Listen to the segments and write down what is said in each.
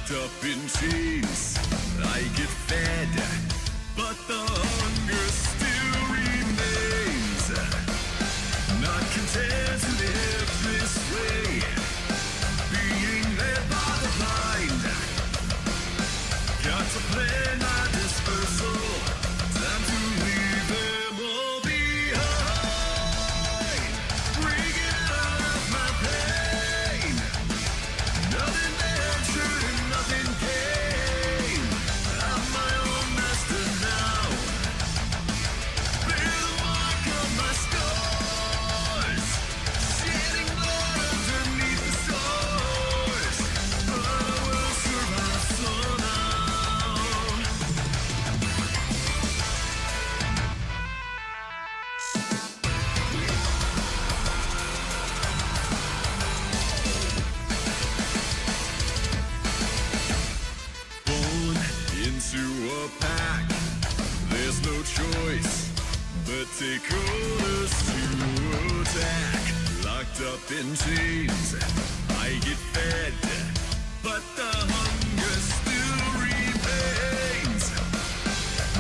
Locked up in chains, I get fed, but the hunger still remains. Not content to live this way, being led by the blind. Got to plan my dispersal, time to leave them all behind. Bring it out of my pain, nothing ventured and nothing came. I'm my own master now, bear the mark of my scars, shedding blood underneath the stars, but I will survive somehow. Born into a pack, there's no choice but take orders to attack. Locked up in chains, I get fed, but the hunger still remains.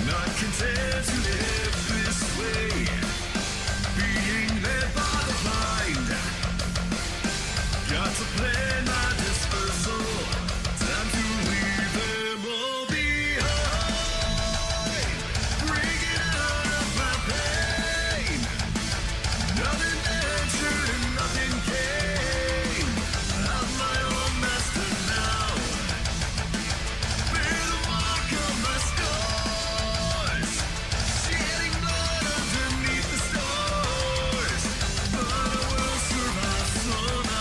Not content to live this way, being led by the blind. Got to plan my dispersal, time to leave them all behind. Bring it out of my pain, nothing ventured and nothing came. I'm my own master now, bear the mark of my scars, shedding blood underneath the stars, but I will survive somehow.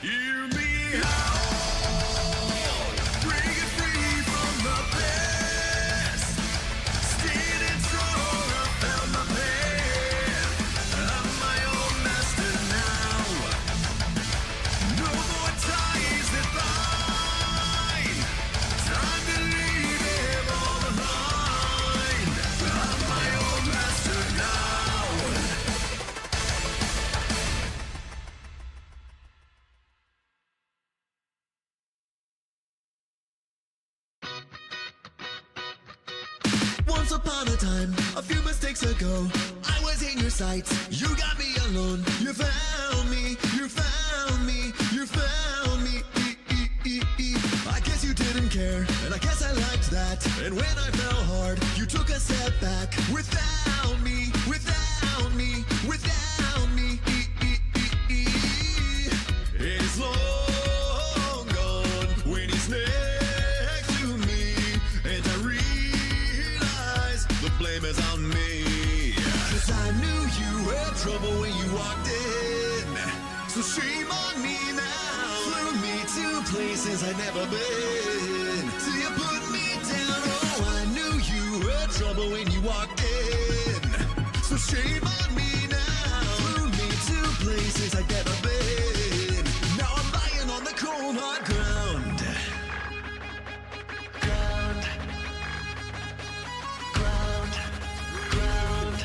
Hear me out, bring it free from the past. Standing strong, I found my path. I'm my own master now. No more ties that bind. Time to leave them all behind. I'm my own master now. Once upon a time, a few mistakes ago, I was in your sights. You got me alone. You found me. You found me. You found me. I guess you didn't care, and I guess I liked that. And when I fell hard, you took a step back. Without me. Without me. Without me. It's long gone when he's next to me, and I realize the blame is on me. 'Cause I knew you had trouble when you walked in, so shame on me now. Flew me to places I'd never been, till you put me down. Oh, I knew you had trouble when you walked in, so shame on me now. Flew me to places I'd never been. Now I'm lying on the cold hard ground. Ground. Ground. Ground.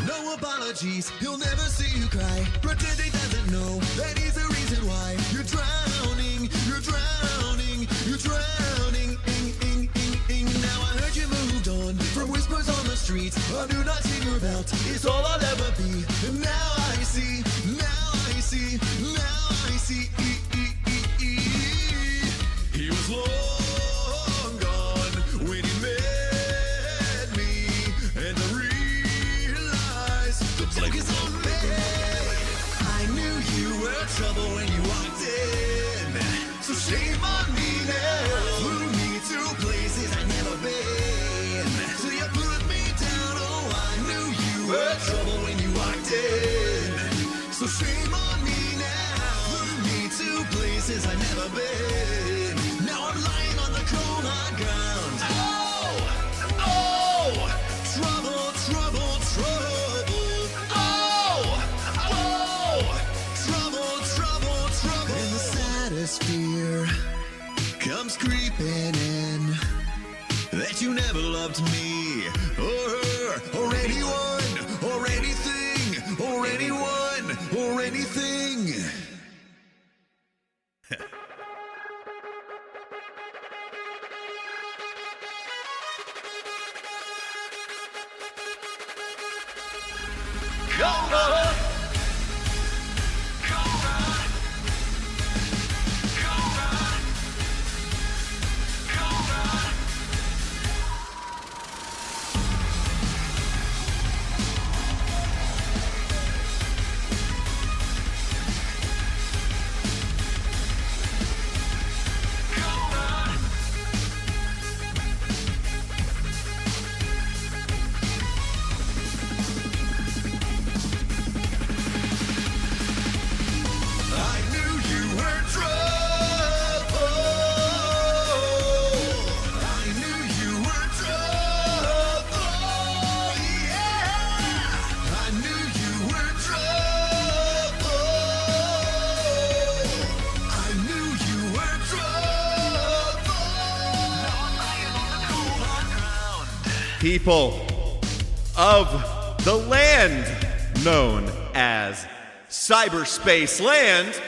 No apologies, he'll never see you cry. Pretend he doesn't know that he's the reason why you're drowning, you're drowning, you're drowning. Now I heard you moved on from whispers on the street. A new notch in your belt is all I'll ever be. And now I see, now I see, now I see. He was comes creeping in. That you never loved me, or her, or anyone, or anything, or anyone, or anything. People of the land known as Cyberspace Land.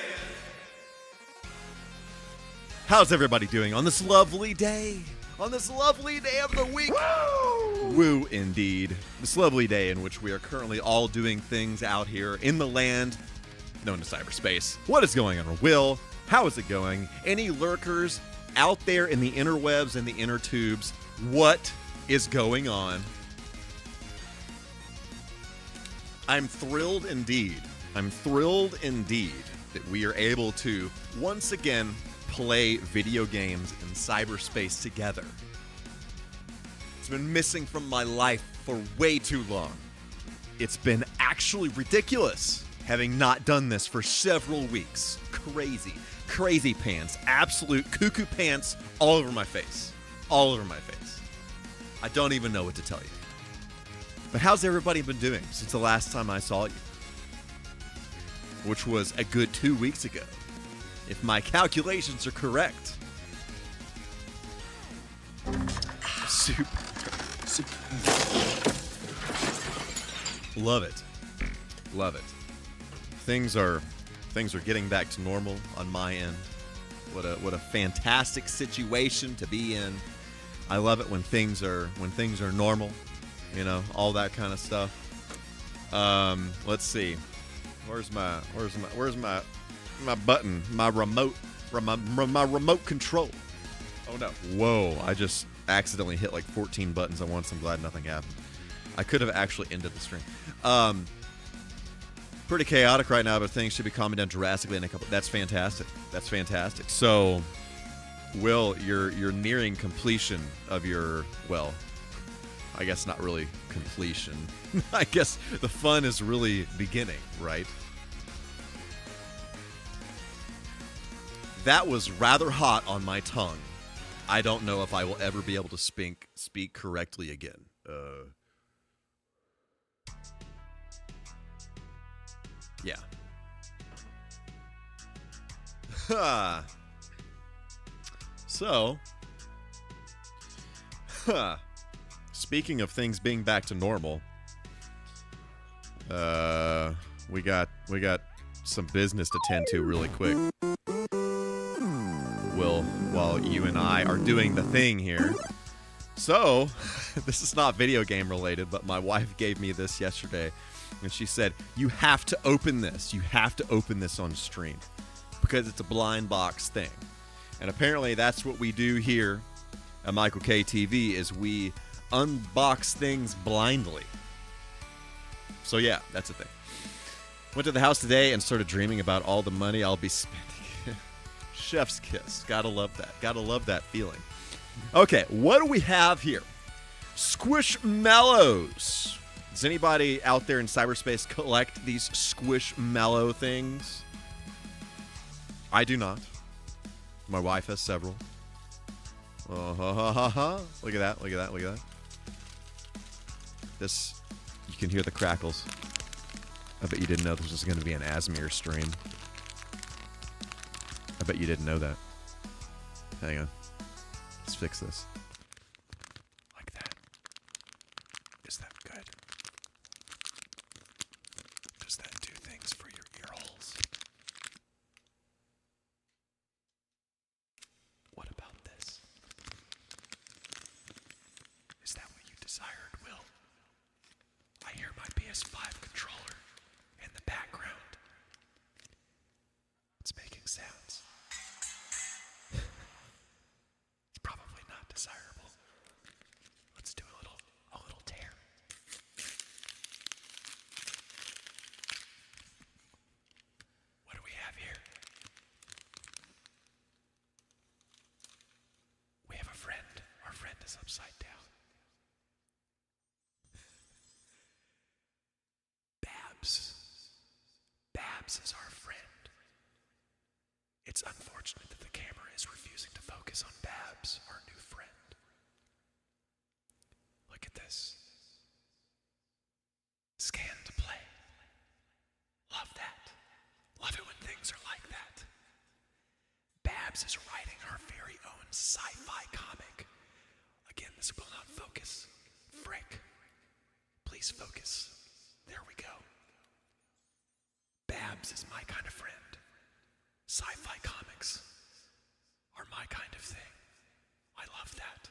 How's everybody doing on this lovely day? On this lovely day of the week? Woo! Woo, indeed. This lovely day in which we are currently all doing things out here in the land known as cyberspace. What is going on, Will? How is it going? Any lurkers out there in the interwebs and the inner tubes? What is going on? I'm thrilled indeed. I'm thrilled indeed that we are able to once again play video games in cyberspace together. It's been missing from my life for way too long. It's been actually ridiculous having not done this for several weeks. Crazy pants, absolute cuckoo pants all over my face. All over my face. I don't even know what to tell you. But how's everybody been doing since the last time I saw you? Which was a good 2 weeks ago, if my calculations are correct. Super. Love it. Love it. Things are getting back to normal on my end. What a fantastic situation to be in. I love it when things are normal, you know, all that kind of stuff. Let's see. Where's my button? My remote control. Oh no. Whoa, I just accidentally hit like 14 buttons at once. I'm glad nothing happened. I could have actually ended the stream. Pretty chaotic right now, but things should be calming down drastically in a couple. That's fantastic. That's fantastic. So, Will, you're nearing completion of your, well, I guess not really completion. I guess the fun is really beginning, right? That was rather hot on my tongue. I don't know if I will ever be able to speak correctly again. Yeah. So, speaking of things being back to normal, we got some business to tend to really quick. Will, while you and I are doing the thing here. So, this is not video game related, but my wife gave me this yesterday, and she said, you have to open this. You have to open this on stream because it's a blind box thing. And apparently that's what we do here at MichaelK TV is we unbox things blindly. So yeah, that's a thing. Went to the house today and started dreaming about all the money I'll be spending. Chef's kiss. Gotta love that. Gotta love that feeling. Okay, what do we have here? Squishmallows. Does anybody out there in cyberspace collect these Squishmallow things? I do not. My wife has several. Look at that, look at that, look at that. This, you can hear the crackles. I bet you didn't know this was going to be an Asmir stream. I bet you didn't know that. Hang on. Let's fix this. Like that. Is that good? Does that do things for your ear holes? What about this? Is that what you desired, Will? I hear my PS5 controller in the background. It's making sounds. It's probably not desirable. Let's do a little tear. What do we have here? We have a friend. Our friend is upside down. Babs is our friend. It's unfortunate that the camera is refusing to focus on Babs, our new friend. Look at this. Scan to play. Love that. Love it when things are like that. Babs is writing her very own sci-fi comic. Again, this will not focus. Frick. Please focus. There we go. Babs is my kind of friend. Sci-fi comics are my kind of thing. I love that.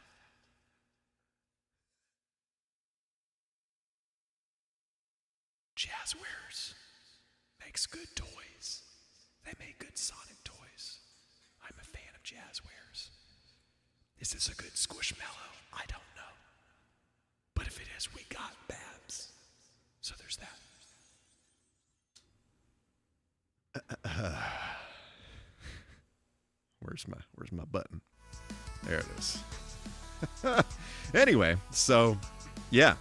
Jazzwares makes good toys. They make good Sonic toys. I'm a fan of Jazzwares. Is this a good Squishmallow? I don't know. But if it is, we got Babs. So there's that. Where's my button? There it is. Anyway, so yeah.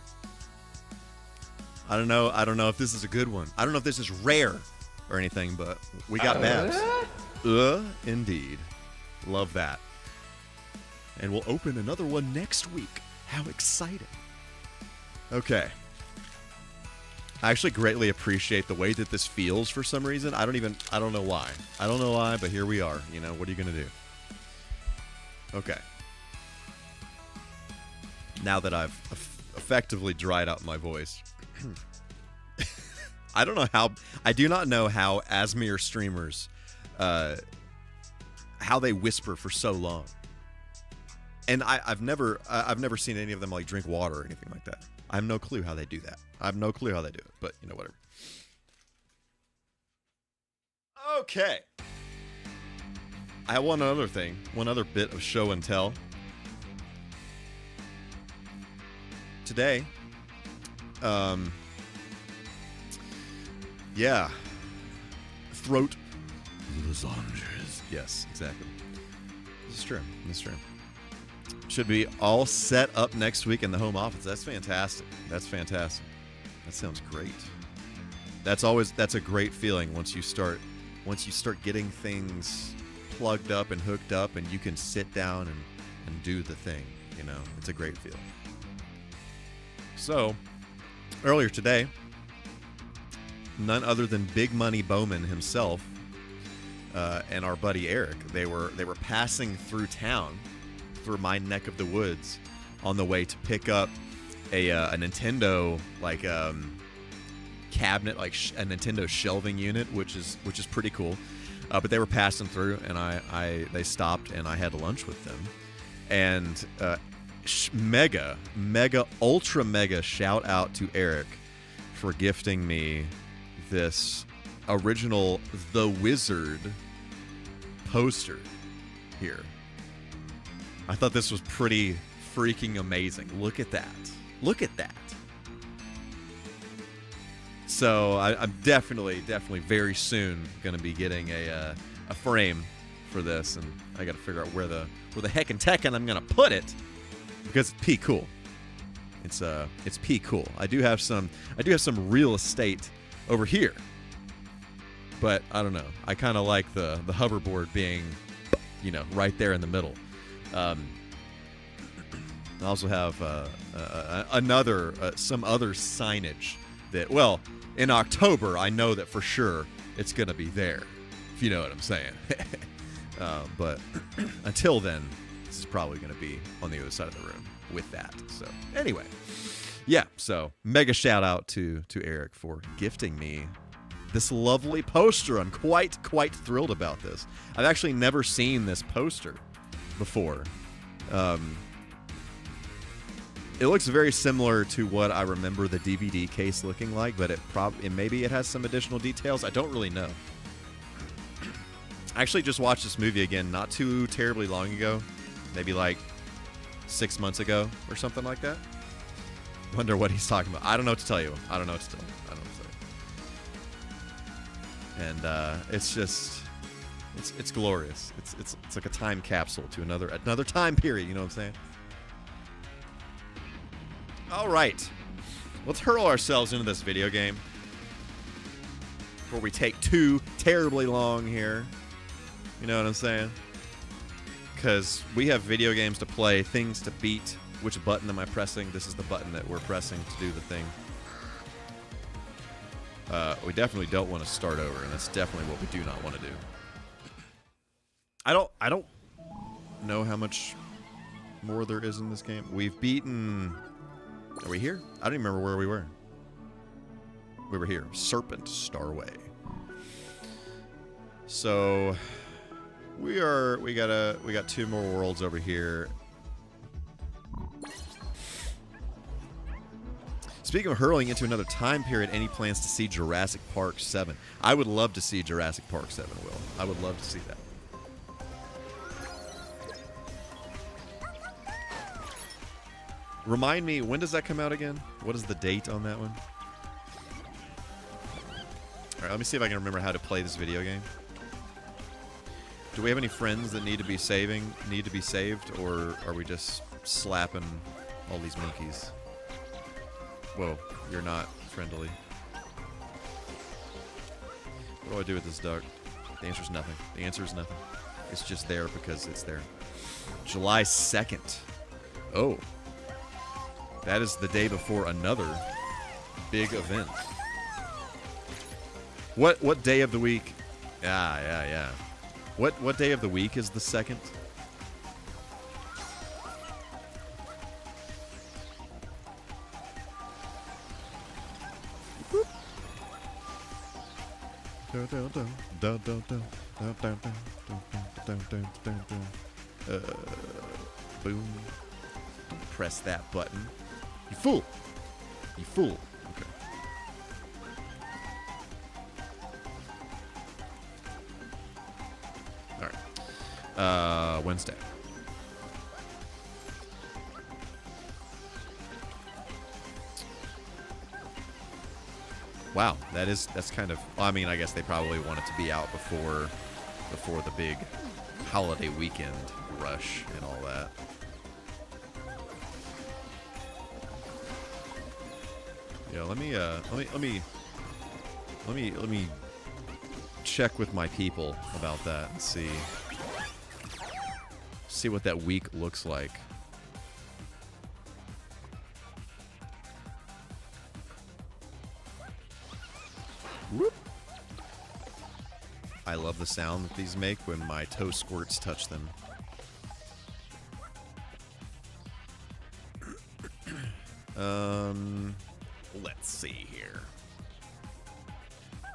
I don't know if this is a good one. I don't know if this is rare or anything, but we got Babs. Indeed. Love that. And we'll open another one next week. How exciting. Okay. I actually greatly appreciate the way that this feels for some reason. I don't know why. I don't know why, but here we are. You know, what are you going to do? Okay. Now that I've effectively dried out my voice. I do not know how Asmir streamers, how they whisper for so long. And I've never seen any of them like drink water or anything like that. I have no clue how they do that. I have no clue how they do it, but you know, whatever. Okay. I have one other bit of show and tell. Today, yeah. Throat lozenges. Yes, exactly. This is true. Should be all set up next week in the home office. That's fantastic. That sounds great. That's a great feeling once you start getting things plugged up and hooked up and you can sit down and do the thing, you know. It's a great feeling. So, earlier today, none other than Big Money Bowman himself and our buddy Eric, they were passing through town, through my neck of the woods, on the way to pick up a Nintendo cabinet, like a Nintendo shelving unit, which is pretty cool. But they were passing through, and they stopped, and I had lunch with them, and mega ultra mega shout out to Eric for gifting me this original The Wizard poster here. I thought this was pretty freaking amazing. Look at that. So I'm definitely very soon going to be getting a frame for this, and I got to figure out where the heck and tekken I'm going to put it, because it's pee cool. It's pee cool. I do have some real estate over here, but I don't know. I kind of like the hoverboard being, you know, right there in the middle. I also have some other signage that, well, in October I know that for sure it's gonna be there, if you know what I'm saying. But until then, this is probably going to be on the other side of the room with that. So anyway, yeah. So mega shout out to Eric for gifting me this lovely poster. I'm quite thrilled about this. I've actually never seen this poster before. It looks very similar to what I remember the DVD case looking like, but maybe it has some additional details. I don't really know. I actually just watched this movie again not too terribly long ago, maybe like 6 months ago or something like that. Wonder what he's talking about. I don't know what to tell you. I don't know what to tell you. And it's just, it's glorious. It's like a time capsule to another time period. You know what I'm saying? All right, let's hurl ourselves into this video game before we take too terribly long here. You know what I'm saying? Because we have video games to play, things to beat. Which button am I pressing? This is the button that we're pressing to do the thing. We definitely don't want to start over, and that's definitely what we do not want to do. I don't know how much more there is in this game. We've beaten... Are we here? I don't even remember where we were. We were here. Serpent Starway. So we got 2 more worlds over here. Speaking of hurling into another time period, any plans to see Jurassic Park 7? I would love to see Jurassic Park 7, Will. I would love to see that. Remind me, when does that come out again? What is the date on that one? Alright, let me see if I can remember how to play this video game. Do we have any friends that need to be saved, or are we just slapping all these monkeys? Whoa, you're not friendly. What do I do with this duck? The answer's nothing. The answer is nothing. It's just there because it's there. July 2nd. Oh. That is the day before another big event. What day of the week? Yeah. What day of the week is the 2nd? Boom. Don't press that button. You fool. You fool. Okay. Alright. Wednesday. Wow, that's kind of... Well, I mean, I guess they probably want it to be out before the big holiday weekend rush and all that. Yeah, let me check with my people about that and see what that week looks like. Whoop. I love the sound that these make when my toe squirts touch them. Let's see here.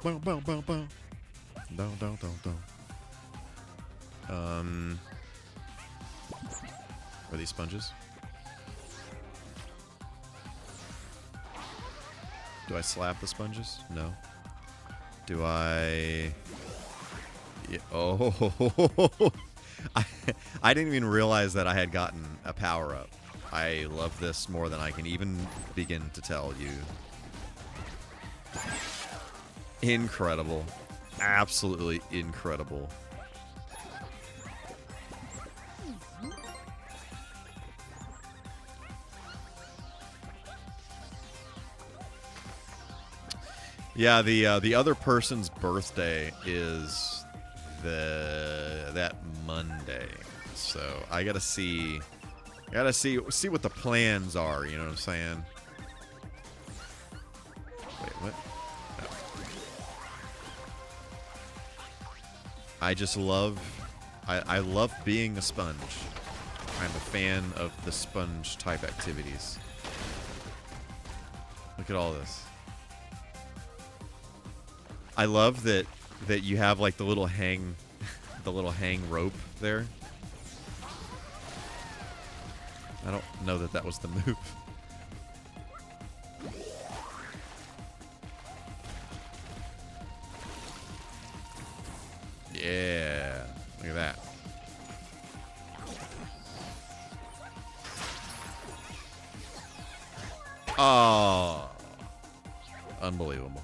Boom, boom, boom, boom. Dun, dun, dun, dun. Are these sponges? Do I slap the sponges? No. Do I... Yeah. Oh. I didn't even realize that I had gotten a power-up. I love this more than I can even begin to tell you. Incredible. Absolutely incredible. Yeah, the other person's birthday is that Monday. So I gotta see what the plans are, you know what I'm saying? Wait, what? No. I just love I love being a sponge. I'm a fan of the sponge type activities. Look at all this. I love that you have like the little hang rope there. I don't know that was the move. Yeah, look at that. Oh, unbelievable.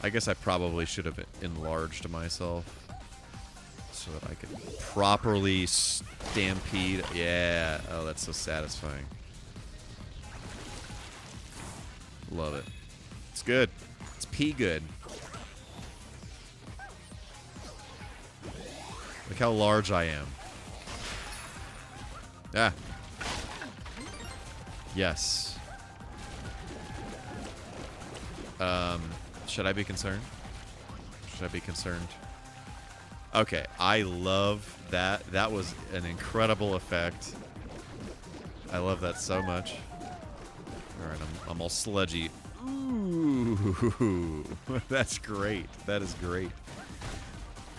I guess I probably should have enlarged myself so that I could properly stampede. Yeah. Oh, that's so satisfying. Love it. It's good. It's pee good. Look how large I am. Ah. Yes. Should I be concerned? Should I be concerned? Okay, I love that. That was an incredible effect. I love that so much. All right, I'm all sludgy. Ooh, that's great. That is great.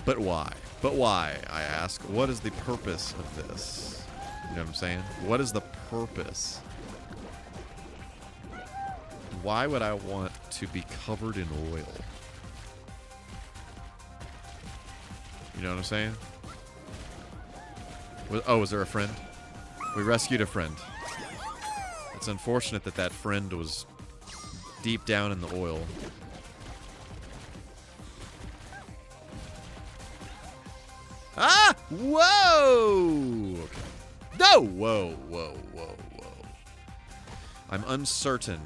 But why? But why, I ask? What is the purpose of this? You know what I'm saying? What is the purpose? Why would I want to be covered in oil? You know what I'm saying? Oh, was there a friend? We rescued a friend. It's unfortunate that that friend was deep down in the oil. Ah! Whoa! Okay. No! Whoa, whoa, whoa, whoa. I'm uncertain.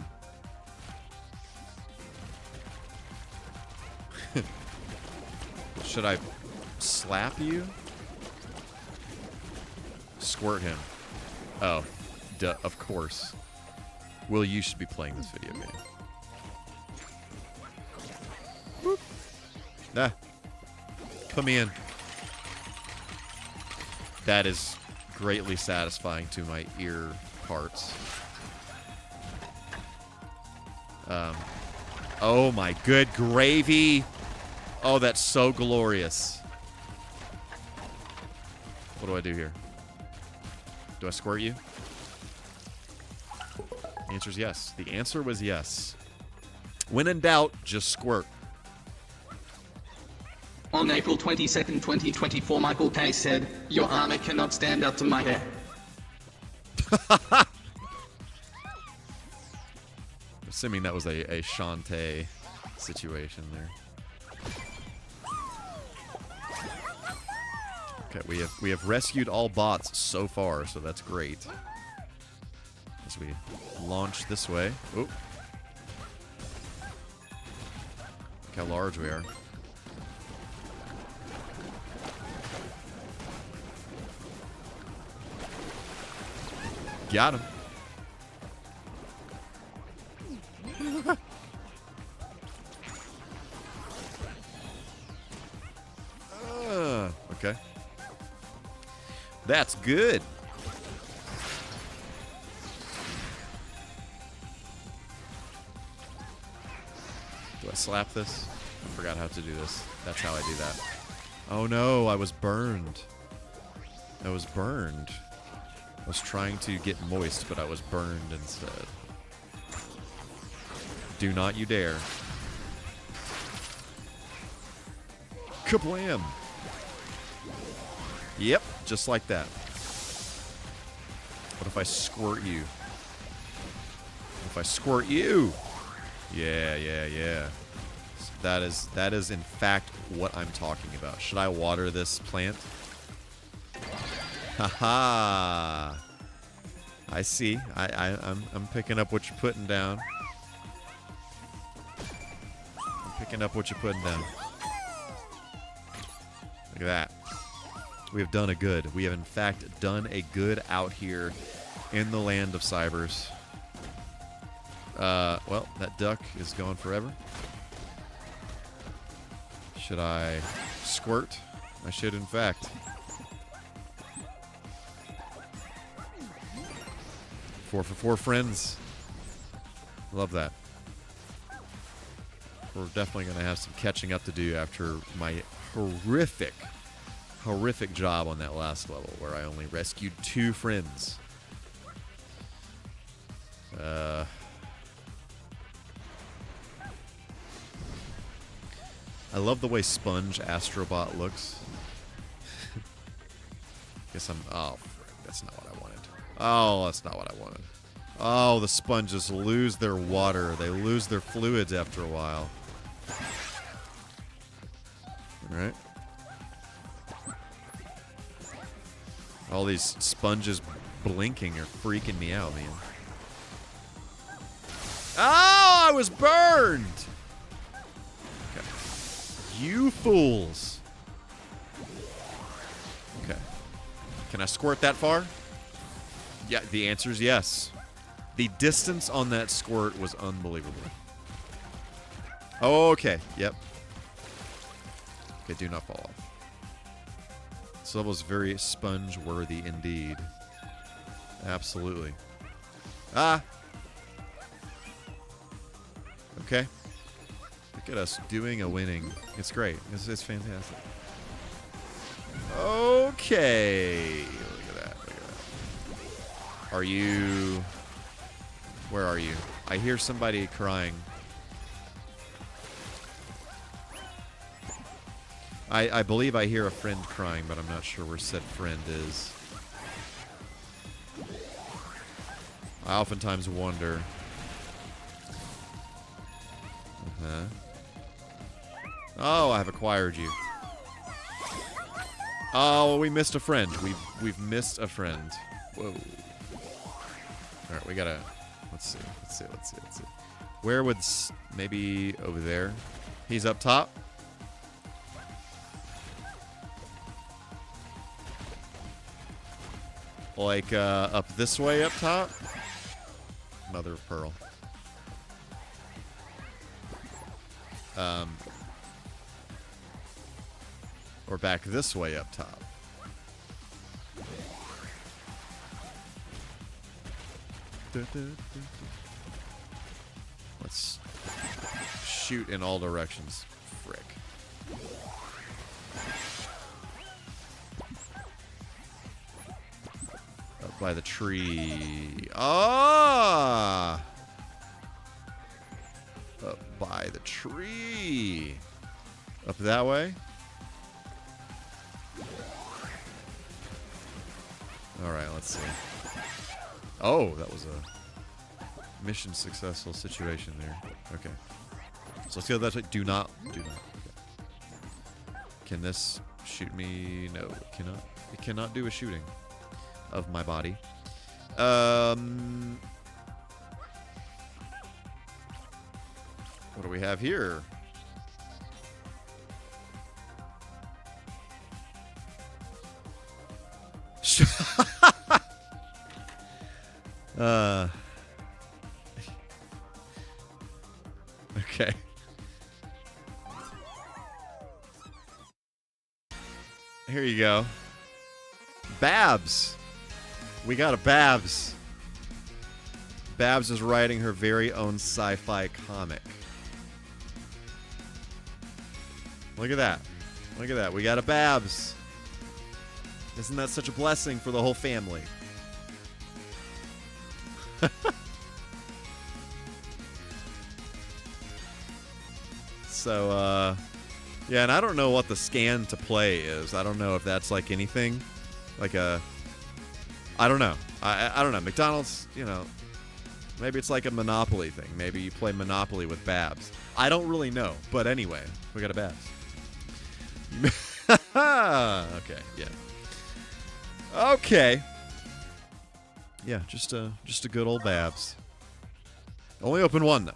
Should I slap you? Squirt him. Oh, duh, of course. Will, you should be playing this video game. Whoop. Ah. Come in. That is greatly satisfying to my ear parts. Oh my good gravy. Oh, that's so glorious. What do I do here? Do I squirt you? The answer is yes. The answer was yes. When in doubt, just squirt. On April 22nd, 2024, MichaelK said, "Your armor cannot stand up to my hair." Assuming that was a Shantae situation there. Okay, we have rescued all bots so far, so that's great. As we launch this way. Oh. Look how large we are. Got him. Okay. That's good. Do I slap this? I forgot how to do this. That's how I do that. Oh no, I was burned. I was burned. I was trying to get moist, but I was burned instead. Do not you dare. Kablam! Yep, just like that. What if I squirt you? What if I squirt you? Yeah, yeah, yeah. That is in fact what I'm talking about. Should I water this plant? Haha. I see. I'm picking up what you're putting down. I'm picking up what you're putting down. Look at that. We have done a good. We have, in fact, done a good out here in the land of cybers. Well, that duck is gone forever. Should I squirt? I should, in fact. 4 for 4 friends. Love that. We're definitely going to have some catching up to do after my horrific job on that last level where I only rescued 2 friends. I love the way Sponge Astrobot looks. Guess I'm... Oh, that's not what I wanted. Oh, that's not what I wanted. Oh, the sponges lose their water. They lose their fluids after a while. Alright. All these sponges blinking are freaking me out, man. Oh, I was burned! Okay. You fools. Okay. Can I squirt that far? Yeah, the answer is yes. The distance on that squirt was unbelievable. Okay, yep. Okay, do not fall off. This level is very sponge-worthy indeed. Absolutely. Ah! Okay. Look at us doing a winning. It's great. It's fantastic. Okay. Look at that. Look at that. Are you... Where are you? I hear somebody crying. I believe I hear a friend crying, but I'm not sure where said friend is. I oftentimes wonder. Oh, I have acquired you. Oh, we missed a friend. We've missed a friend. Whoa. All right, we gotta. Let's see. Where would maybe over there? He's up top. Like up this way up top. Mother of pearl. Or back this way up top. Let's shoot in all directions. Frick. Up by the tree. Ah! Up by the tree. Up that way. Alright, let's see. Oh, that was a mission successful situation there. Okay. So let's go that way. Do not. Okay. Can this shoot me? No, it cannot. It cannot do a shooting of my body. What do we have here? Okay. Here you go. Babs. We got a Babs. Babs is writing her very own sci-fi comic. Look at that. Look at that. We got a Babs. Isn't that such a blessing for the whole family? So, yeah, and I don't know what the scan to play is. I don't know if that's like anything. Like a... I don't know. I don't know. McDonald's, you know, maybe it's like a Monopoly thing. Maybe you play Monopoly with Babs. I don't really know. But anyway, we got a Babs. Okay, yeah. Okay. Yeah, just a good old Babs. Only open one, though.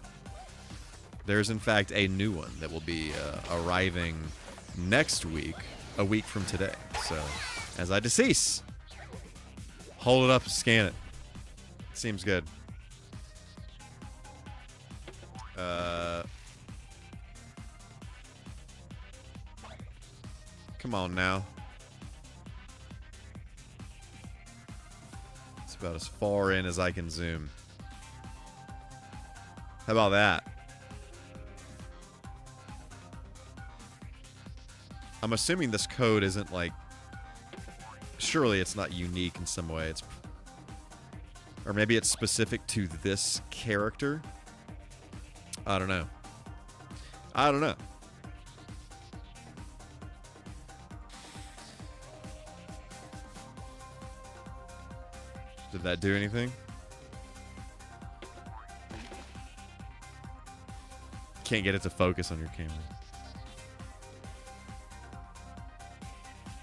There's, in fact, a new one that will be arriving next week, a week from today. So, as I decease. Hold it up, scan it. Seems good. Come on now. It's about as far in as I can zoom. How about that? I'm assuming this code isn't like... Surely it's not unique in some way. It's... Or maybe it's specific to this character. I don't know. I don't know. Did that do anything? Can't get it to focus on your camera.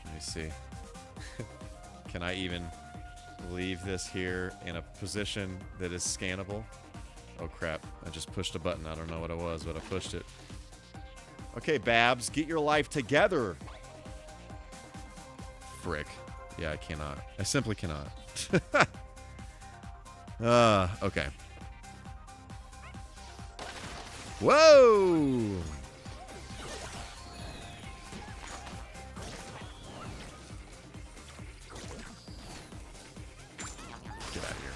Let me see. Can I even leave this here in a position that is scannable? Oh crap, I just pushed a button. I don't know what it was, but I pushed it. Okay, Babs, get your life together. Frick. Yeah, I cannot. I simply cannot. Okay. Whoa! Get out of here.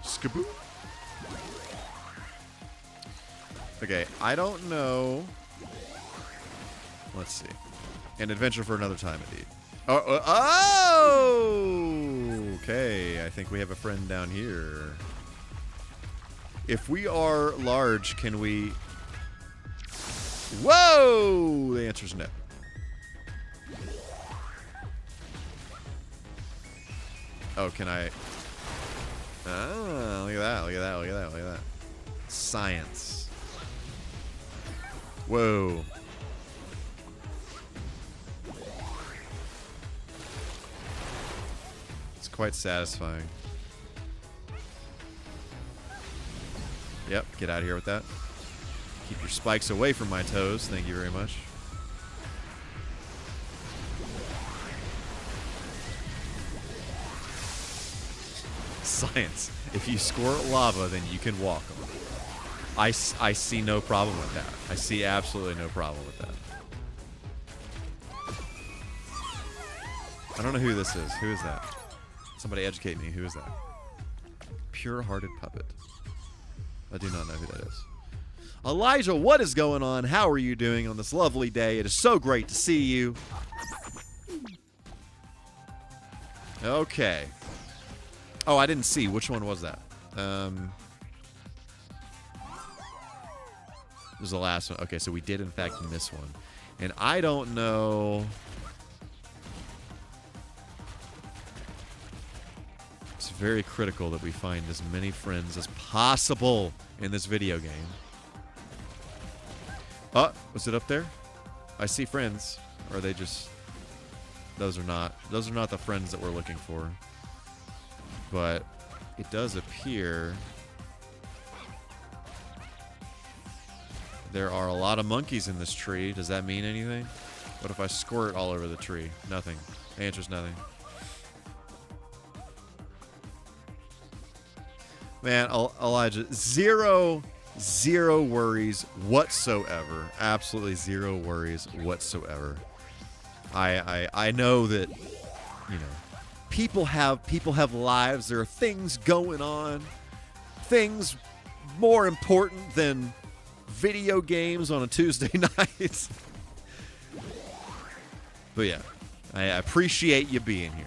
Skaboo. Okay, I don't know. Let's see. An adventure for another time, indeed. Oh! Okay, I think we have a friend down here. If we are large, can we... Whoa! The answer's no. Oh, can I... Oh, look at that, look at that, look at that, look at that. Science. Whoa. It's quite satisfying. Yep, get out of here with that. Keep your spikes away from my toes. Thank you very much. Science. If you squirt lava, then you can walk them. I see no problem with that. I see absolutely no problem with that. I don't know who this is. Who is that? Somebody educate me. Who is that? Pure-hearted puppet. I do not know who that is. Elijah, what is going on? How are you doing on this lovely day? It is so great to see you. Okay. Oh, I didn't see. Which one was that? It was the last one. Okay, so we did, in fact, miss one. And I don't know... It's very critical that we find as many friends as possible in this video game. Oh, was it up there? I see friends. Or are they just... Those are not the friends that we're looking for. But it does appear there are a lot of monkeys in this tree. Does that mean anything? What if I squirt all over the tree? Nothing. The answer's nothing. Man, Elijah, zero worries whatsoever. Absolutely zero worries whatsoever. I know that, you know, people have lives. There are things going on. Things more important than video games on a Tuesday night. But yeah, I appreciate you being here.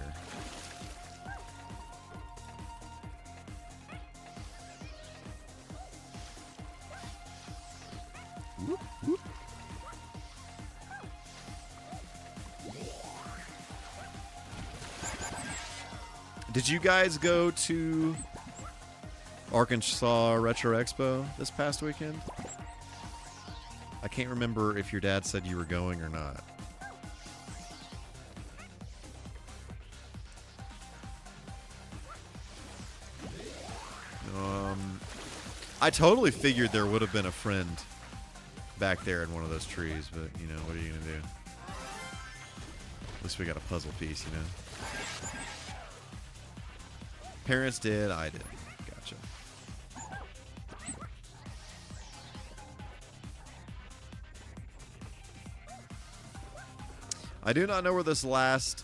Whoop, whoop. Did you guys go to Arkansas Retro Expo this past weekend? I can't remember if your dad said you were going or not. I totally figured there would have been a friend back there in one of those trees, but, you know, what are you going to do? least we got a puzzle piece, you know. Parents did, I did. Gotcha. I do not know where this last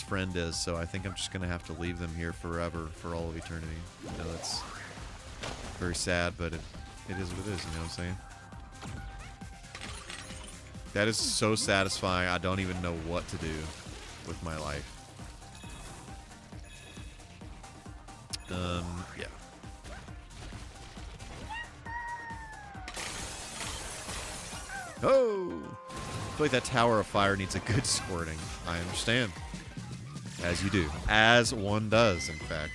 friend is, so I think I'm just gonna have to leave them here forever, for all of eternity. I know that's very sad, but it is what it is. You know what I'm saying? That is so satisfying. I don't even know what to do with my life. Yeah. Oh! I feel like that Tower of Fire needs a good squirting. I understand. As you do. As one does, in fact.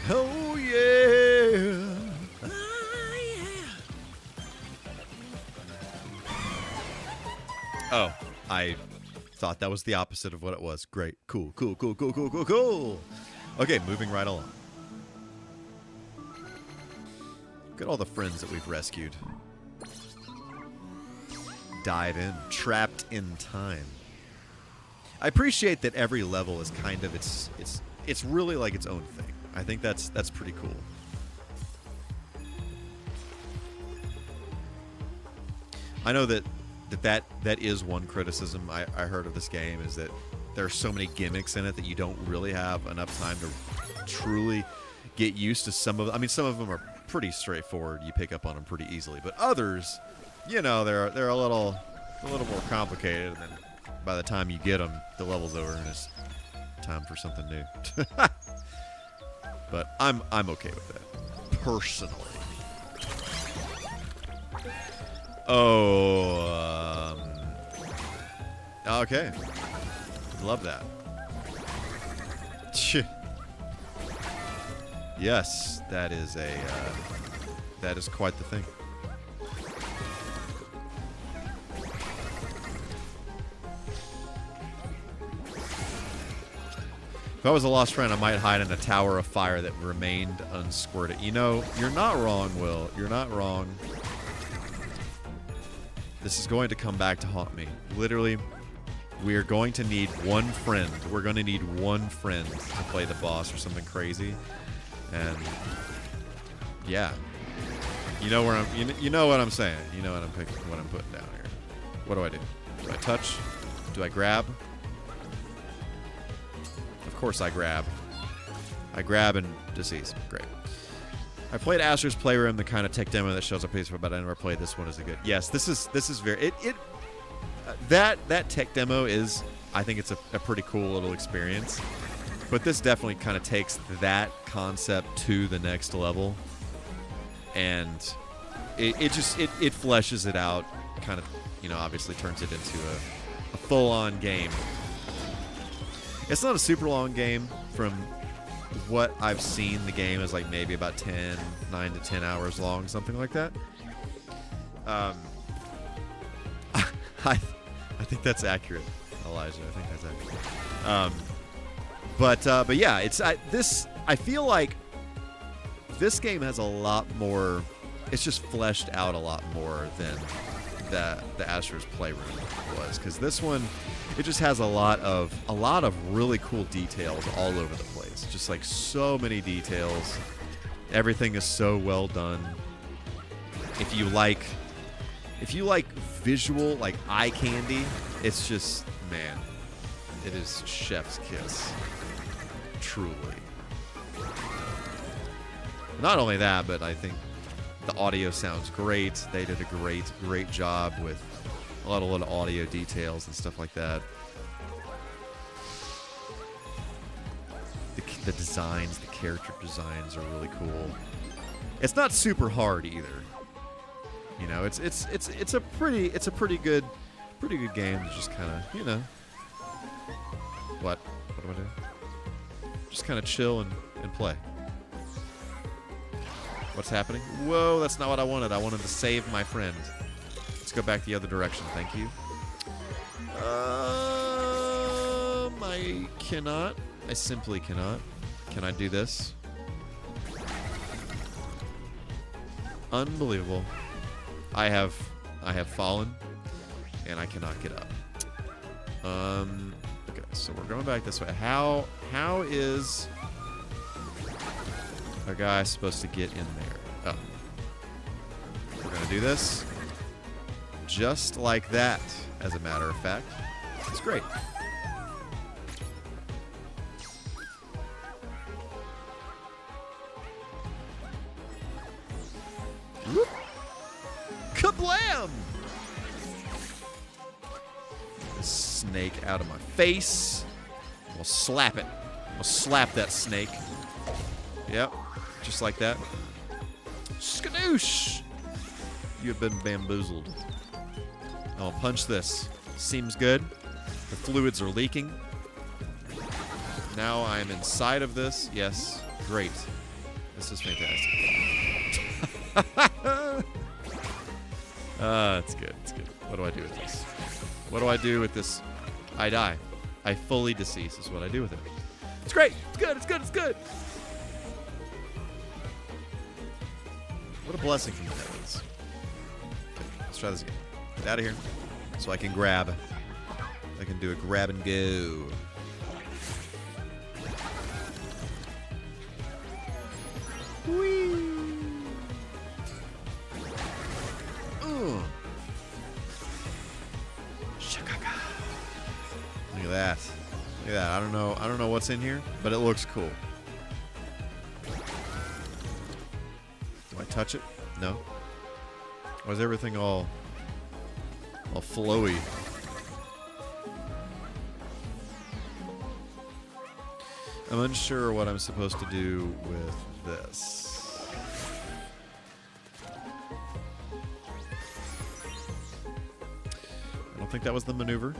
Oh, yeah! Oh, I thought that was the opposite of what it was. Great. Cool, cool, cool, cool, cool, cool, cool. Okay, moving right along. Look at all the friends that we've rescued. Dive in. Trapped in time. I appreciate that every level is kind of it's really like its own thing. I think that's pretty cool. I know that is one criticism I heard of this game, is that there are so many gimmicks in it that you don't really have enough time to truly get used to some of them. I mean, some of them are pretty straightforward. You pick up on them pretty easily, but others, you know, they're a little more complicated, and then by the time you get them, the level's over and it's time for something new. But I'm okay with that, personally. Oh, okay. Love that. Yes, that is that is quite the thing. If I was a lost friend, I might hide in a tower of fire that remained unsquirted. You know, you're not wrong, Will. You're not wrong. This is going to come back to haunt me. Literally, we are going to need one friend. We're going to need one friend to play the boss or something crazy. And yeah, you know where you know what I'm saying. You know what I'm putting down here. What do I do? Do I touch? Do I grab? Of course I grab. I grab and decease. Great. I played Astro's Playroom, the kind of tech demo that shows up peaceful, but I never played this one. Is it good? Yes, this is very that tech demo is, I think it's a pretty cool little experience. But this definitely kind of takes that concept to the next level, and it fleshes it out, kind of, you know, obviously turns it into a full-on game. It's not a super long game. From what I've seen, the game is like maybe about 9 to 10 hours long, something like that. I think that's accurate, Elijah. I think that's accurate. But yeah, I feel like this game has a lot more. It's just fleshed out a lot more than the Astro's Playroom was, because this one, it just has a lot of really cool details all over the place. Just like so many details. Everything is so well done. If you like visual, like eye candy, it's just, man, it is chef's kiss. Truly. Not only that, but I think the audio sounds great. They did a great job with a lot of little audio details and stuff like that. The designs, the character designs are really cool. It's not super hard either. You know, it's a pretty good game to just kind of, you know. What do I do? Just kind of chill and play. What's happening? Whoa, that's not what I wanted. I wanted to save my friend. Let's go back the other direction. Thank you. I cannot. I simply cannot. Can I do this? Unbelievable. I have fallen, and I cannot get up. Okay, so we're going back this way. How is a guy supposed to get in there? Oh. We're gonna do this just like that, as a matter of fact. It's great. Whoop. Kablam! This snake out of my face. We'll slap it. We'll slap that snake. Yep, just like that. Skadoosh! You have been bamboozled. I'll punch this. Seems good. The fluids are leaking. Now I am inside of this. Yes, great. This is fantastic. It's good. It's good. What do I do with this? What do I do with this? I die. I fully decease is what I do with it. It's great. It's good. It's good. It's good. What a blessing from the heavens. Okay, let's try this again. Get out of here so I can grab. I can do a grab and go. Whee! Ooh. Shakaka. Look at that. Look at that. I don't know what's in here, but it looks cool. Do I touch it? No. Or is everything all flowy? I'm unsure what I'm supposed to do with this. I don't think that was the maneuver.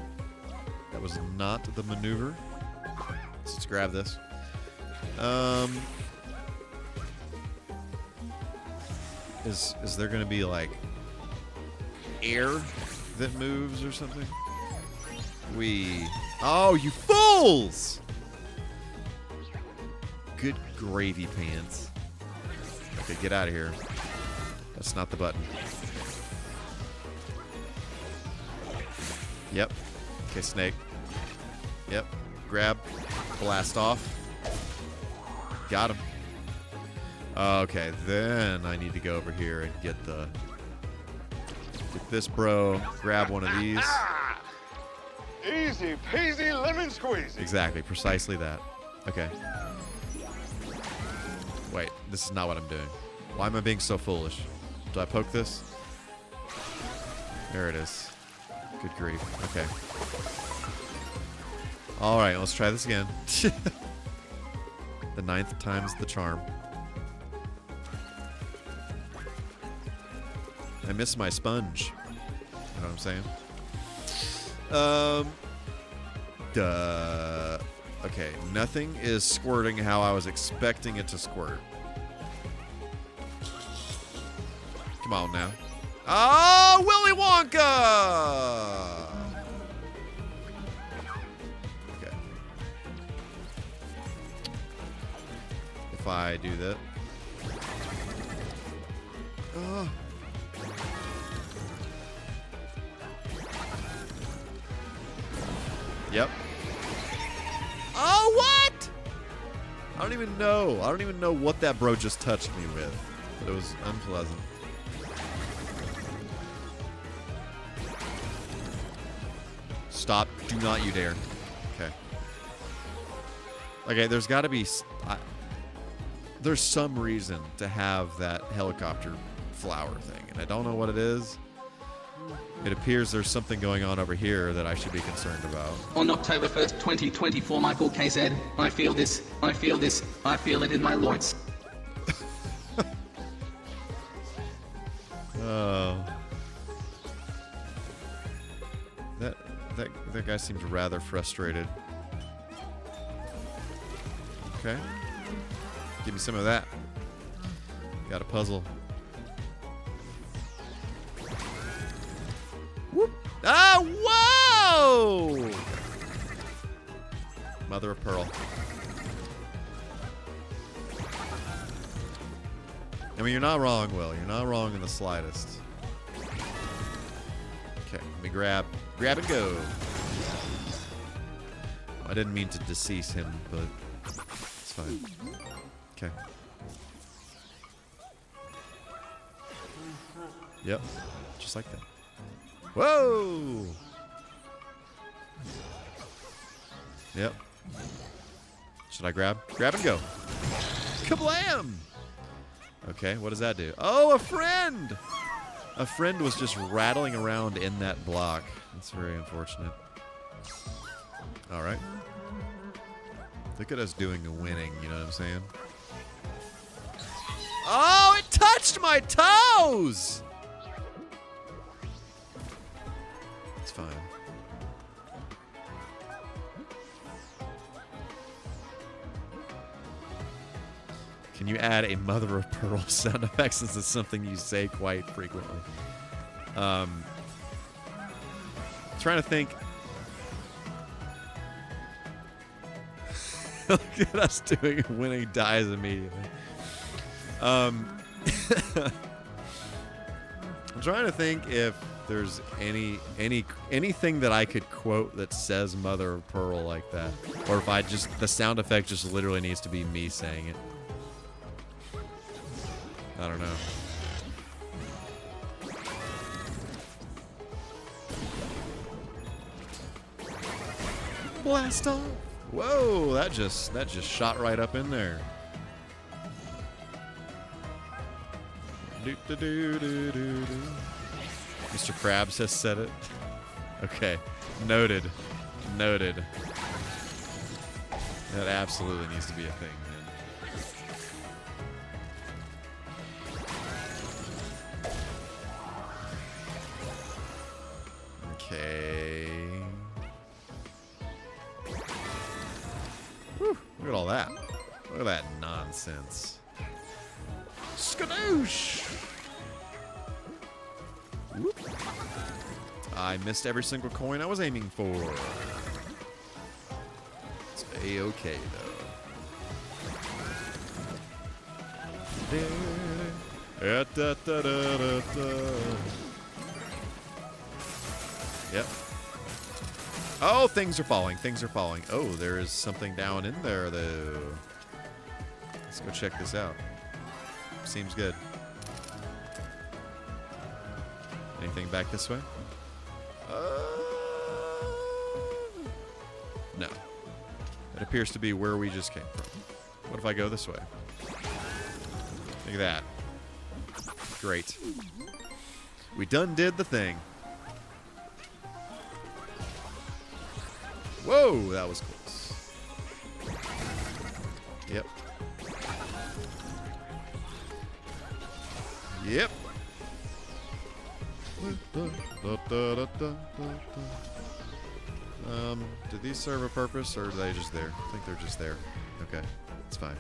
That was not the maneuver. So let's grab this. Is there gonna be like air that moves or something? Oh, you fools! Good gravy pants. Okay, get out of here. That's not the button. Yep. Okay, snake. Yep. Grab. Blast off. Got him. Okay, then I need to go over here and get this bro. Grab one of these. Easy peasy lemon squeezy. Exactly, precisely that. Okay. Wait, this is not what I'm doing. Why am I being so foolish? Do I poke this? There it is. Good grief. Okay. Alright, let's try this again. The 9th time's the charm. I miss my sponge. You know what I'm saying? Okay, nothing is squirting how I was expecting it to squirt. Come on now. Oh, Willy Wonka! Okay. If I do that. Yep. Oh, what? I don't even know. I don't even know what that bro just touched me with. But it was unpleasant. Stop. Do not you dare. Okay. Okay, there's got to be... there's some reason to have that helicopter flower thing. And I don't know what it is. It appears there's something going on over here that I should be concerned about. On October 1st, 2024, MichaelK said, I feel this, I feel this, I feel it in my loins. Oh. That guy seems rather frustrated. Okay. Give me some of that. Got a puzzle. Whoop. Ah, whoa! Mother of pearl. I mean, you're not wrong, Will. You're not wrong in the slightest. Let me grab and go. I didn't mean to decease him, but it's fine. Okay. Yep, just like that. Whoa! Yep. Should I grab? Grab and go. Kablam! Okay, what does that do? Oh, a friend! A friend was just rattling around in that block. That's very unfortunate. All right. Look at us doing a winning, you know what I'm saying? Oh, it touched my toes! It's fine. Can you add a mother of pearl sound effect since it's something you say quite frequently? Trying to think. Look at us doing winning dies immediately. I'm trying to think if there's anything that I could quote that says mother of pearl like that, or if I just the sound effect just literally needs to be me saying it. I don't know. Blast off! Whoa, that just shot right up in there. Mr. Krabs has said it. Okay, noted. Noted. That absolutely needs to be a thing, man. Okay. Whew, look at all that. Look at that nonsense. Skadoosh! Whoop. I missed every single coin I was aiming for. It's A-okay, though. Yep. Oh, things are falling. Things are falling. Oh, there is something down in there, though. Let's go check this out. Seems good. Anything back this way? No. It appears to be where we just came from. What if I go this way? Look at that. Great. We done did the thing. Whoa, that was close. Yep. Yep. Do these serve a purpose, or are they just there? I think they're just there. Okay, it's fine.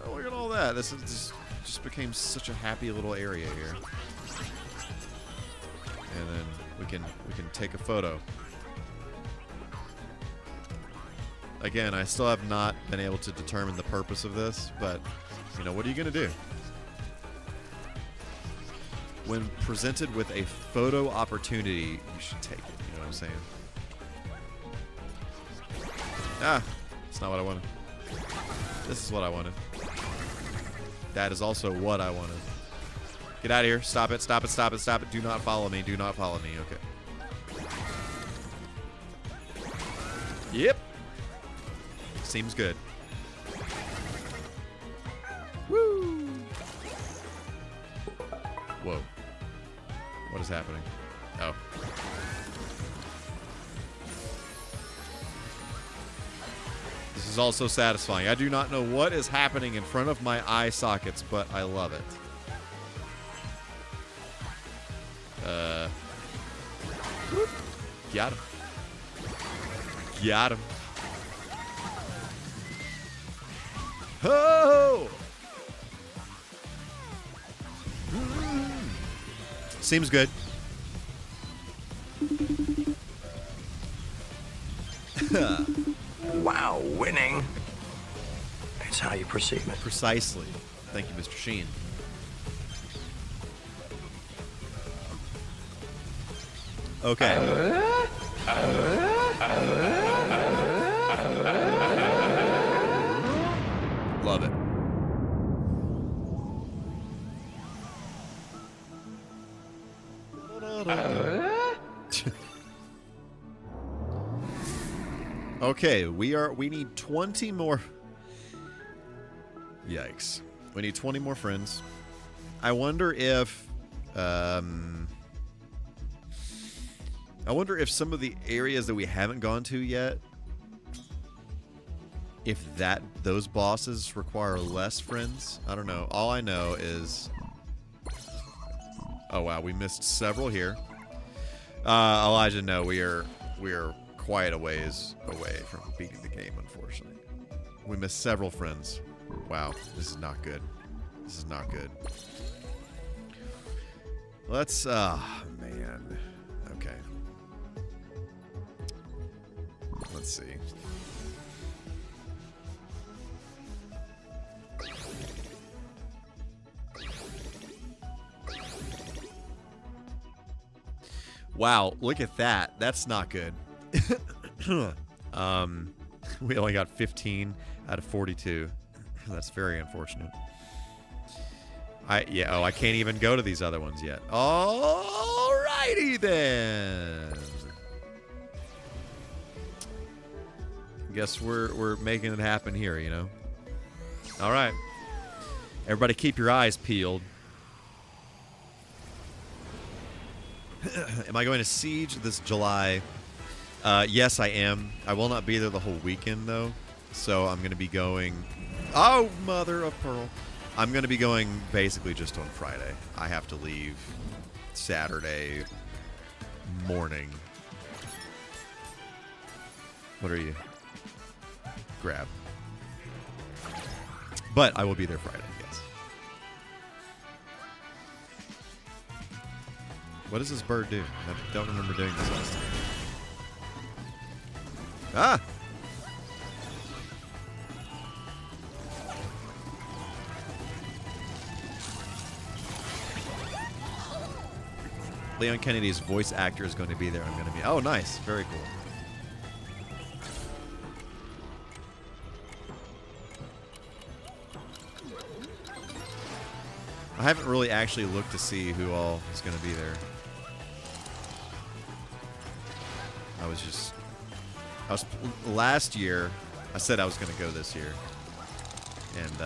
Oh, look at all that. This is just became such a happy little area here. And then we can take a photo. Again, I still have not been able to determine the purpose of this, but you know, what are you gonna do? When presented with a photo opportunity, you should take it. You know what I'm saying? Ah, it's not what I wanted. This is what I wanted. That is also what I wanted. Get out of here. Stop it. Stop it. Stop it. Stop it. Do not follow me. Do not follow me. Okay. Yep. Seems good. Woo. Whoa. What is happening? Oh. This is also satisfying. I do not know what is happening in front of my eye sockets, but I love it. Whoop. Got him. Got him. Oh! Seems good. Wow, winning. That's how you perceive it. Precisely. Thank you, Mr. Sheen. Okay. Love it. Okay, we need 20 more. Yikes. We need 20 more friends. I wonder if some of the areas that we haven't gone to yet, if those bosses require less friends. I don't know. All I know is, oh wow, we missed several here. Elijah, no, we are quite a ways away from beating the game, unfortunately. We missed several friends. Wow, this is not good. This is not good. Let's, man. Okay. Let's see. Wow, look at that. That's not good. We only got 15 out of 42. That's very unfortunate. I can't even go to these other ones yet. Alrighty then. Guess we're making it happen here, you know. All right. Everybody keep your eyes peeled. Am I going to Siege this July? Yes, I am. I will not be there the whole weekend, though. So I'm going to be going... Oh, mother of pearl. I'm going to be going basically just on Friday. I have to leave Saturday morning. What are you? Grab. But I will be there Friday, yes. What does this bird do? I don't remember doing this last time. Ah! Leon Kennedy's voice actor is going to be there. I'm going to be... Oh, nice. Very cool. I haven't really actually looked to see who all is going to be there. Last year, I said I was going to go this year. And,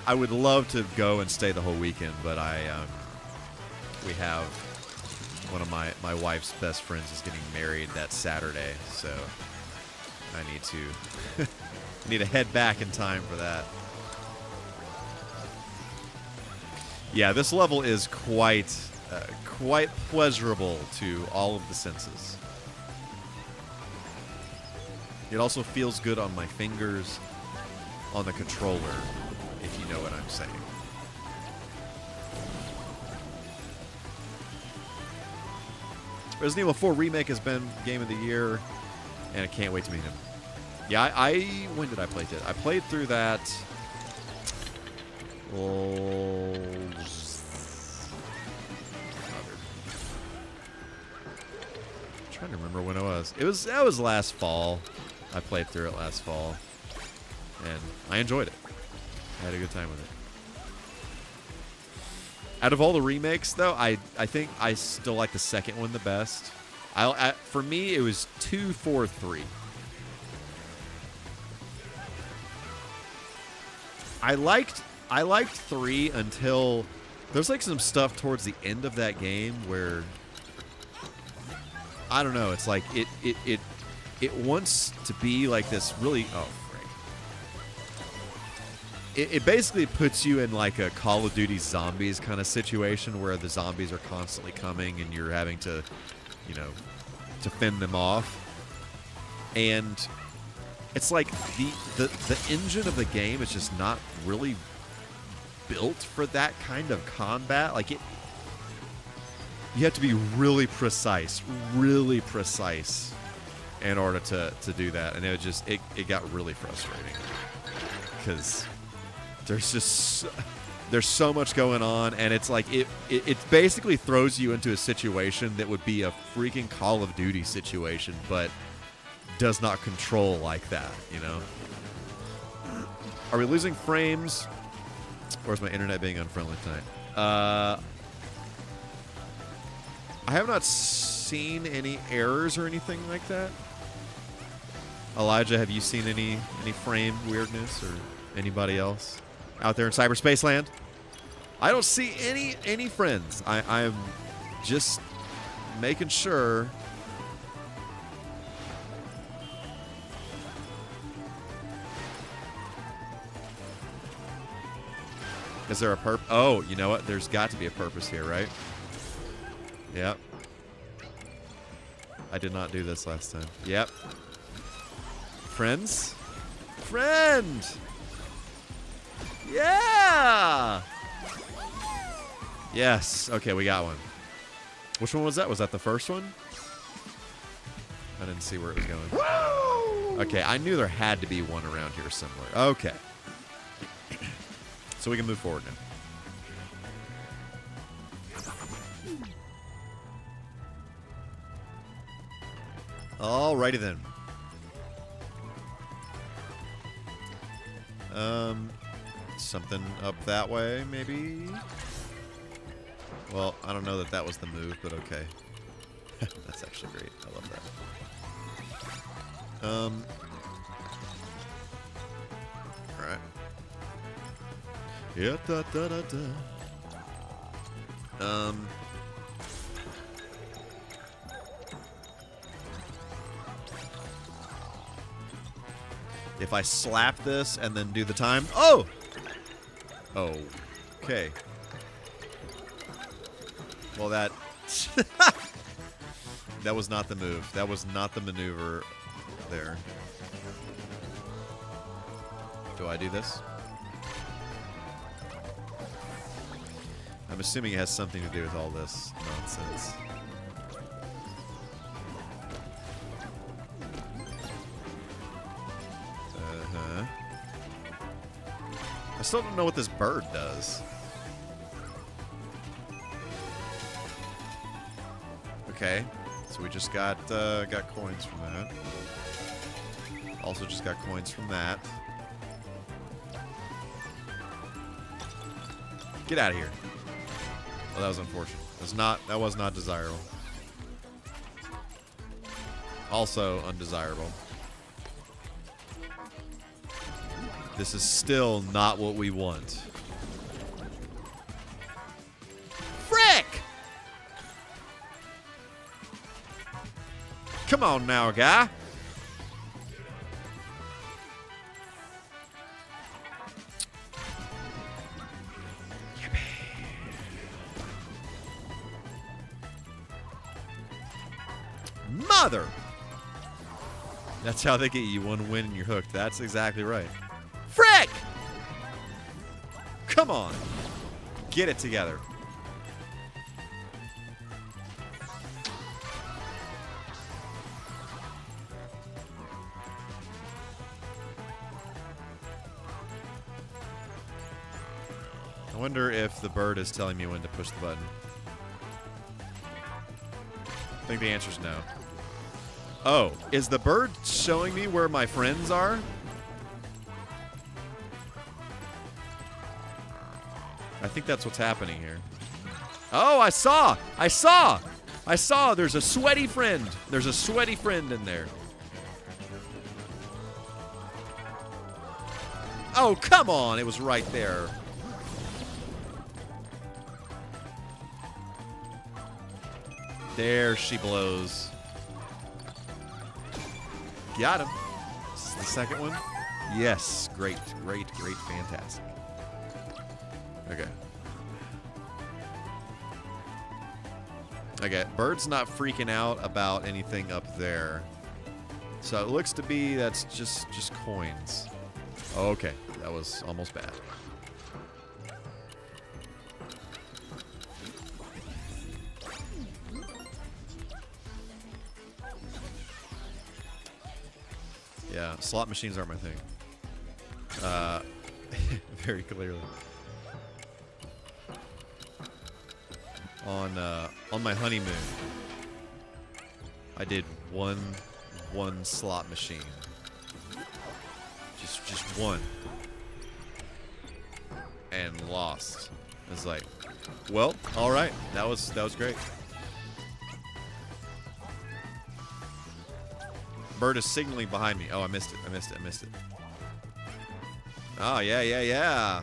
I would love to go and stay the whole weekend, but we have one of my wife's best friends is getting married that Saturday, so I need to I need to head back in time for that. Yeah, this level is quite pleasurable to all of the senses. It also feels good on my fingers, on the controller, if you know what I'm saying. Resident Evil 4 Remake has been Game of the Year, and I can't wait to meet him. Yeah, when did I play it? I played through that... I'm trying to remember when it was. That was last fall. I played through it last fall, and I enjoyed it. I had a good time with it. Out of all the remakes, though, I think I still like the second one the best. For me, it was 2, 4, 3. I liked 3 until there's like some stuff towards the end of that game where I don't know. It's like it wants to be like this really. Oh, frick. It basically puts you in like a Call of Duty Zombies kind of situation where the zombies are constantly coming and you're having to, to fend them off. And it's like the engine of the game is just not really built for that kind of combat. Like you have to be really precise in order to do that. And it got really frustrating because there's just There's so much going on, and it's like it basically throws you into a situation that would be a freaking Call of Duty situation, but does not control like that, you know? Are we losing frames? Or is my internet being unfriendly tonight? I have not seen any errors or anything like that. Elijah, have you seen any frame weirdness or anybody else out there in cyberspace land? I don't see any friends. I'm just making sure. Is there a purpose? Oh, you know what? There's got to be a purpose here, right? Yep. I did not do this last time. Yep. Friends? Friend! Yeah! Yes. Okay, we got one. Which one was that? Was that the first one? I didn't see where it was going. Okay, I knew there had to be one around here somewhere. Okay. So we can move forward now. Alrighty then. Something up that way, maybe? Well, I don't know that was the move, but okay. That's actually great. I love that. Alright. Yeah, da da da da. If I slap this and then do the time. Oh! Oh. Okay. Well, that... that was not the move. That was not the maneuver there. Do I do this? I'm assuming it has something to do with all this nonsense. I still don't know what this bird does. Okay, so we just got coins from that. Also just got coins from that. Get out of here. Well, that was unfortunate. That was not desirable. Also undesirable. This is still not what we want. Frick! Come on now, guy. Mother! That's how they get you one win and you're hooked. That's exactly right. Frick! Come on. Get it together. I wonder if the bird is telling me when to push the button. I think the answer is no. Oh, is the bird showing me where my friends are? I think that's what's happening here. Oh, I saw! There's a sweaty friend. There's a sweaty friend in there. Oh, come on. It was right there. There she blows. Got him. This is the second one. Yes. Great, fantastic. Okay. Okay, bird's not freaking out about anything up there. So it looks to be that's just coins. Okay, that was almost bad. Yeah, slot machines aren't my thing. Very clearly. on my honeymoon. I did one slot machine. Just one. And lost. It's like, well, all right. That was great. Bird is signaling behind me. Oh, I missed it. Oh, yeah.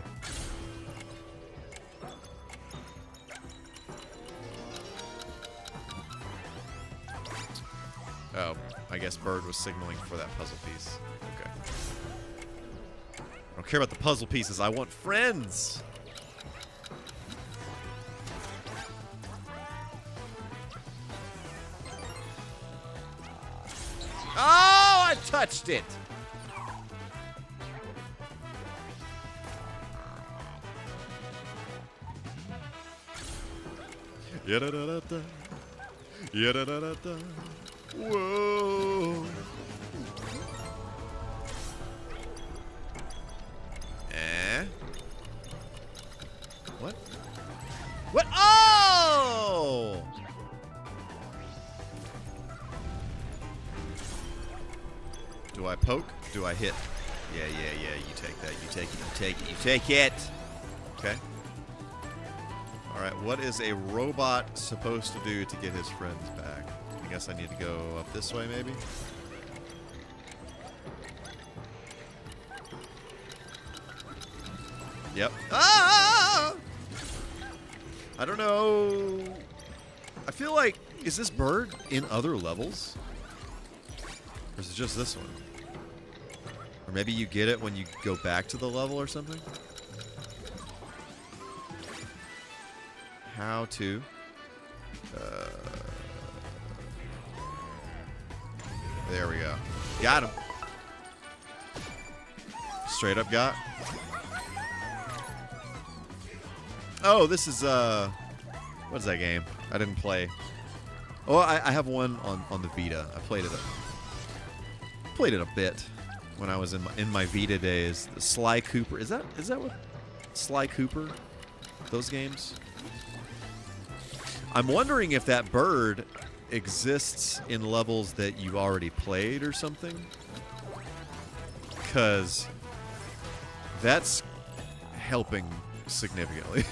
Oh, I guess Bird was signaling for that puzzle piece. Okay. I don't care about the puzzle pieces. I want friends. Oh, I touched it. Ya-da-da-da-da. Ya-da-da-da-da. Whoa. What? What? Oh! Do I poke? Do I hit? Yeah. You take that. You take it. Okay. All right. What is a robot supposed to do to get his friends back? I guess I need to go up this way, maybe? Yep. Ah! I don't know. I feel like, is this bird in other levels? Or is it just this one? Or maybe you get it when you go back to the level or something? How to... there we go. Got him. Straight up got. Oh, this is, what is that game? I didn't play. Oh, I have one on the Vita. I played it a bit when I was in my Vita days. The Sly Cooper. Is that what? Sly Cooper? Those games? I'm wondering if that bird exists in levels that you already played or something. Because that's helping significantly.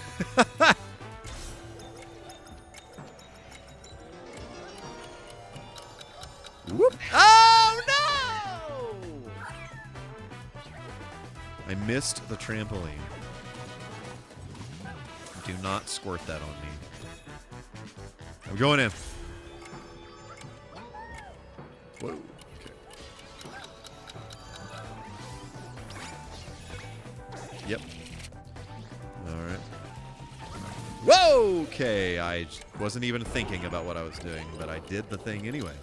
Whoop. Oh no! I missed the trampoline. Do not squirt that on me. I'm going in. Whoa. Okay. Yep. All right. Whoa! Okay, I wasn't even thinking about what I was doing, but I did the thing anyway.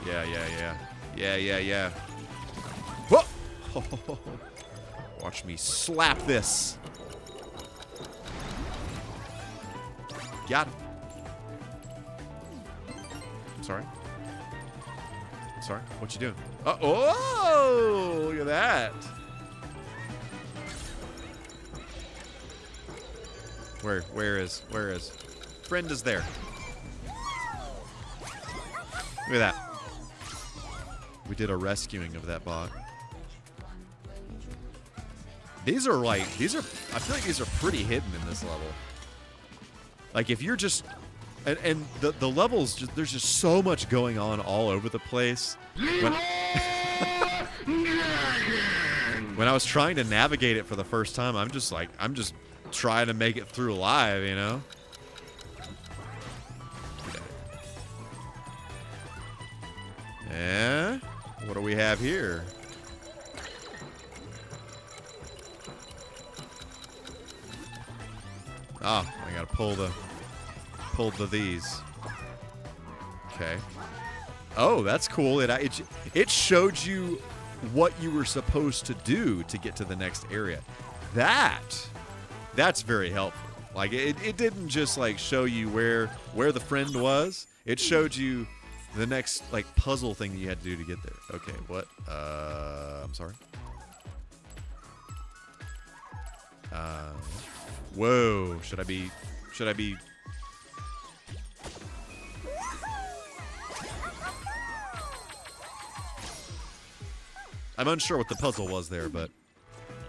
Yeah. Whoa! Watch me slap this. Got him. Sorry. What you doing? Oh! Look at that. Where is? Friend is there. Look at that. We did a rescuing of that bot. I feel like these are pretty hidden in this level. Like if you're just, and the levels, there's just so much going on all over the place. When I was trying to navigate it for the first time, I'm just trying to make it through alive, you know? Yeah? What do we have here? Oh, I gotta pull the these. Okay. Oh, that's cool. It showed you what you were supposed to do to get to the next area. That's very helpful. Like it didn't just like show you where the friend was. It showed you the next like puzzle thing that you had to do to get there. Okay, what? I'm sorry. Whoa. Should I be... I'm unsure what the puzzle was there, but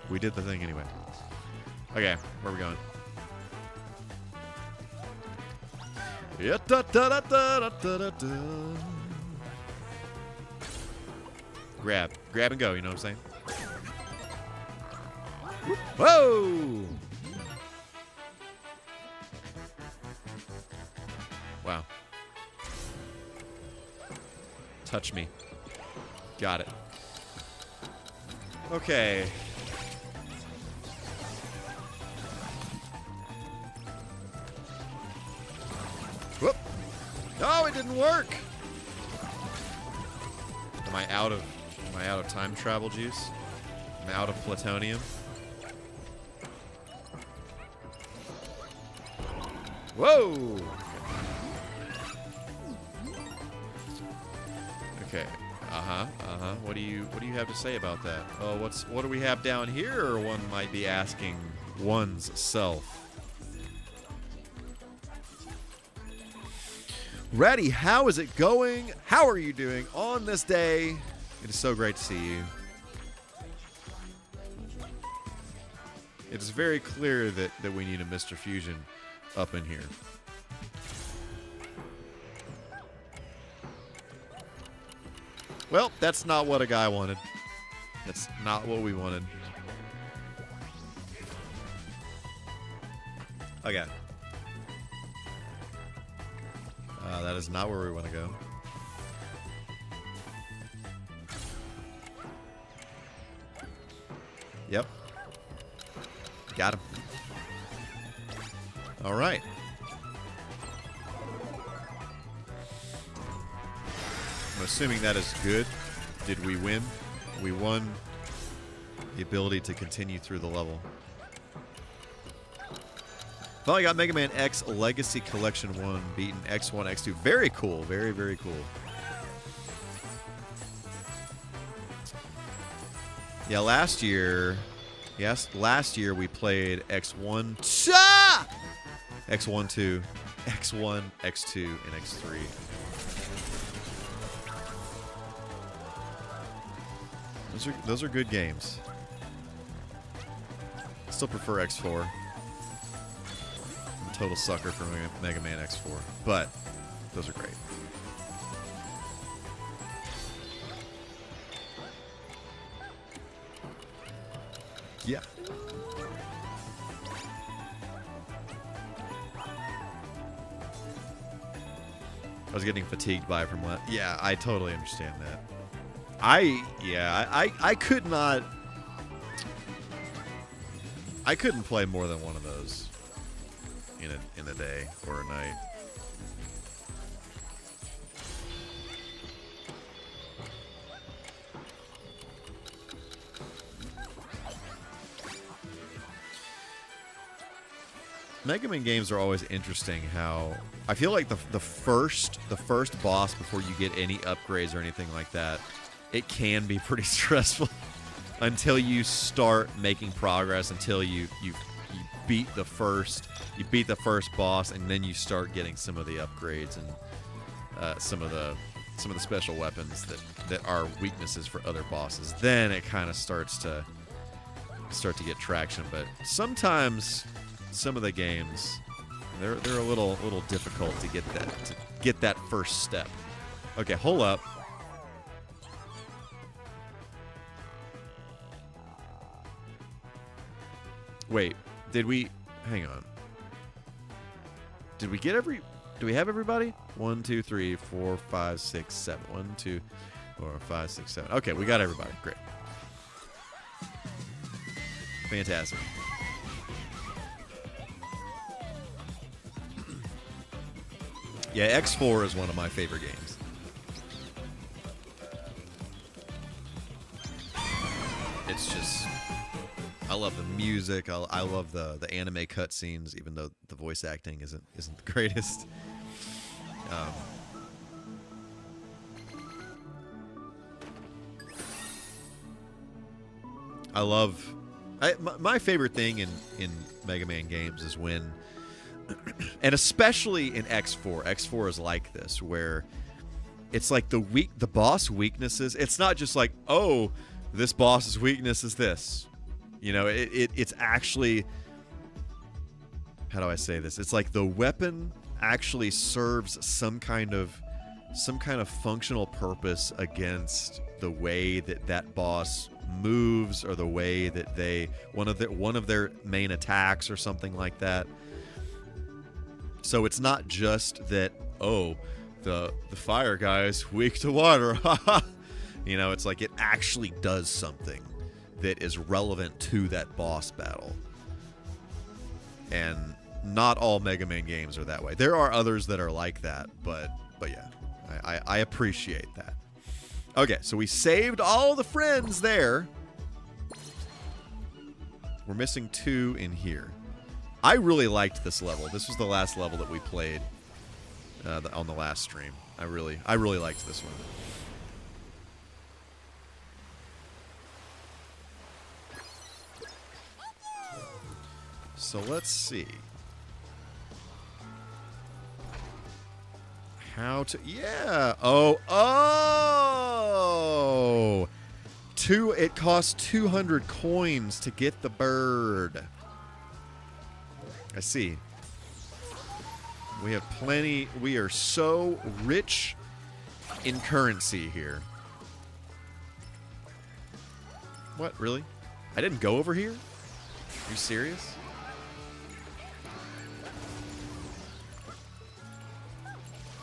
we did the thing anyway. Okay, where are we going? Yeah, da, da, da, da, da, da, da. Grab and go, you know what I'm saying? Whoa! Wow. Touch me. Got it. Okay. Whoop. No, it didn't work. Am I out of time travel juice? Am I out of plutonium? Whoa. Okay. What do you have to say about that? Oh, what do we have down here? One might be asking one's self. Reddy, how is it going? How are you doing on this day? It is so great to see you. It is very clear that we need a Mr. Fusion up in here. Well, that's not what a guy wanted. That's not what we wanted. Okay. That is not where we want to go. Yep. Got him. All right. I'm assuming that is good. Did we win? We won the ability to continue through the level. Finally got Mega Man X Legacy Collection 1 beaten X1, X2. Very cool. Very, very cool. Yeah, last year we played X1, X1, 2, X1, X2, and X3. Those are good games. Still prefer X4. I'm a total sucker for Mega Man X4, but those are great. Yeah. I was getting fatigued by it from last. Yeah, I totally understand that. I could not. I couldn't play more than one of those in a day or a night. Mega Man games are always interesting. How I feel like the first boss before you get any upgrades or anything like that, it can be pretty stressful until you start making progress, until you beat the first boss, and then you start getting some of the upgrades and some of the special weapons that are weaknesses for other bosses. Then it kind of starts to get traction. But sometimes some of the games they're a little difficult to get that first step. Okay, hold up. Wait, hang on. Did we get do we have everybody? 1, 2, 3, 4, 5, 6, 7. 1, 2, 4, 5, 6, 7. Okay, we got everybody. Great. Fantastic. Yeah, X4 is one of my favorite games. It's just, I love the music. I love the anime cutscenes, even though the voice acting isn't the greatest. I love My favorite thing in Mega Man games is when, and especially in X4. X4 is like this, where it's like the boss weaknesses. It's not just like, oh, this boss's weakness is this. You know, it's actually, how do I say this? It's like the weapon actually serves some kind of functional purpose against the way that boss moves, or the way that one of their main attacks or something like that. So it's not just that, oh, the fire guy is weak to water. You know, it's like it actually does something that is relevant to that boss battle. And not all Mega Man games are that way. There are others that are like that, but yeah, I appreciate that. Okay, so we saved all the friends there. We're missing 2 in here. I really liked this level. This was the last level that we played on the last stream. I really liked this one. So let's see. How to... Yeah! Oh! It costs 200 coins to get the bird. I see. We have plenty... We are so rich in currency here. What? Really? I didn't go over here? Are you serious?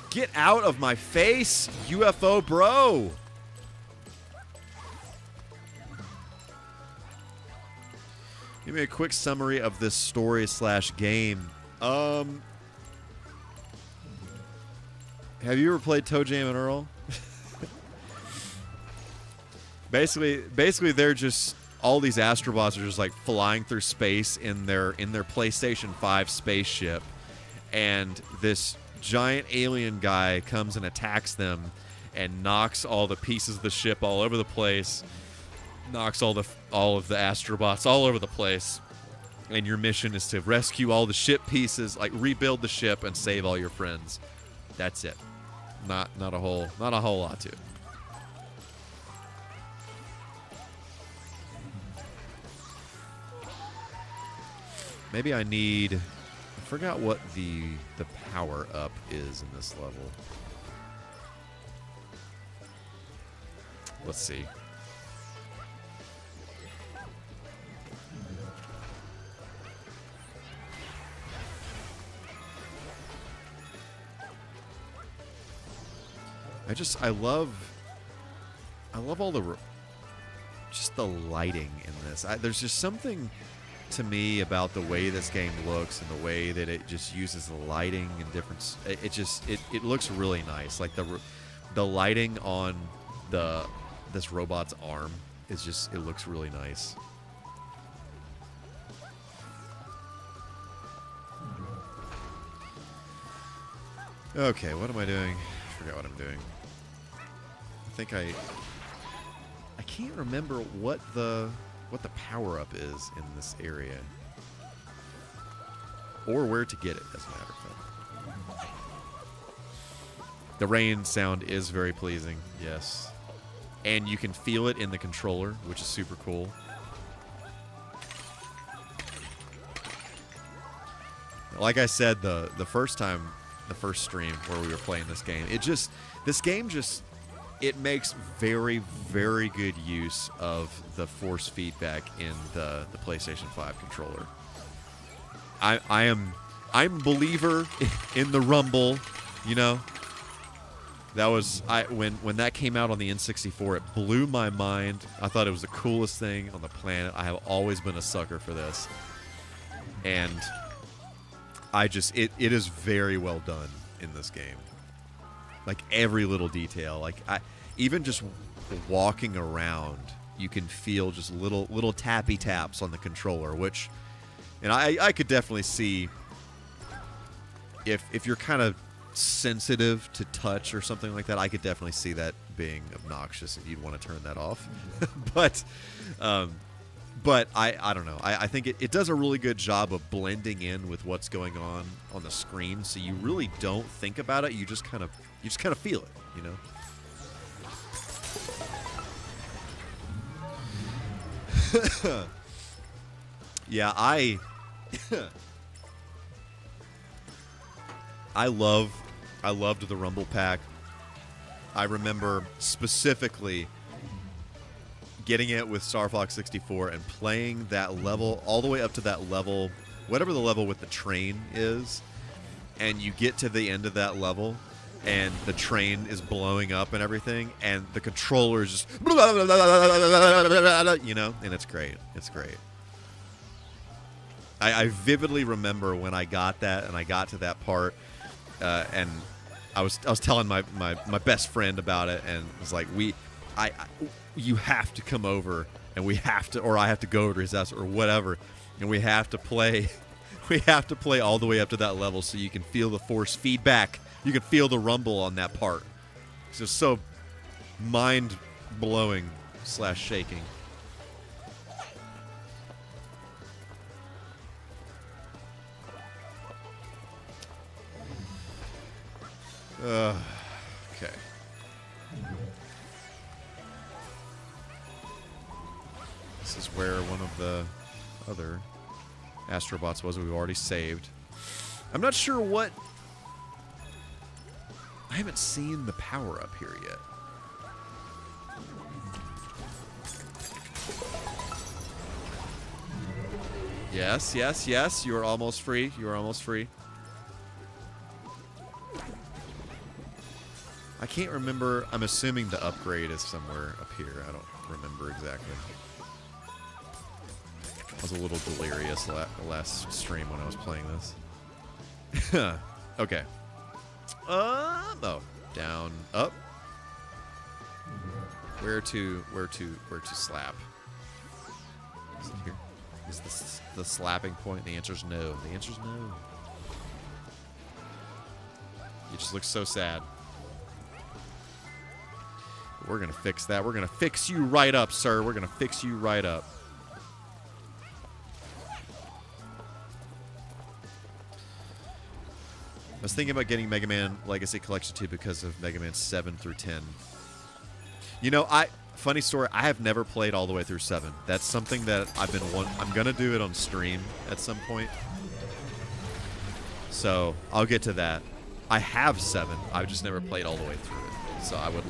Get out of my face, UFO bro! Give me a quick summary of this story/game. Have you ever played Toe Jam and Earl? Basically, they're just, all these astrobots are just like flying through space in their PlayStation 5 spaceship, and this giant alien guy comes and attacks them and knocks all the pieces of the ship all over the place, knocks all of the astrobots all over the place, and your mission is to rescue all the ship pieces, like rebuild the ship and save all your friends. That's it. Not a whole lot to it. Maybe I forgot what the power up is in this level. Let's see. I love all just the lighting in this. There's just something to me about the way this game looks and the way that it just uses the lighting and different. It looks really nice. Like the lighting on this robot's arm is just, it looks really nice. Okay, what am I doing? I forgot what I'm doing. I think I can't remember what the power-up is in this area. Or where to get it, as a matter of fact. The rain sound is very pleasing, yes. And you can feel it in the controller, which is super cool. Like I said, the first stream where we were playing this game, it makes very, very good use of the force feedback in the PlayStation 5 controller. I'm a believer in the rumble, you know. That was when that came out on the N64, it blew my mind. I thought it was the coolest thing on the planet. I have always been a sucker for this. And it is very well done in this game. Like every little detail, like even just walking around, you can feel just little tappy taps on the controller, which, and I could definitely see if you're kind of sensitive to touch or something like that, I could definitely see that being obnoxious and you'd want to turn that off. But But I don't know. I think it does a really good job of blending in with what's going on the screen, so you really don't think about it. You just kind of feel it, you know. Yeah, I loved the Rumble Pack. I remember specifically getting it with Star Fox 64 and playing that level all the way up to that level, whatever the level with the train is, and you get to the end of that level and the train is blowing up and everything, and the controller is just, you know, and it's great. It's great. I vividly remember when I got that and I got to that part, and I was telling my best friend about it, and it was like, you have to come over, and we have to, or I have to go over to his house or whatever, and we have to play all the way up to that level so you can feel the force feedback. You can feel the rumble on that part. It's just so mind-blowing / shaking. Okay. This is where one of the other astrobots was that we've already saved. I'm not sure what... I haven't seen the power-up here yet. Yes, yes, yes. You are almost free. You are almost free. I can't remember. I'm assuming the upgrade is somewhere up here. I don't remember exactly. I was a little delirious last stream when I was playing this. Okay. Oh, down, up. Where to slap? Is it here? Is this the slapping point? The answer's no. The answer's no. You just look so sad. We're gonna fix that. We're gonna fix you right up, sir. We're gonna fix you right up. I was thinking about getting Mega Man Legacy Collection 2 because of Mega Man 7 through 10. You know, funny story, I have never played all the way through 7. That's something that I'm gonna do it on stream at some point. So I'll get to that. I have 7. I've just never played all the way through it. So I'd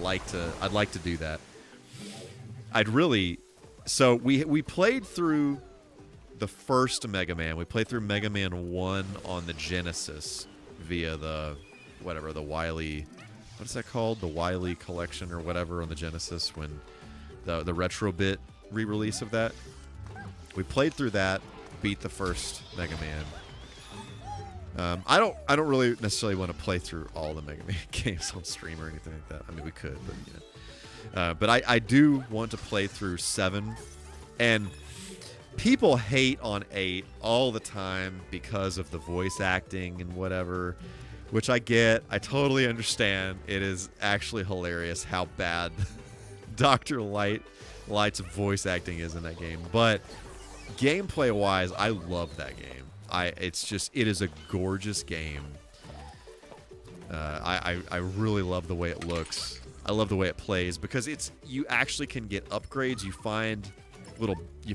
like to do that. So we played through the first Mega Man. We played through Mega Man 1 on the Genesis via the Wily, what is that called? The Wily Collection or whatever on the Genesis, when the retro bit re-release of that. We played through that, beat the first Mega Man. I don't really necessarily want to play through all the Mega Man games on stream or anything like that. I mean, we could, but you know. But I do want to play through 7, and people hate on 8 all the time because of the voice acting and whatever, which I get. I totally understand. It is actually hilarious how bad Dr. Light's voice acting is in that game. But gameplay-wise, I love that game. It is a gorgeous game. I really love the way it looks. I love the way it plays because you actually can get upgrades. You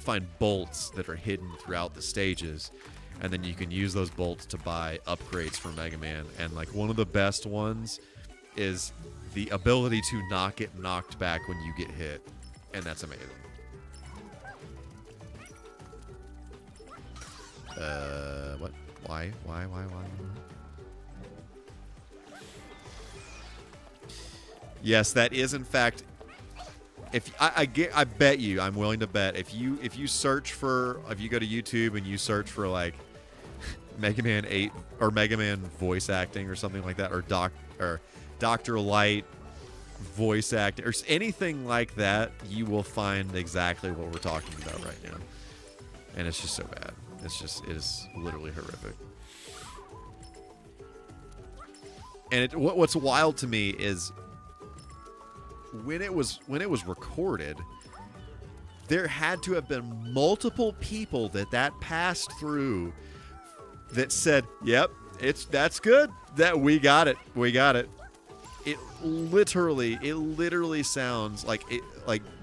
find bolts that are hidden throughout the stages, and then you can use those bolts to buy upgrades for Mega Man. And like one of the best ones is the ability to not get knocked back when you get hit, and that's amazing. What? Why? Yes, that is in fact. I bet you, I'm willing to bet if you go to YouTube and you search for like Mega Man 8 or Mega Man voice acting or something like that, or Dr. Light voice acting or anything like that, you will find exactly what we're talking about right now. And it's just so bad. It is literally horrific. And what's wild to me is when it was recorded, there had to have been multiple people that passed through that said, "Yep, that's good. That we got it. We got it." It literally sounds like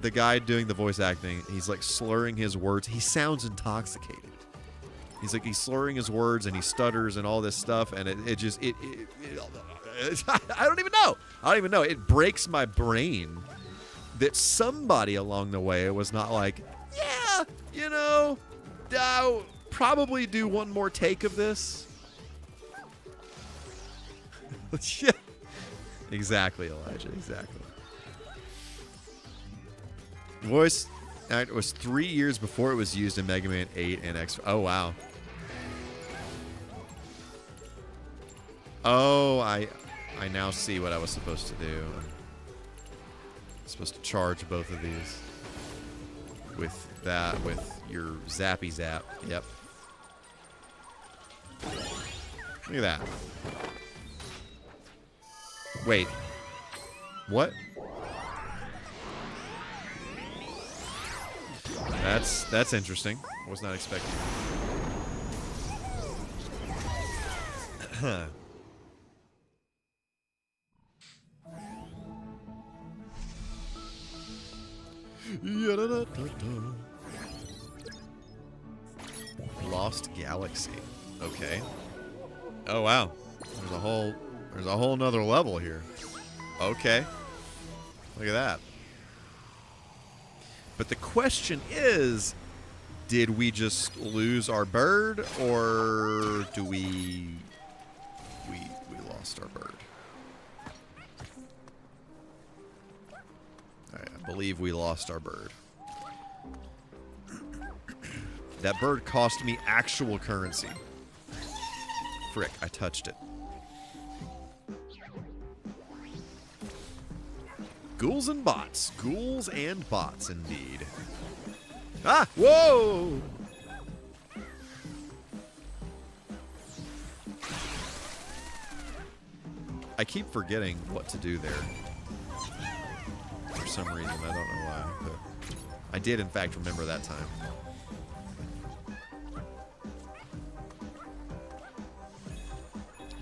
the guy doing the voice acting. He's like slurring his words. He sounds intoxicated. He's slurring his words and he stutters and all this stuff, and it just I don't even know. It breaks my brain that somebody along the way was not like, yeah, I'll probably do one more take of this. Yeah. Exactly, Elijah. Exactly. Voice act was 3 years before it was used in Mega Man 8 and X. Oh, wow. Oh, I now see what I was supposed to do. I'm supposed to charge both of these with your zappy zap. Yep. Look at that. Wait. What? That's interesting. I was not expecting that. Lost Galaxy. Okay. Oh wow. There's a whole nother level here. Okay. Look at that. But the question is, did we just lose our bird, or do we lost our bird? I believe we lost our bird. That bird cost me actual currency. Frick, I touched it. Ghouls and bots. Ghouls and bots, indeed. Ah! Whoa! I keep forgetting what to do there. For some reason, I don't know why. But I did, in fact, remember that time.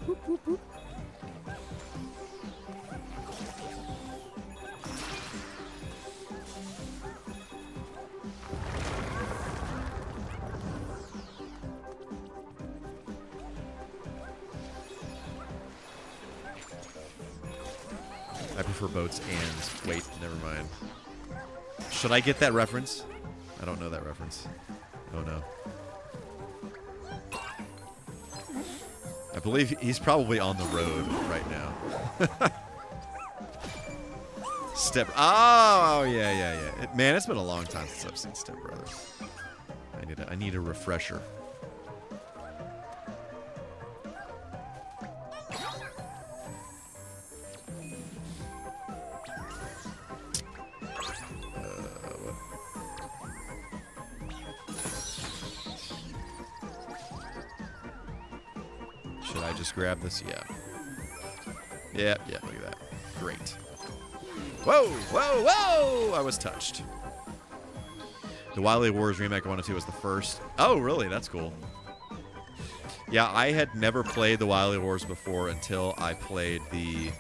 Boop, boop, boop. I prefer boats and... Wait, never mind. Should I get that reference? I don't know that reference. Oh no. I believe he's probably on the road right now. Step... Oh, yeah. Man, it's been a long time since I've seen Step Brothers. I need a refresher. Should I just grab this? Yeah. Yeah, look at that. Great. Whoa! I was touched. The Wily Wars Remake 1 and 2 was the first. Oh, really? That's cool. Yeah, I had never played the Wily Wars before until I played the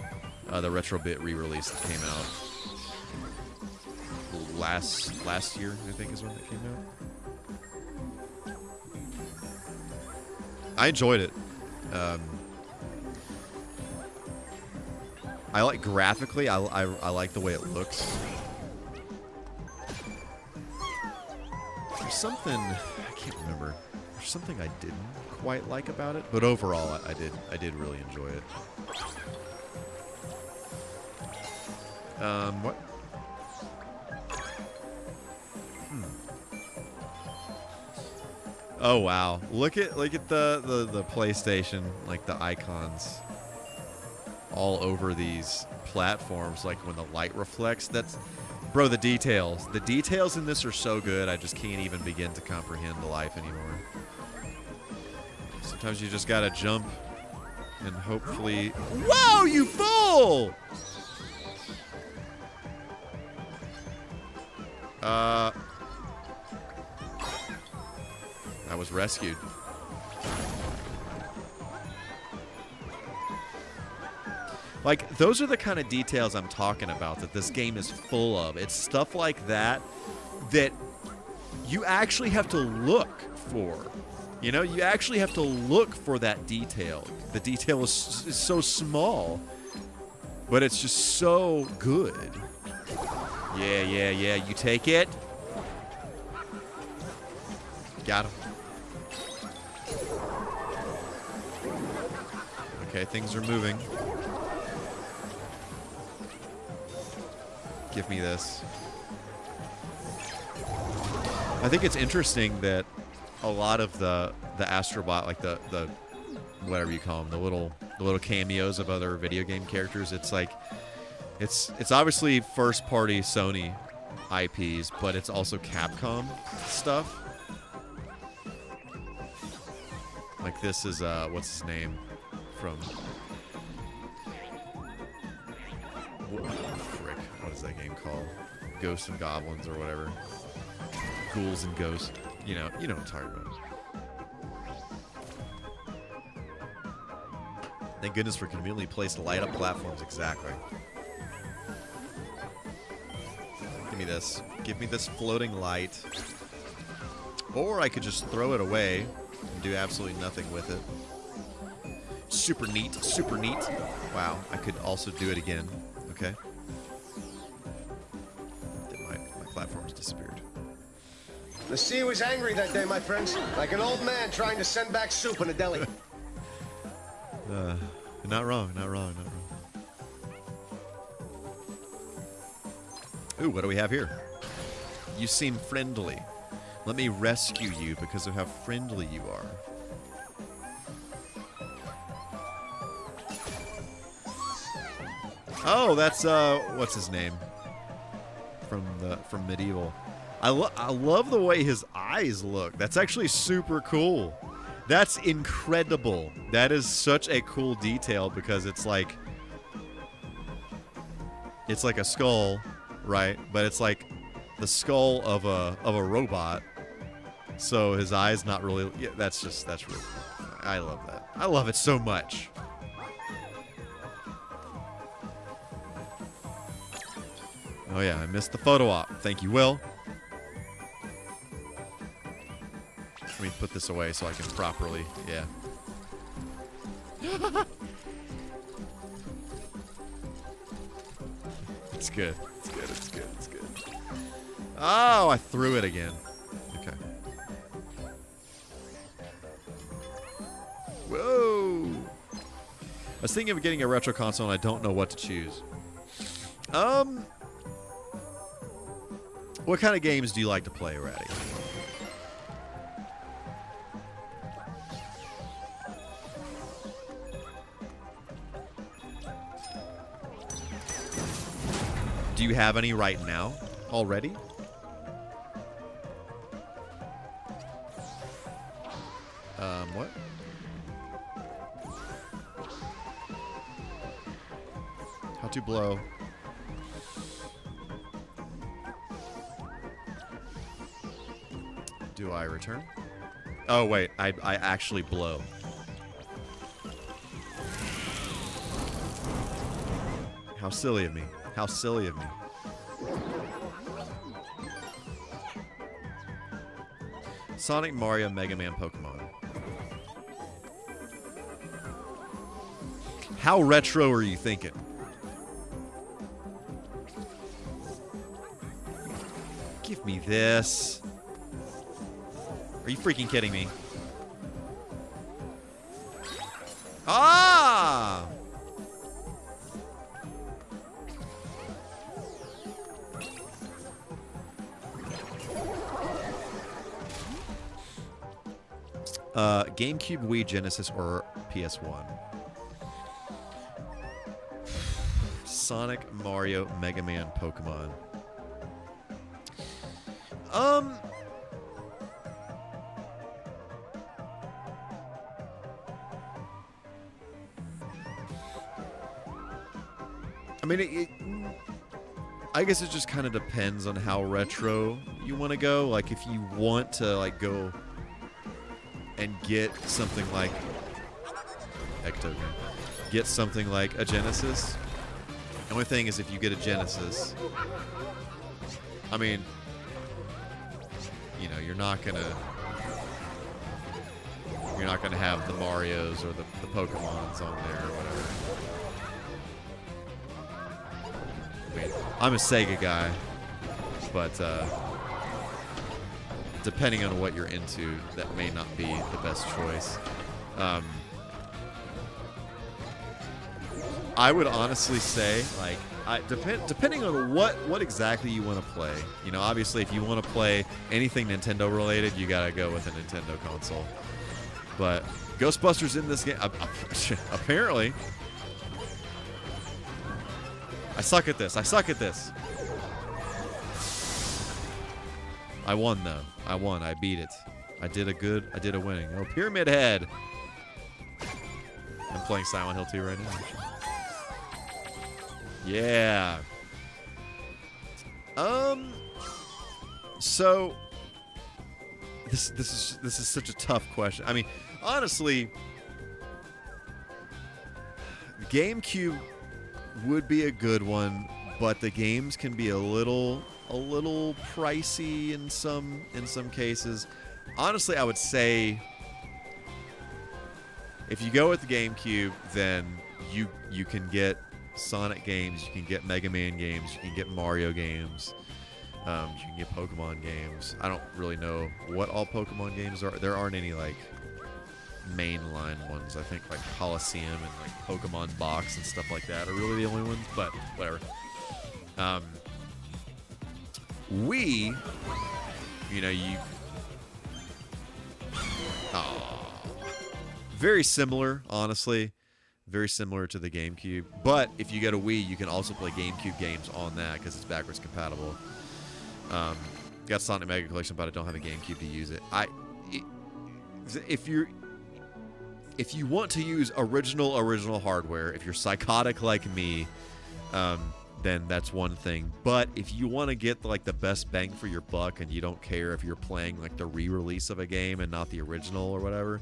Retrobit re-release that came out last year, I think is when it came out. I enjoyed it. I like graphically. I like the way it looks. There's something I can't remember. There's something I didn't quite like about it, but overall, I did really enjoy it. What? Oh wow! Look at the PlayStation, like the icons all over these platforms. Like when the light reflects. That's, bro. The details in this are so good. I just can't even begin to comprehend the life anymore. Sometimes you just gotta jump and hopefully. Whoa! You fool! I was rescued. Like, those are the kind of details I'm talking about that this game is full of. It's stuff like that that you actually have to look for. You know, you actually have to look for that detail. The detail is so small, but it's just so good. Yeah, yeah, yeah. You take it. Got him. Okay, things are moving. Give me this. I think it's interesting that a lot of the astrobot, like the whatever you call them, the little cameos of other video game characters, it's like it's obviously first party Sony IPs, but it's also Capcom stuff. Like this is what's his name from frick, what is that game called? Ghosts and Goblins or whatever. Ghouls and Ghosts. You know what I'm talking about. Thank goodness for conveniently placed light up platforms. Exactly. Give me this. Give me this floating light. Or I could just throw it away and do absolutely nothing with it. Super neat. Super neat. Wow. I could also do it again. Okay. My platform's disappeared. The sea was angry that day, my friends. Like an old man trying to send back soup in a deli. Not wrong, not wrong, not wrong. Ooh, what do we have here? You seem friendly. Let me rescue you because of how friendly you are. Oh, that's what's his name? From Medieval. I love the way his eyes look. That's actually super cool. That's incredible. That is such a cool detail because it's like a skull, right? But it's like the skull of a robot. So his eyes not really. Yeah, that's really cool. I love that. I love it so much. Oh yeah, I missed the photo op. Thank you, Will. Let me put this away so I can properly, yeah. It's good. It's good. It's good. It's good. Oh, I threw it again. Okay. Whoa. I was thinking of getting a retro console and I don't know what to choose. What kind of games do you like to play, Ratty? Do you have any right now already? What? How to blow? Do I return? Oh, wait. I actually blow. How silly of me. How silly of me. Sonic, Mario, Mega Man, Pokemon. How retro are you thinking? Give me this. Are you freaking kidding me? Ah! GameCube, Wii, Genesis, or PS1? Sonic, Mario, Mega Man, Pokemon. I mean, I guess it just kind of depends on how retro you want to go. Like, if you want to, like, go and get something like get something like a Genesis. The only thing is, if you get a Genesis, I mean, you know, you're not gonna have the Marios or the Pokemons on there or whatever. I mean, I'm a Sega guy, but depending on what you're into, that may not be the best choice. I would honestly say, like, depending on what exactly you want to play. You know, obviously, if you want to play anything Nintendo related, you gotta go with a Nintendo console. But Ghostbusters in this game, apparently, I suck at this. I won though. I beat it. I did a winning. Oh, Pyramid Head. I'm playing Silent Hill 2 right now. Yeah. So this is such a tough question. I mean, honestly, GameCube would be a good one, but the games can be a little pricey in some cases. Honestly, I would say if you go with the GameCube, then you can get Sonic games, you can get Mega Man games, you can get Mario games, you can get Pokemon games. I don't really know what all Pokemon games are. There aren't any like mainline ones. I think like Coliseum and like Pokemon Box and stuff like that are really the only ones, but whatever. Wii, you know, very similar, honestly. Very similar to the GameCube. But if you get a Wii, you can also play GameCube games on that because it's backwards compatible. Got Sonic Mega Collection, but I don't have a GameCube to use it. If you want to use original hardware, if you're psychotic like me, then that's one thing. But if you want to get like the best bang for your buck and you don't care if you're playing like the re-release of a game and not the original or whatever,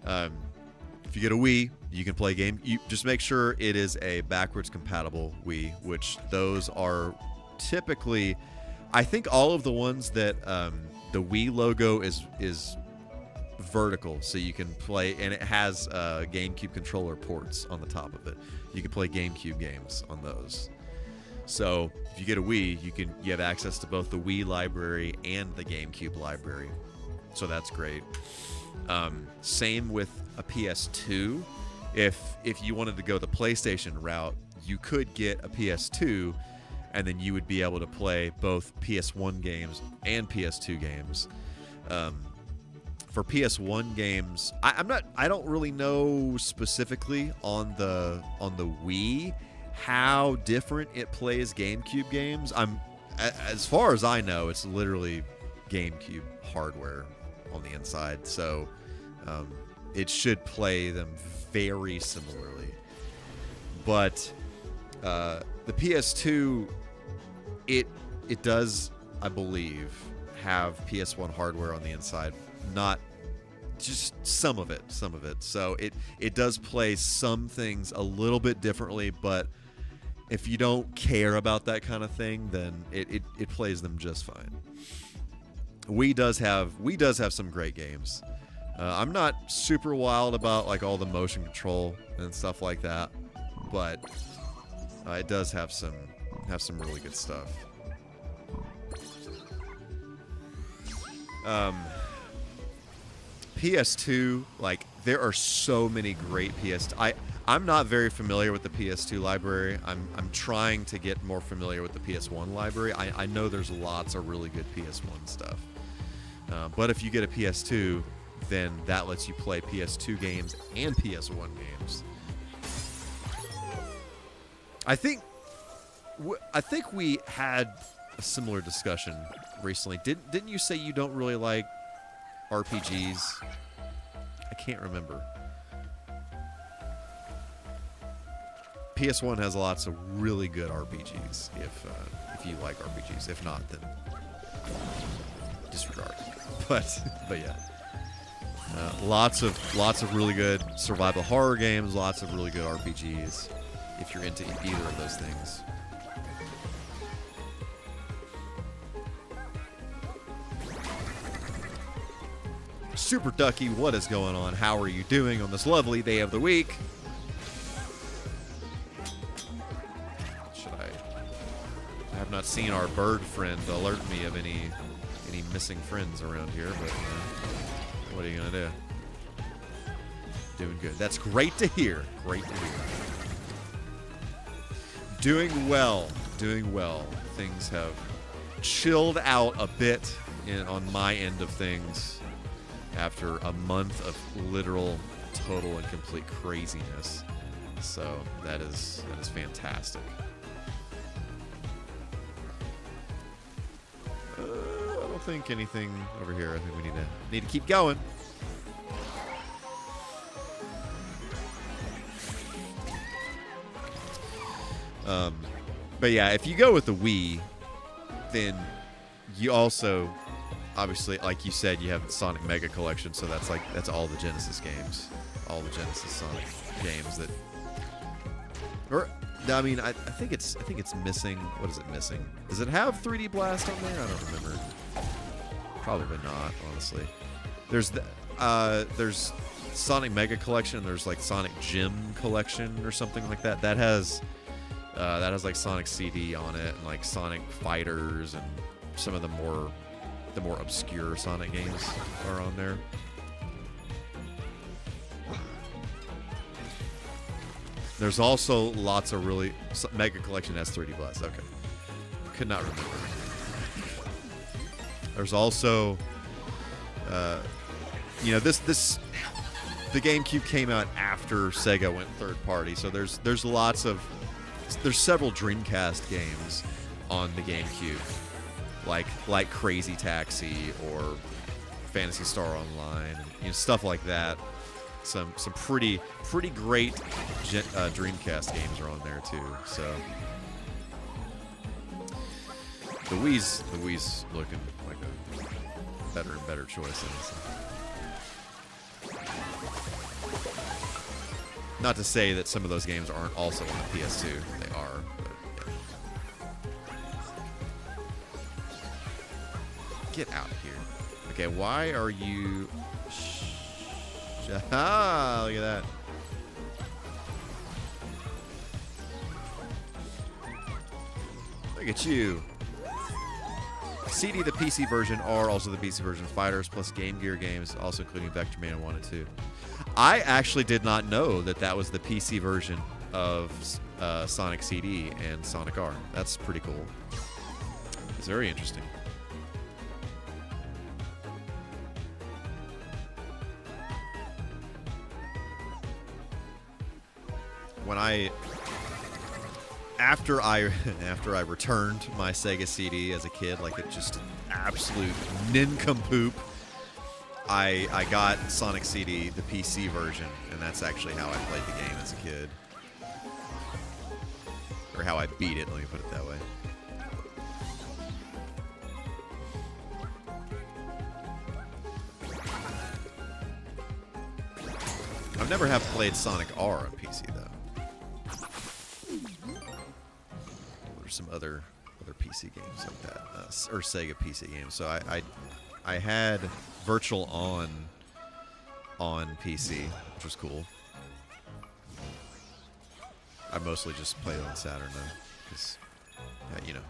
if you get a Wii, you can play game. You just make sure it is a backwards compatible Wii, which those are typically, I think all of the ones that the Wii logo is vertical, so you can play, and it has GameCube controller ports on the top of it. You can play GameCube games on those. So if you get a Wii, you have access to both the Wii library and the GameCube library. So that's great. Same with a PS2. If you wanted to go the PlayStation route, you could get a PS2, and then you would be able to play both PS1 games and PS2 games. For PS1 games, I don't really know specifically on the Wii how different it plays GameCube games. As far as I know, it's literally GameCube hardware on the inside, so it should play them very similarly. But the PS2, it does, I believe, have PS1 hardware on the inside. Not just some of it. So it does play some things a little bit differently, but if you don't care about that kind of thing, then it plays them just fine. Wii does have some great games. I'm not super wild about like all the motion control and stuff like that, but it does have some really good stuff. PS2, like there are so many great PS2. I'm not very familiar with the PS2 library. I'm trying to get more familiar with the PS1 library. I know there's lots of really good PS1 stuff. But if you get a PS2, then that lets you play PS2 games and PS1 games. I think we had a similar discussion recently. Didn't you say you don't really like RPGs? I can't remember. PS1 has lots of really good RPGs if you like RPGs. If not, then disregard. But yeah. Lots of really good survival horror games, lots of really good RPGs, if you're into either of those things. Super Ducky, what is going on? How are you doing on this lovely day of the week? I have not seen our bird friend alert me of any missing friends around here, but what are you gonna do? Doing good. That's great to hear. Great to hear. Doing well. Doing well. Things have chilled out a bit on my end of things after a month of literal, total, and complete craziness. So that is fantastic. I don't think anything over here. I think we need to keep going. But yeah, if you go with the Wii, then you also, obviously, like you said, you have the Sonic Mega Collection, so that's all the Genesis games, all the Genesis Sonic games that. Or, I mean, I think it's missing. What is it missing? Does it have 3D Blast on there? I don't remember. Probably not, honestly. There's Sonic Mega Collection. There's like Sonic Gym Collection or something like that. That has like Sonic CD on it, and like Sonic Fighters, and some of the more obscure Sonic games are on there. There's also lots of really Mega Collection has 3D Blast. Okay, could not remember. There's also, the GameCube came out after Sega went third party, so there's several Dreamcast games on the GameCube, like Crazy Taxi or Phantasy Star Online, stuff like that. Some pretty great Dreamcast games are on there too. So the Wii's looking like a better and better choice. Not to say that some of those games aren't also on the PS2. They are, but yeah. Get out of here. Okay, why are you... Ah, look at that. Look at you. CD, the PC version, R, also the PC version, Fighters, plus Game Gear games, also including Vector Man 1 and 2. I actually did not know that was the PC version of Sonic CD and Sonic R. That's pretty cool. It's very interesting. After I returned my Sega CD as a kid, like it's just an absolute nincompoop, I got Sonic CD, the PC version, and that's actually how I played the game as a kid. Or how I beat it, let me put it that way. I've never have played Sonic R on PC though. There's some other PC games like that, or Sega PC games. So I had Virtual On PC, which was cool. I mostly just played on Saturn though, because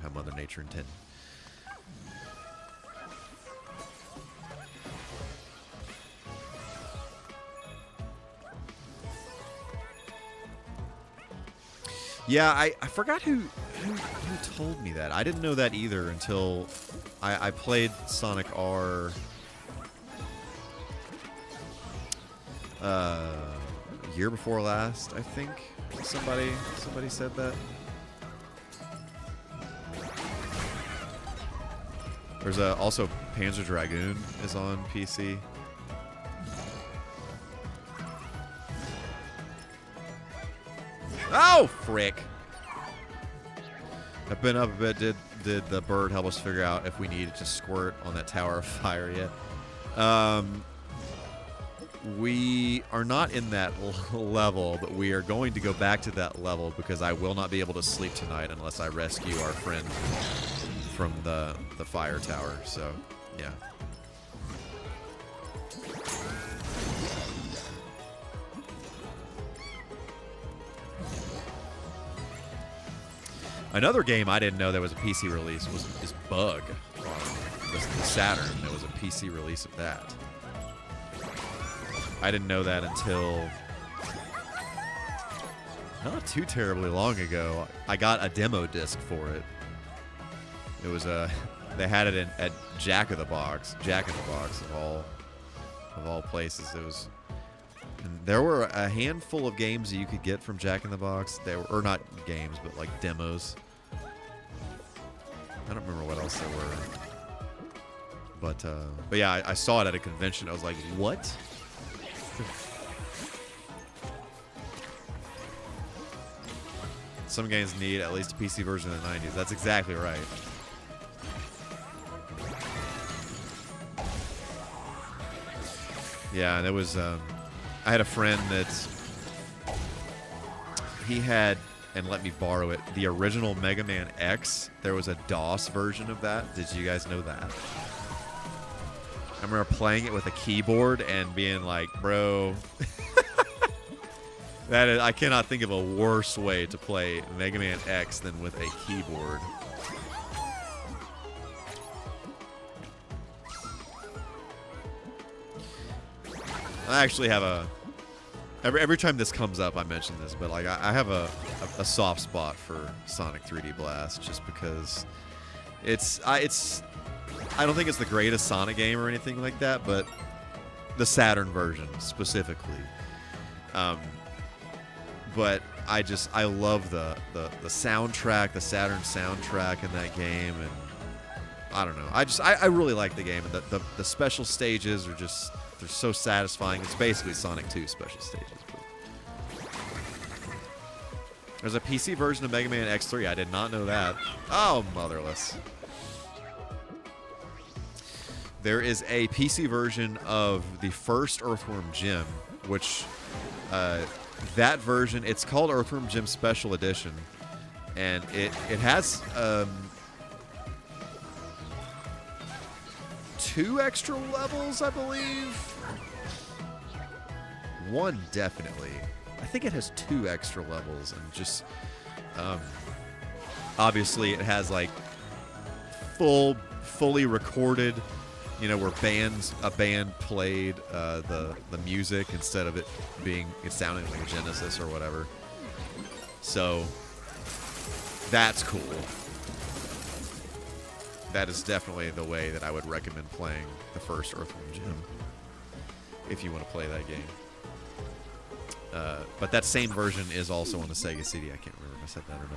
how Mother Nature intended. Yeah, I forgot who told me that. I didn't know that either until I played Sonic R year before last, I think. Somebody said that. There's also Panzer Dragoon is on PC. Oh, frick. I've been up a bit. Did the bird help us figure out if we needed to squirt on that tower of fire yet? We are not in that level, but we are going to go back to that level because I will not be able to sleep tonight unless I rescue our friend from the fire tower. So, yeah. Another game I didn't know there was a PC release is Bug on the Saturn. There was a PC release of that. I didn't know that until not too terribly long ago. I got a demo disc for it. It was they had it at Jack in the Box of all places. It was. And there were a handful of games that you could get from Jack in the Box. They were, or not games, but like demos. I don't remember what else there were. But yeah, I saw it at a convention. I was like, what? Some games need at least a PC version of the 90s. That's exactly right. Yeah, and it was. I had a friend that he had, and let me borrow it, the original Mega Man X. There was a DOS version of that. Did you guys know that? I remember playing it with a keyboard and being like, bro, that is, I cannot think of a worse way to play Mega Man X than with a keyboard. I actually have a... Every time this comes up, I mention this, but like I have a soft spot for Sonic 3D Blast just because I don't think it's the greatest Sonic game or anything like that, but the Saturn version specifically. But I love the soundtrack, the Saturn soundtrack in that game, and I don't know. I really like the game, and the special stages are just. They're so satisfying. It's basically Sonic 2 special stages. There's a PC version of Mega Man X3. I did not know that. Oh, motherless. There is a PC version of the first Earthworm Jim, which that version, it's called Earthworm Jim Special Edition, and it has 2 extra levels, I believe. 1 definitely. I think it has 2 extra levels, and just obviously it has like fully recorded, you know, where a band played the music instead of it sounding like a Genesis or whatever. So that's cool. That is definitely the way that I would recommend playing the first Earthworm Jim if you want to play that game. But that same version is also on the Sega CD. I can't remember if I said that or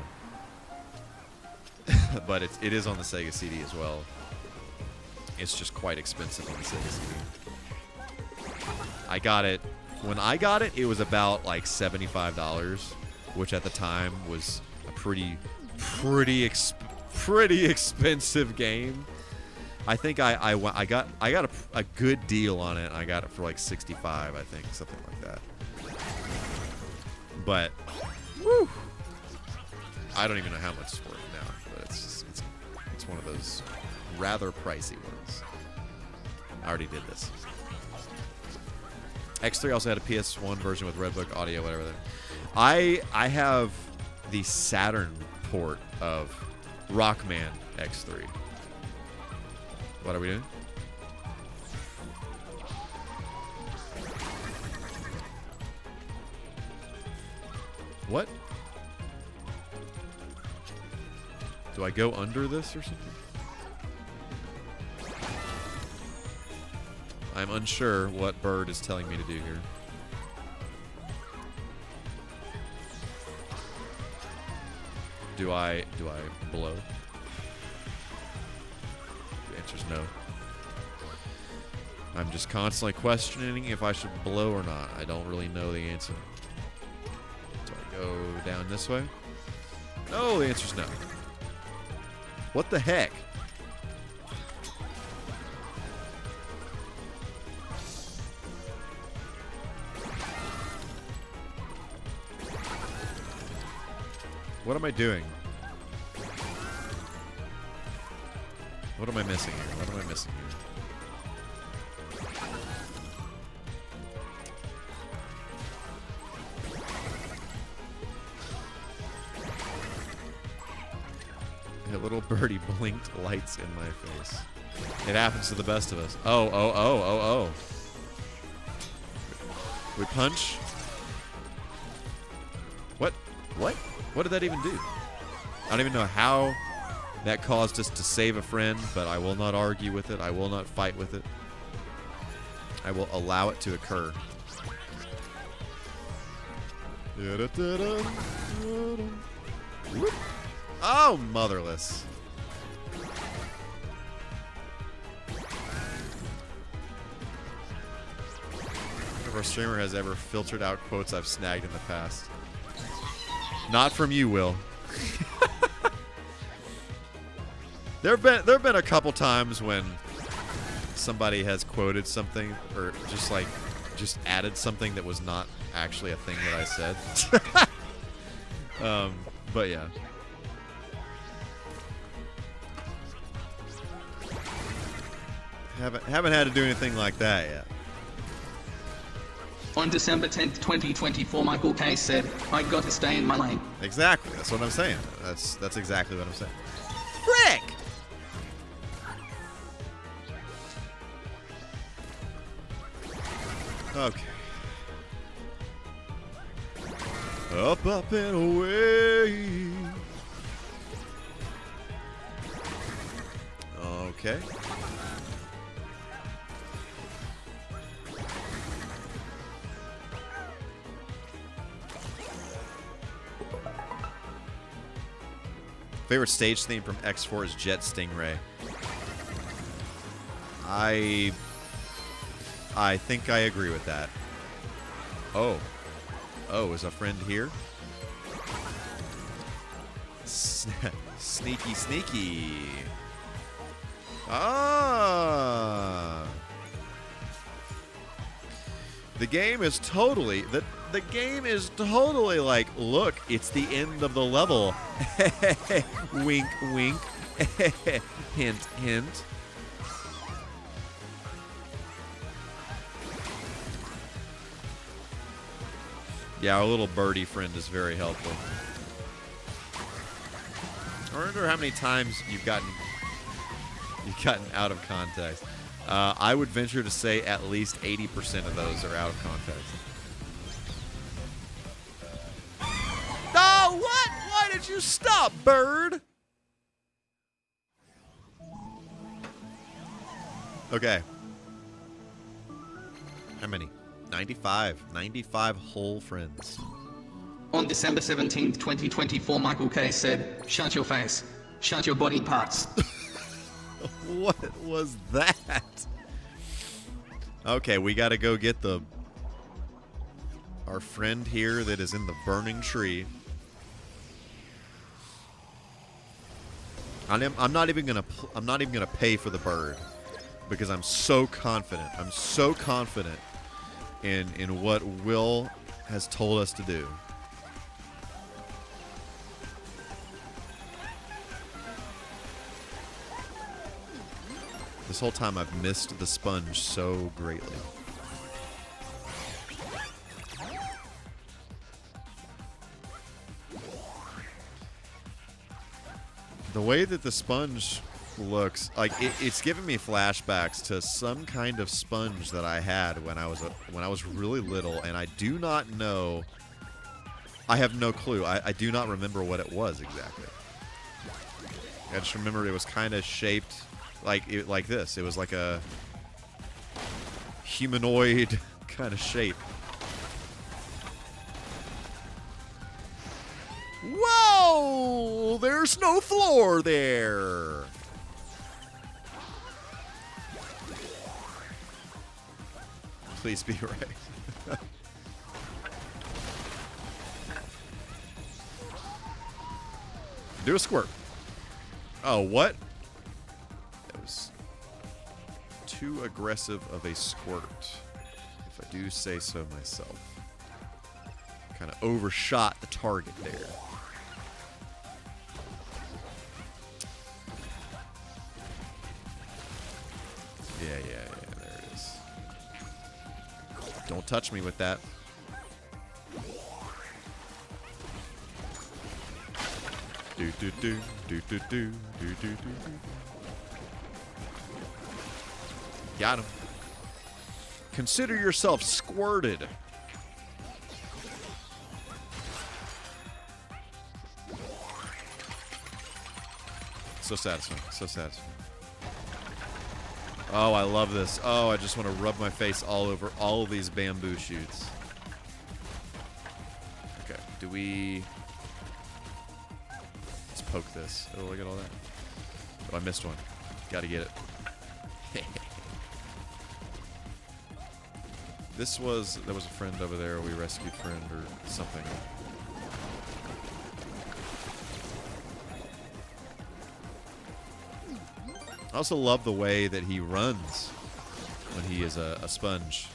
not. But it is on the Sega CD as well. It's just quite expensive on the Sega CD. I got it. When I got it, it was about like $75, which at the time was a pretty expensive game. I think I got a good deal on it. I got it for like $65, I think, something like that. But whew, I don't even know how much it's worth now. But it's one of those rather pricey ones. I already did this. X3 also had a PS1 version with Redbook audio, whatever. I have the Saturn port of Rockman X3. What are we doing? What? Do I go under this or something? I'm unsure what Bird is telling me to do here. Do I blow? The answer's no. I'm just constantly questioning if I should blow or not. I don't really know the answer. Do I go down this way? No, the answer's no. What the heck? What am I doing? What am I missing here? What am I missing here? A little birdie blinked lights in my face. It happens to the best of us. Oh. We punch. What? What did that even do? I don't even know how that caused us to save a friend, but I will not argue with it. I will not fight with it. I will allow it to occur. Oh, motherless. If our streamer has ever filtered out quotes I've snagged in the past. Not from you, Will. There have been a couple times when somebody has quoted something or just added something that was not actually a thing that I said. But yeah. Haven't had to do anything like that yet. On December 10th, 2024, MichaelK said, I got to stay in my lane. Exactly. That's what I'm saying. That's exactly what I'm saying. Frick! Okay. Up and away. Okay. Favorite stage theme from X4 is Jet Stingray. I think I agree with that. Oh, is a friend here? Sneaky. Ah. The game is totally like, look, it's the end of the level. Wink, wink. Hint, hint. Yeah, our little birdie friend is very helpful. I wonder how many times you've gotten out of context. I would venture to say at least 80% of those are out of context. No, what? Why did you stop, bird? Okay. How many? 95. 95 whole friends. On December 17th, 2024, MichaelK said, shut your face. Shut your body parts. What was that? Okay, we gotta go get our friend here that is in the burning tree. I'm not even gonna pay for the bird because I'm so confident. I'm so confident in what Will has told us to do. This whole time I've missed the sponge so greatly. The way that the sponge looks, like it's giving me flashbacks to some kind of sponge that I had when I was really little, and I do not know. I have no clue. I do not remember what it was exactly. I just remember it was kind of shaped like this. It was like a humanoid kind of shape. Whoa! There's no floor there. Please be right. Do a squirt. Oh, what? That was too aggressive of a squirt, if I do say so myself. Kind of overshot the target there. Yeah, there it is. Don't touch me with that. Do do do do do do do do do. Got him. Consider yourself squirted. So satisfying. So satisfying. Oh, I love this. Oh, I just want to rub my face all over all of these bamboo shoots. Okay, do we... Let's poke this. Oh, look at all that. Oh, I missed one. Gotta get it. There was a friend over there. We rescued friend or something. I also love the way that he runs when he is a sponge.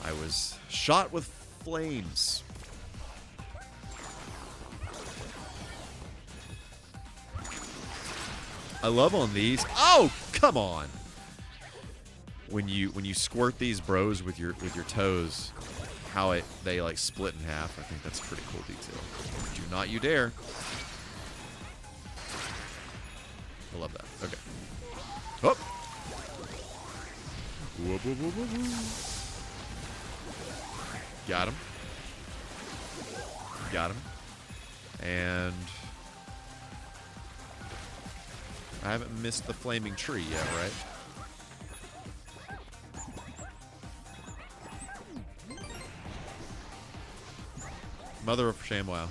I was shot with flames. I love on these. Oh, come on! When you squirt these bros with your toes, how they like split in half. I think that's a pretty cool detail. Do not you dare! I love that. Okay. Oh! Whoop, whoop, whoop, whoop, whoop. Got him. Got him. And I haven't missed the flaming tree yet, right? Mother of ShamWow.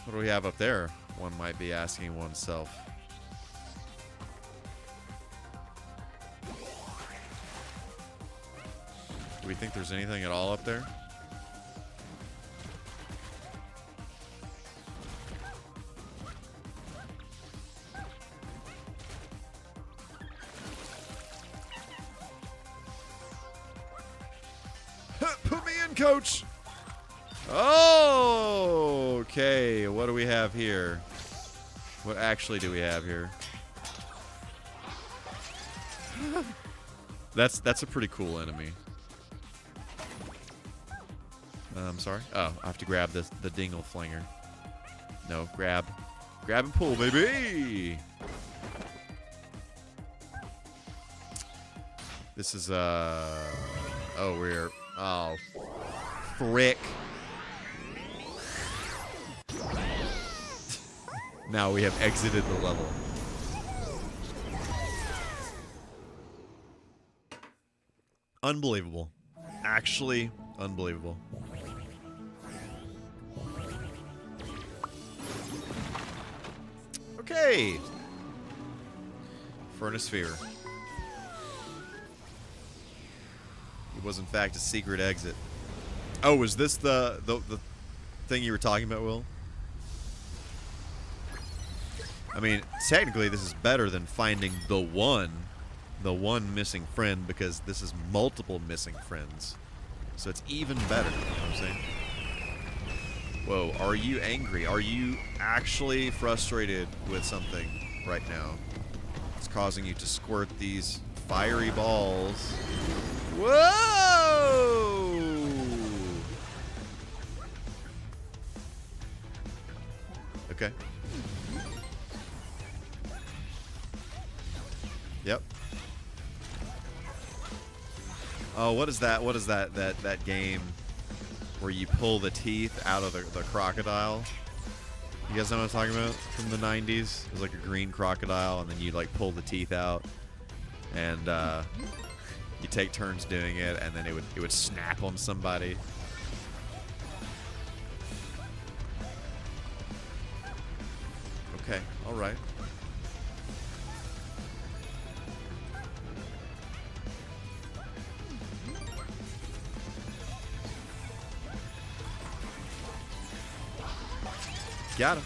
What do we have up there? One might be asking oneself. Do we think there's anything at all up there? Put me in, coach! Oh, okay. What do we have here? What actually do we have here? That's a pretty cool enemy. I'm sorry. Oh, I have to grab the dingle flanger. No, grab and pull, baby. This is oh, frick. Now we have exited the level. Unbelievable. Actually, unbelievable. Okay. Furnace Fear. It was in fact a secret exit. Oh, was this the thing you were talking about, Will? I mean, technically this is better than finding the one missing friend, because this is multiple missing friends. So it's even better, you know what I'm saying? Whoa, are you angry? Are you actually frustrated with something right now? It's causing you to squirt these fiery balls. Whoa! Okay. Yep. Oh, what is that? What is that game where you pull the teeth out of the crocodile? You guys know what I'm talking about? From the 90s? It was like a green crocodile, and then you like pull the teeth out, and you take turns doing it, and then it would snap on somebody. Okay, all right. Got him.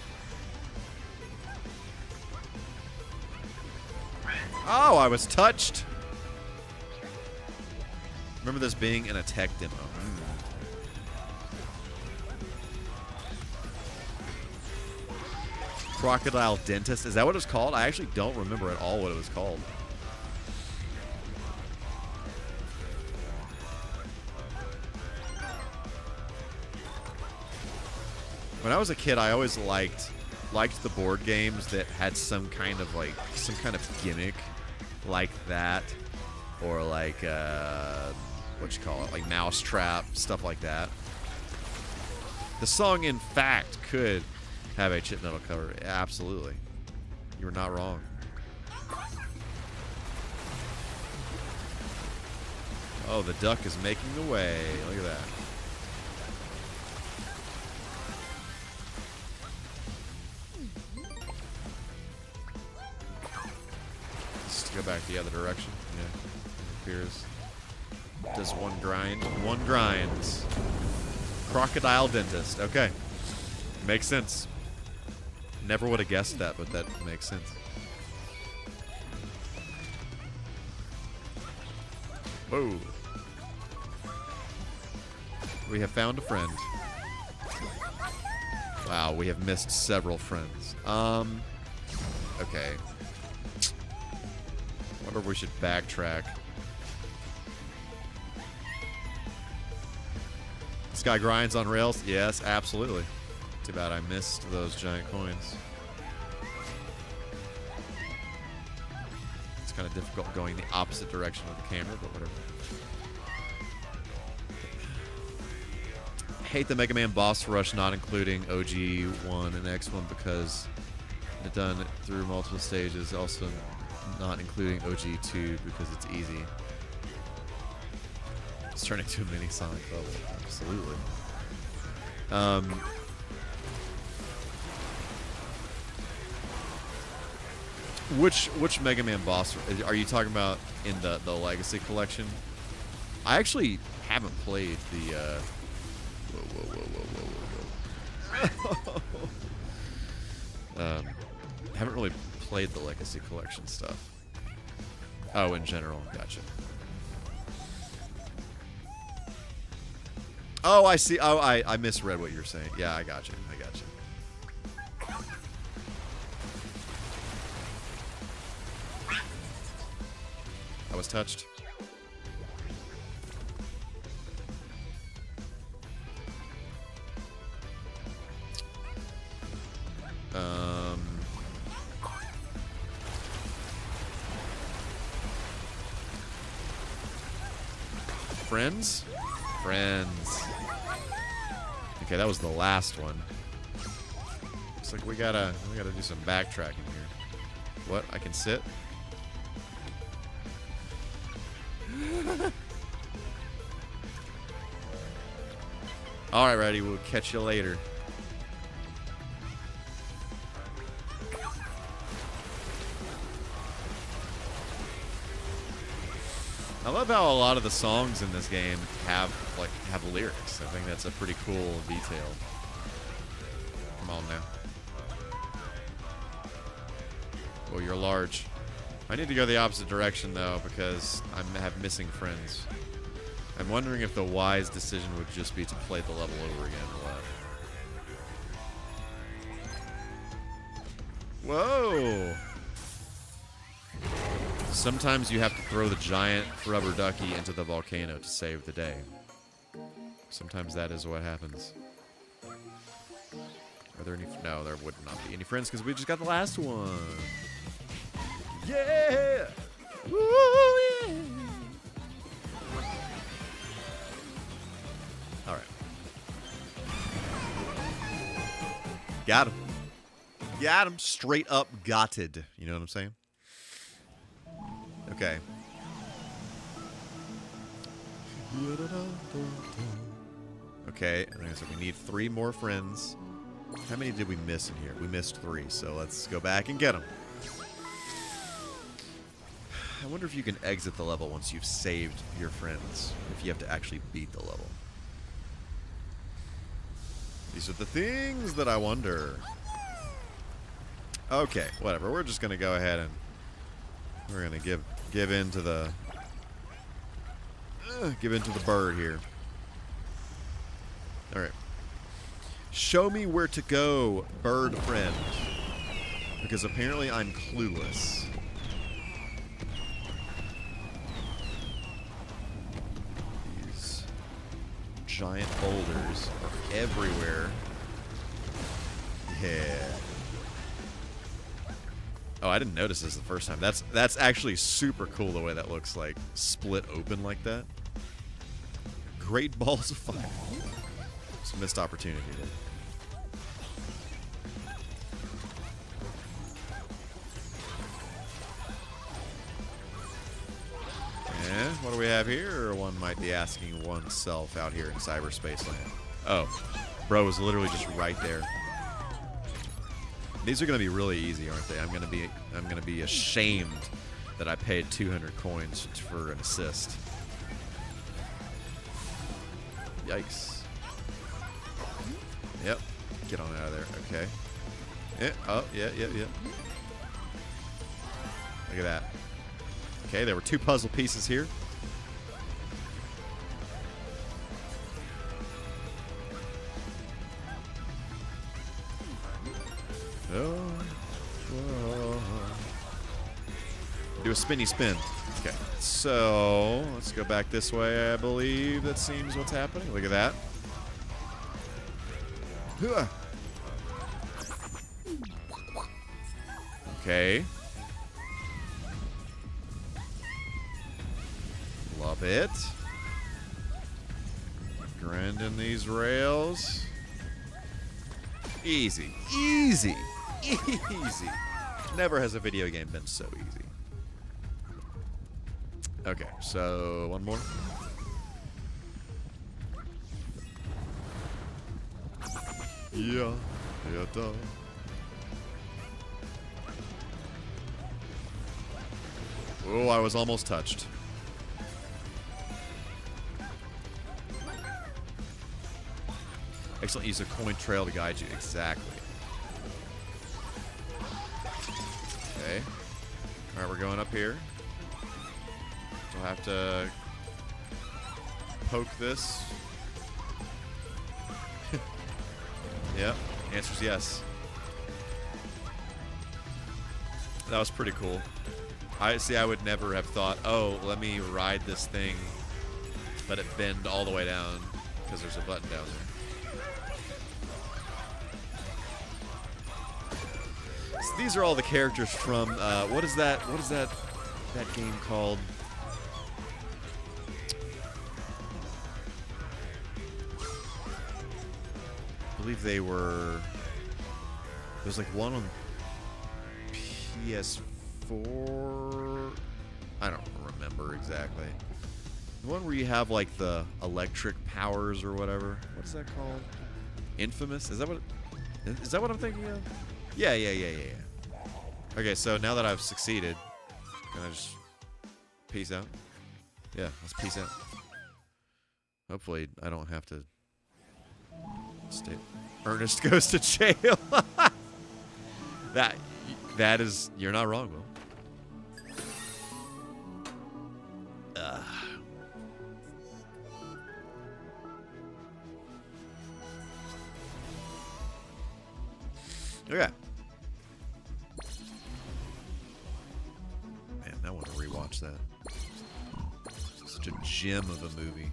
Oh, I was touched. Remember this being in a tech demo. Crocodile Dentist. Is that what it's called? I actually don't remember at all what it was called. When I was a kid, I always liked the board games that had some kind of gimmick like that, or like what you call it, like Mousetrap, stuff like that. The song, in fact, could have a chip metal cover. Absolutely, you were not wrong. Oh, the duck is making the way. Look at that. Go back the other direction. Yeah, it appears. Does one grind? One grinds. Crocodile Dentist. Okay. Makes sense. Never would have guessed that, but that makes sense. Whoa. We have found a friend. Wow, we have missed several friends. Okay. I wonder if we should backtrack. This guy grinds on rails? Yes, absolutely. Too bad I missed those giant coins. It's kind of difficult going the opposite direction of the camera, but whatever. I hate the Mega Man boss rush not including OG1 and X1 because it's done through multiple stages. Also, not including OG2 because it's easy. It's turning into a mini Sonic level. Absolutely. Which Mega Man boss are you talking about in the Legacy Collection? I actually haven't played the haven't really played the Legacy Collection stuff. Oh, in general. Gotcha. Oh, I see. Oh, I misread what you were saying. Yeah, I got you. I got you. I was touched. Friends? Friends. Okay, that was the last one. Looks like we gotta do some backtracking here. What? I can sit? Alright, Reddy, we'll catch you later. I love how a lot of the songs in this game have lyrics. I think that's a pretty cool detail. Come on now. Oh, you're large. I need to go the opposite direction though because I have missing friends. I'm wondering if the wise decision would just be to play the level over again or what. Whoa! Sometimes you have to throw the giant rubber ducky into the volcano to save the day. Sometimes that is what happens. Are there any... No, there would not be any friends because we just got the last one. Yeah! Woo, yeah! Alright. Got him. Got him. Straight up gotted. You know what I'm saying? Okay. Okay, so we need 3 more friends. How many did we miss in here? We missed 3, so let's go back and get them. I wonder if you can exit the level once you've saved your friends, if you have to actually beat the level. These are the things that I wonder. Okay, whatever. We're just going to go ahead and we're going to give in to the Give in to the bird here. All right. Show me where to go, bird friend. Because apparently I'm clueless. These giant boulders are everywhere. Yeah. Oh, I didn't notice this the first time. That's actually super cool the way that looks, like split open like that. Great balls of fire. It's a missed opportunity there. Yeah, what do we have here? Or one might be asking oneself out here in cyberspace land. Oh, bro was literally just right there. These are gonna be really easy, aren't they? I'm gonna be ashamed that I paid 200 coins for an assist. Yikes. Yep. Get on out of there. Okay. Yeah. Oh, yeah. Look at that. Okay, there were 2 puzzle pieces here. Do a spinny spin. Okay, so let's go back this way. I believe that seems what's happening. Look at that. Okay. Love it. Grinding these rails. Easy. Easy. Easy. Never has a video game been so easy. Okay, so one more. Yeah. Duh. Oh, I was almost touched. Excellent use of coin trail to guide you. Exactly. Okay. Alright, we're going up here. We'll have to poke this. Yep. Answer's yes. That was pretty cool. I would never have thought, oh, let me ride this thing, let it bend all the way down, because there's a button down there. So these are all the characters from, what is that game called? I believe they were, there's like one on PS4. I don't remember exactly. The one where you have like the electric powers or whatever. What's that called? Infamous? Is that what I'm thinking of? Yeah. Okay, so now that I've succeeded, can I just peace out? Yeah, let's peace out. Hopefully I don't have to stay. Ernest goes to jail. That is, you're not wrong, Will. Okay. Man, I want to rewatch that. Such a gem of a movie.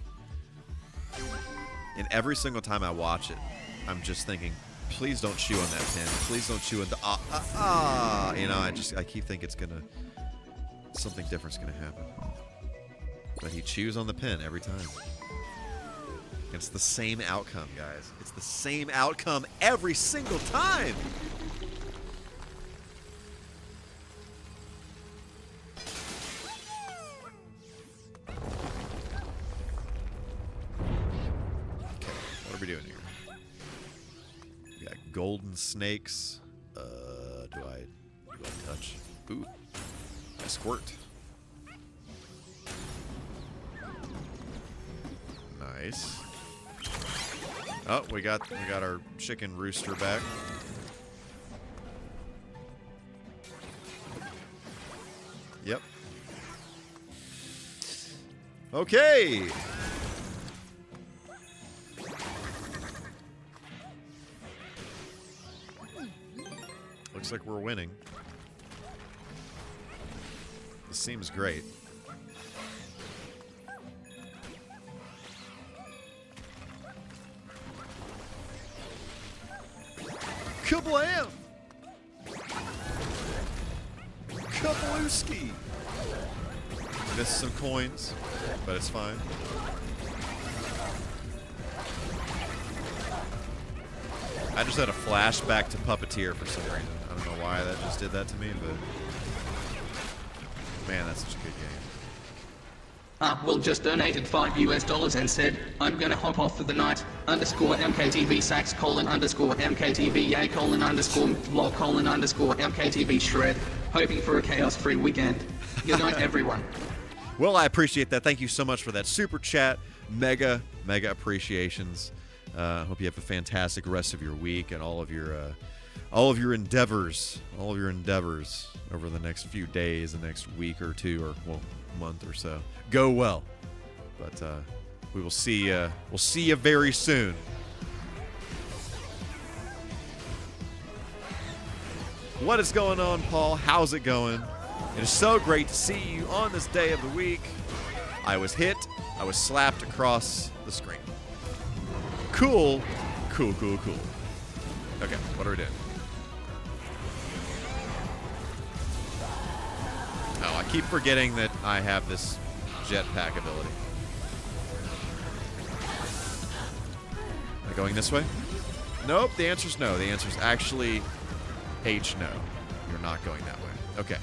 And every single time I watch it, I'm just thinking, please don't chew on that pin. Please don't chew on the You know, I keep thinking something different's gonna happen. But he chews on the pin every time. It's the same outcome, guys. It's the same outcome every single time. Okay, what are we doing here? We got golden snakes. Do I touch? Ooh, I squirt. Nice. Oh, we got our chicken rooster back. Yep. Okay. Looks like we're winning. This seems great. Kablam! Kablooski! Missed some coins, but it's fine. I just had a flashback to Puppeteer for some reason. I don't know why that just did that to me, but man, that's such a good game. Will just donated $5 and said, I'm gonna hop off for the night. _MKTV sax : _MKTV yay : _vlog : MKTV shred. Hoping for a chaos-free weekend. Good night, everyone. Well, I appreciate that. Thank you so much for that super chat. Mega appreciations. Hope you have a fantastic rest of your week and all of your endeavors over the next few days, the next week or two, or well, month or so. Go well. But we will see. We'll see you very soon. What is going on, Paul? How's it going? It is so great to see you on this day of the week. I was hit. I was slapped across the screen. Cool. Okay, what are we doing? Oh, I keep forgetting that I have this jetpack ability. Am I going this way? Nope, the answer's no. The answer's actually H, no. You're not going that way. Okay.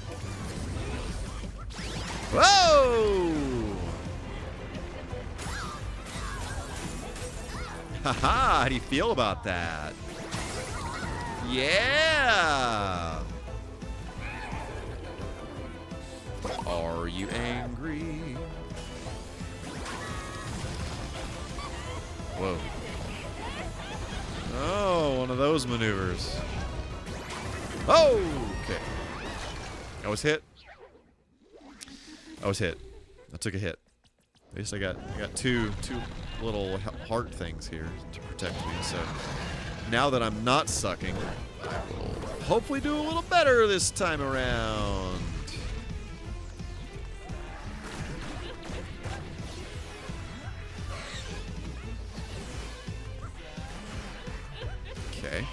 Whoa! Haha, how do you feel about that? Yeah! Are you angry? Whoa. Oh, one of those maneuvers. Oh, okay. I was hit. I took a hit. At least I got two little heart things here to protect me. So now that I'm not sucking, I will hopefully do a little better this time around. Okay.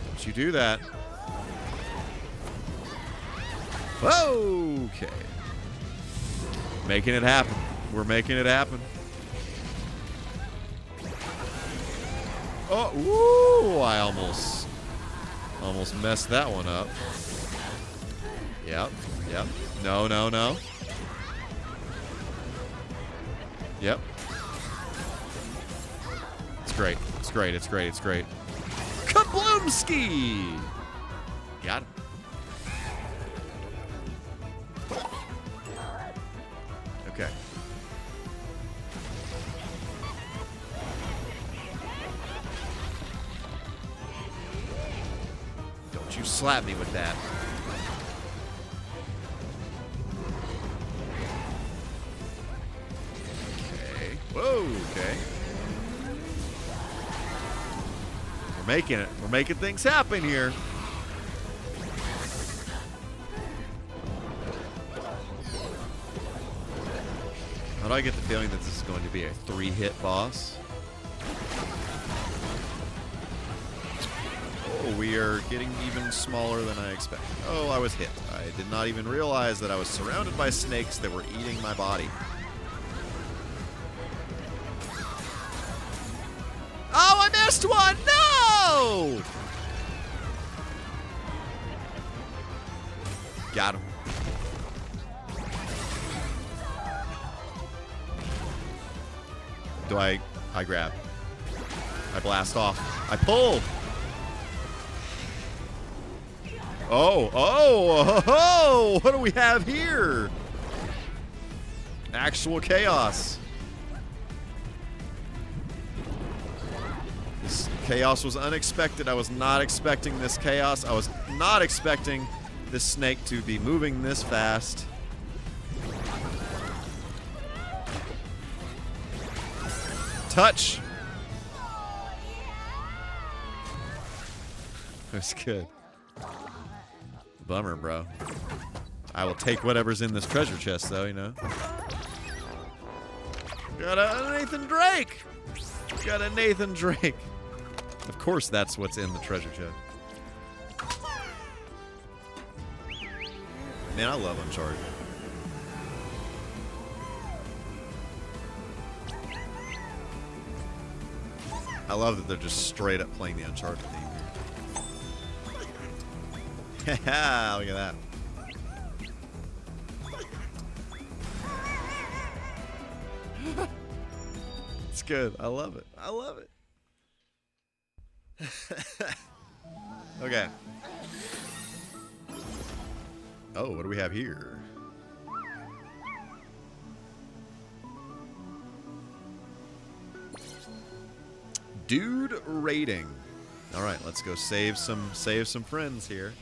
Don't you do that. Okay. Making it happen. We're making it happen. Oh, ooh, I almost messed that one up. Yep. No. Yep. It's great. Kabloomski! Got it. Okay. Don't you slap me with that. Okay. Whoa, okay. We're making it. We're making things happen here. How do I get the feeling that this is going to be a 3-hit boss? Oh, we are getting even smaller than I expected. Oh, I was hit. I did not even realize that I was surrounded by snakes that were eating my body. Oh, I missed one! No! Got him. Do I grab? I blast off. I pull! Oh! What do we have here? Actual chaos. This chaos was unexpected. I was not expecting this chaos. I was not expecting this snake to be moving this fast. touch. That's good. Bummer, bro. I will take whatever's in this treasure chest, though, you know. Got a Nathan Drake. Got a Nathan Drake. Of course, that's what's in the treasure chest. Man, I love Uncharted. I love that they're just straight up playing the Uncharted theme here. Haha, look at that. It's good. I love it. I love it. Okay. Oh, what do we have here? Dude rating. All right, let's go save some friends here.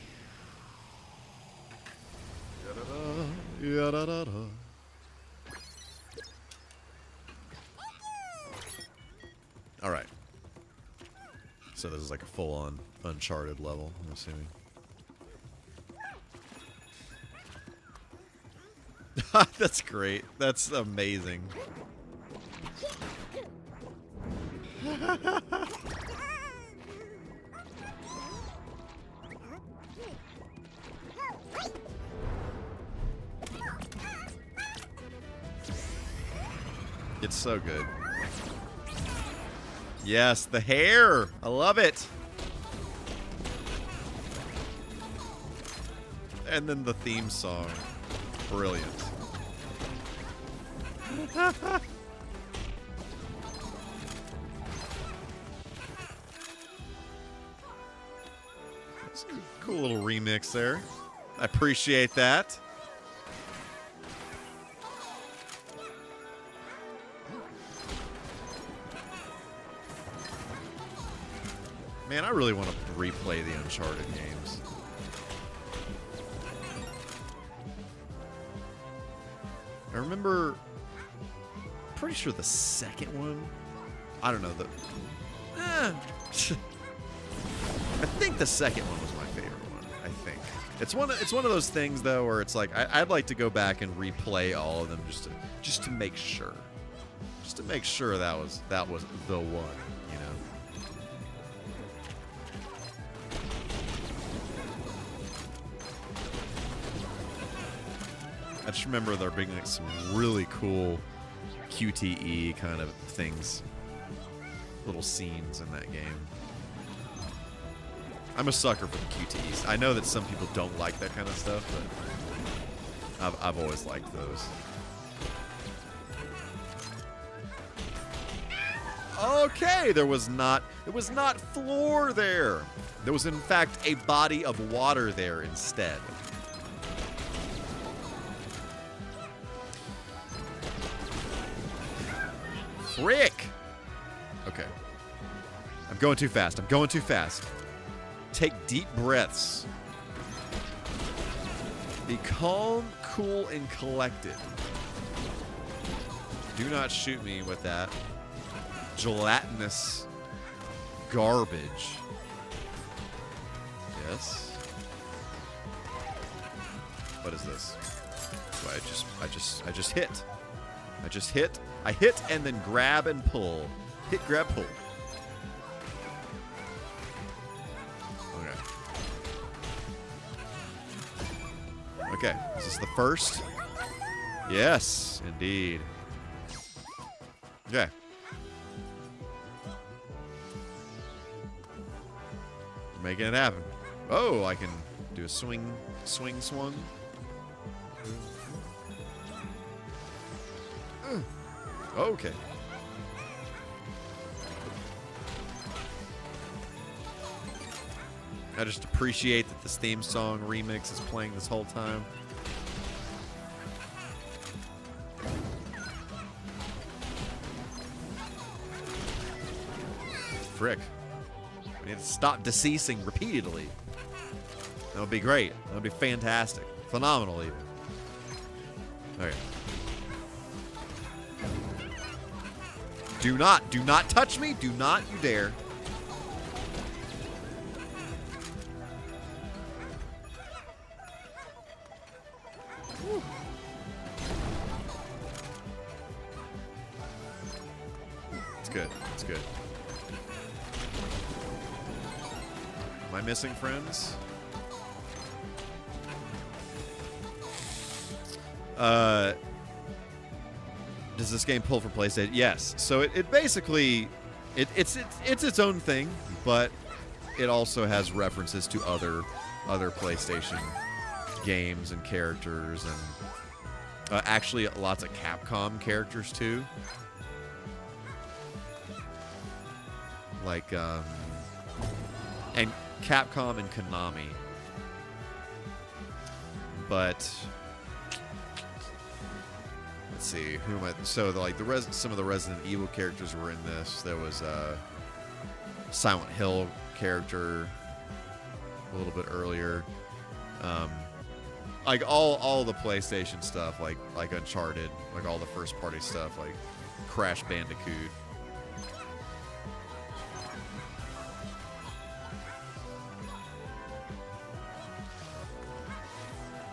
Yada-da, yada-da-da. All right. So this is like a full-on Uncharted level, I'm assuming. That's great. That's amazing. It's so good. Yes, the hair. I love it. And then the theme song. Brilliant. That's a cool little remix there. I appreciate that. Man, I really want to replay the Uncharted games. I remember, pretty sure the second one, I don't know, I think the second one was my favorite one, I think. It's one of those things, though, where it's like, I'd like to go back and replay all of them just to make sure. Just to make sure that was the one, you know? I just remember there being like some really cool QTE kind of things, little scenes in that game. I'm a sucker for the QTEs. I know that some people don't like that kind of stuff, but I've always liked those. Okay, it was not floor there. There was in fact a body of water there instead. Frick! Okay. I'm going too fast. I'm going too fast. Take deep breaths. Be calm, cool, and collected. Do not shoot me with that gelatinous garbage. Yes. What is this? I just hit. I hit and then grab and pull. Hit, grab, pull. Okay. Okay, is this the first? Yes, indeed. Okay. Making it happen. Oh, I can do a swing, swung. Okay. I just appreciate that this theme song remix is playing this whole time. Frick. We need to stop deceasing repeatedly. That would be great. That would be fantastic. Phenomenal, even. Okay. Do not touch me. Do not you dare. Whew. It's good. It's good. Am I missing friends? Does this game pull for PlayStation? Yes. So it basically it's its own thing, but it also has references to other PlayStation games and characters, and actually lots of Capcom characters too. Like and Capcom and Konami. But let's see, who am I? So like some of the Resident Evil characters were in this. There was a Silent Hill character a little bit earlier. Like all the PlayStation stuff, like Uncharted, like all the first party stuff, like Crash Bandicoot.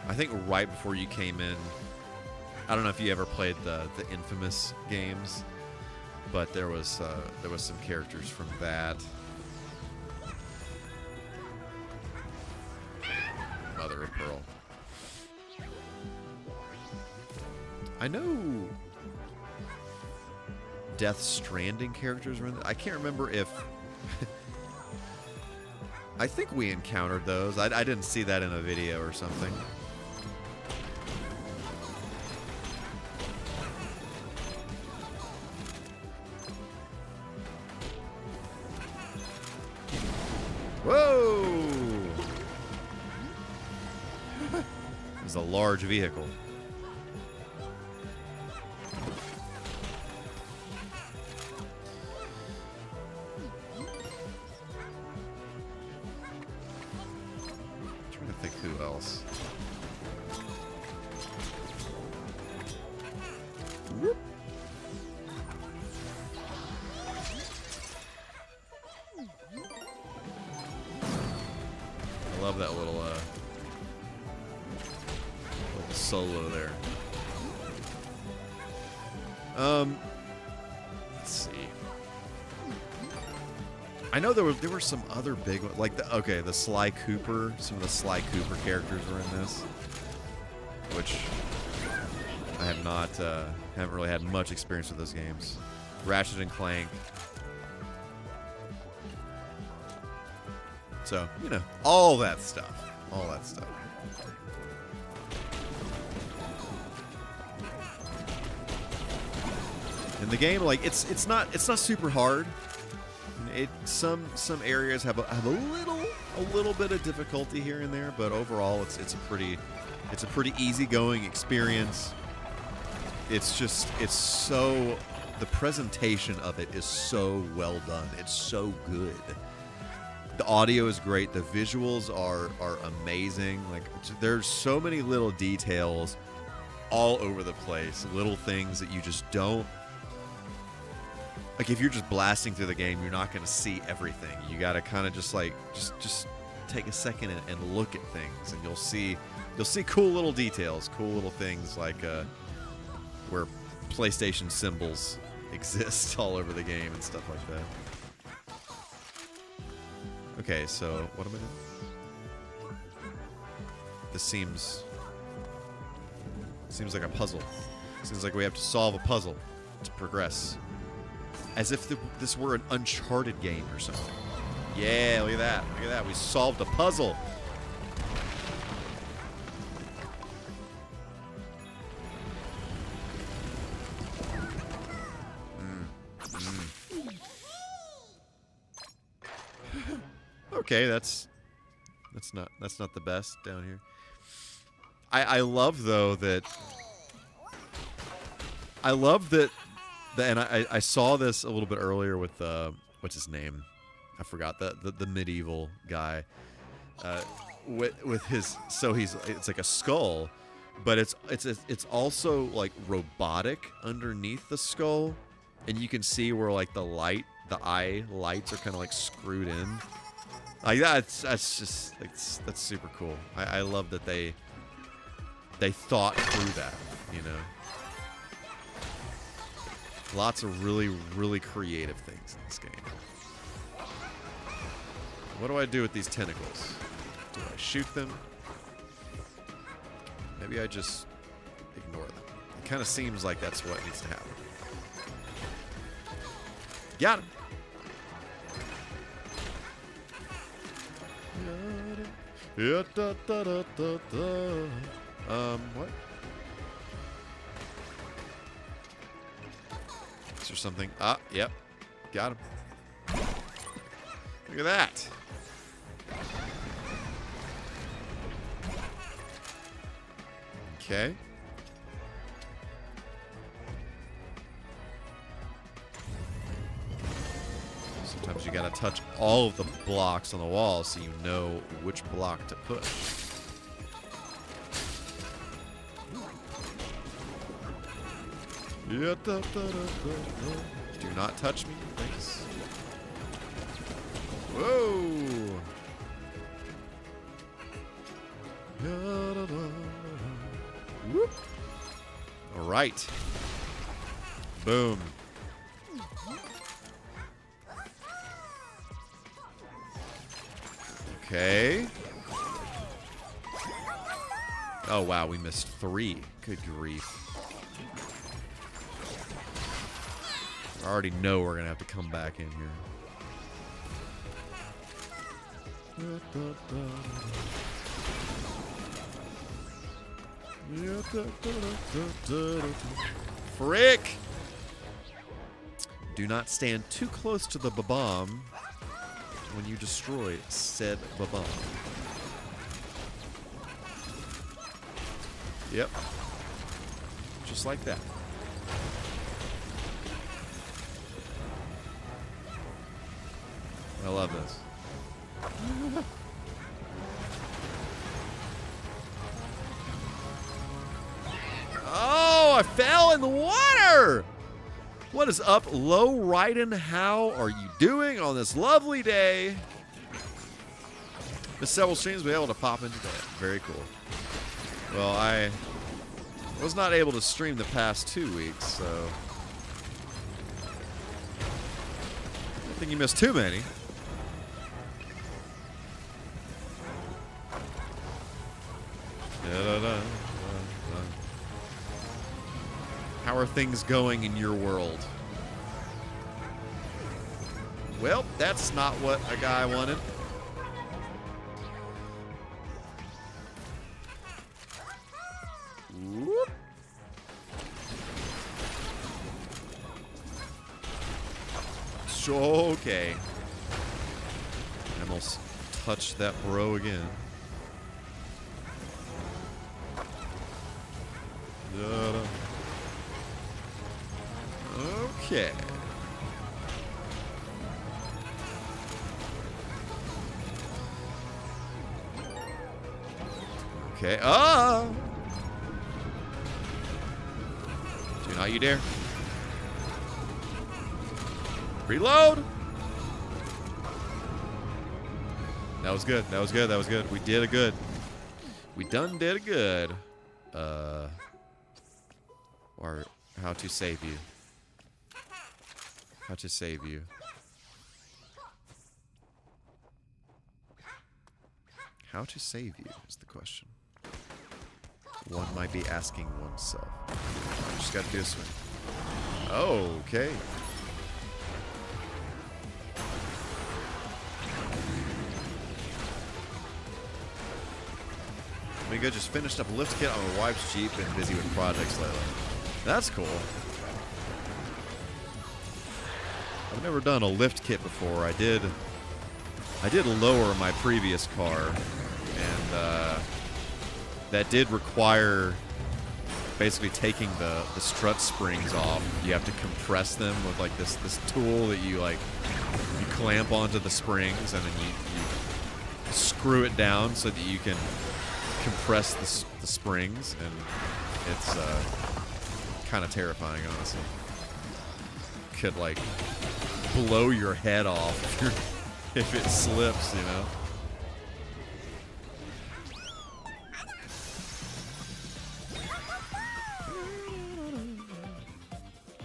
I think right before you came in, I don't know if you ever played the Infamous games, but there was some characters from that. Mother of Pearl. I know Death Stranding characters were in that. I can't remember if I think we encountered those. I didn't see that in a video or something. Whoa! It's a large vehicle. I'm trying to think who else. Whoop. I love that little solo there. Let's see. I know there were some other big ones, like the Sly Cooper. Some of the Sly Cooper characters were in this, which I have not haven't really had much experience with those games. Ratchet and Clank. So, you know, all that stuff. All that stuff. And the game, like, it's not super hard. Some areas have a little bit of difficulty here and there, but overall it's a pretty easygoing experience. It's so, the presentation of it is so well done. It's so good. The audio is great. The visuals are amazing. Like, there's so many little details all over the place. Little things that you just don't, like, if you're just blasting through the game, you're not going to see everything. You got to kind of just take a second and look at things, and you'll see cool little details, cool little things like where PlayStation symbols exist all over the game and stuff like that. Okay, so what am I doing? This seems like a puzzle. Seems like we have to solve a puzzle to progress. As if this were an Uncharted game or something. Yeah, look at that. Look at that. We solved a puzzle. Okay, that's not the best down here. I love though that and I saw this a little bit earlier with what's his name? I forgot the medieval guy. With his, so it's like a skull, but it's also like robotic underneath the skull. and you can see where like the eye lights are kind of like screwed in. Like that's just like, that's super cool. I love that they thought through that, you know. Lots of really creative things in this game. What do I do with these tentacles? Do I shoot them? Maybe I just ignore them. It kind of seems like that's what needs to happen. Got him. Yeah, da, da, da, da, da. What? Is there something? Ah, yep. Got him. Look at that. Okay. Sometimes you gotta touch all of the blocks on the wall so you know which block to push. Yeah, da, da, da, da. Do not touch me, thanks. Whoa! Yeah, da, da, da. Whoop. All right. Boom. Okay. Oh, wow, we missed 3. Good grief. I already know we're going to have to come back in here. Frick! Do not stand too close to the bomb when you destroy said bomb. Yep. Just like that. I love this. Oh, I fell in the water! What is up, Low Raiden? How are you doing on this lovely day? Missed several streams, be able to pop in today. Very cool. Well, I was not able to stream the past 2 weeks, so I don't think you missed too many. How are things going in your world? Well, that's not what a guy wanted. Whoop. So, okay. I almost touched that bro again. Da-da. Okay. Okay. Ah! Do not you dare. Reload! That was good. That was good. That was good. We did it good. We done did it good. Or how to save you. How to save you. How to save you is the question. One might be asking oneself. Just gotta do a swing. Oh, okay. We good. Just finished up a lift kit on my wife's Jeep and busy with projects lately. That's cool. I've never done a lift kit before. I did lower my previous car, and that did require basically taking the strut springs off. You have to compress them with like this tool that you clamp onto the springs, and then you screw it down so that you can compress the springs, and it's kind of terrifying, honestly. could like blow your head off if it slips, you know.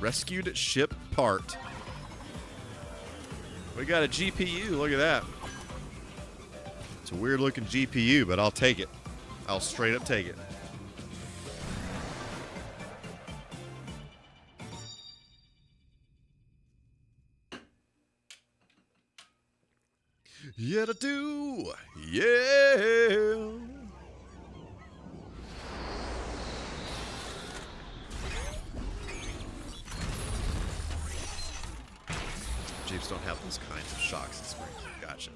Rescued ship part. We got a GPU. Look at that. It's a weird looking GPU, but I'll take it. I'll straight up take it. Yeah, to do. Yeah. Jeeps don't have those kinds of shocks and springs. Gotcha.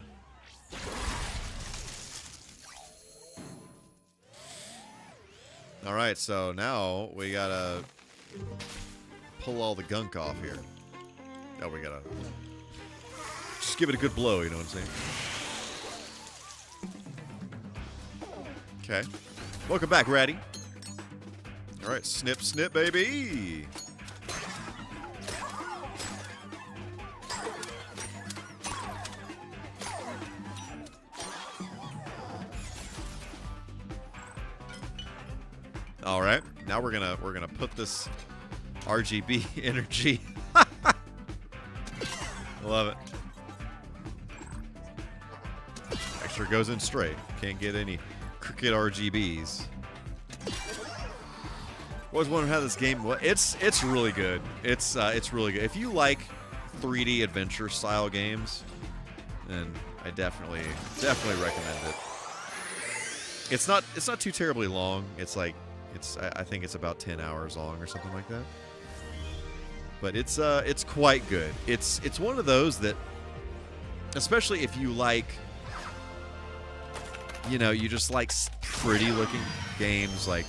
All right, so now we gotta pull all the gunk off here. Now we gotta just give it a good blow, you know what I'm saying? Okay. Welcome back, Ratty. All right, snip, snip, baby. All right, now we're gonna put this RGB energy. Love it. Make sure it goes in straight. Can't get any crooked RGBs. Always wondering how this game. Well, it's really good. It's really good. If you like 3D adventure style games, then I definitely recommend it. It's not too terribly long. It's like I think it's about 10 hours long or something like that. But it's quite good. It's one of those that, especially if you like, you know, you just like pretty looking games, like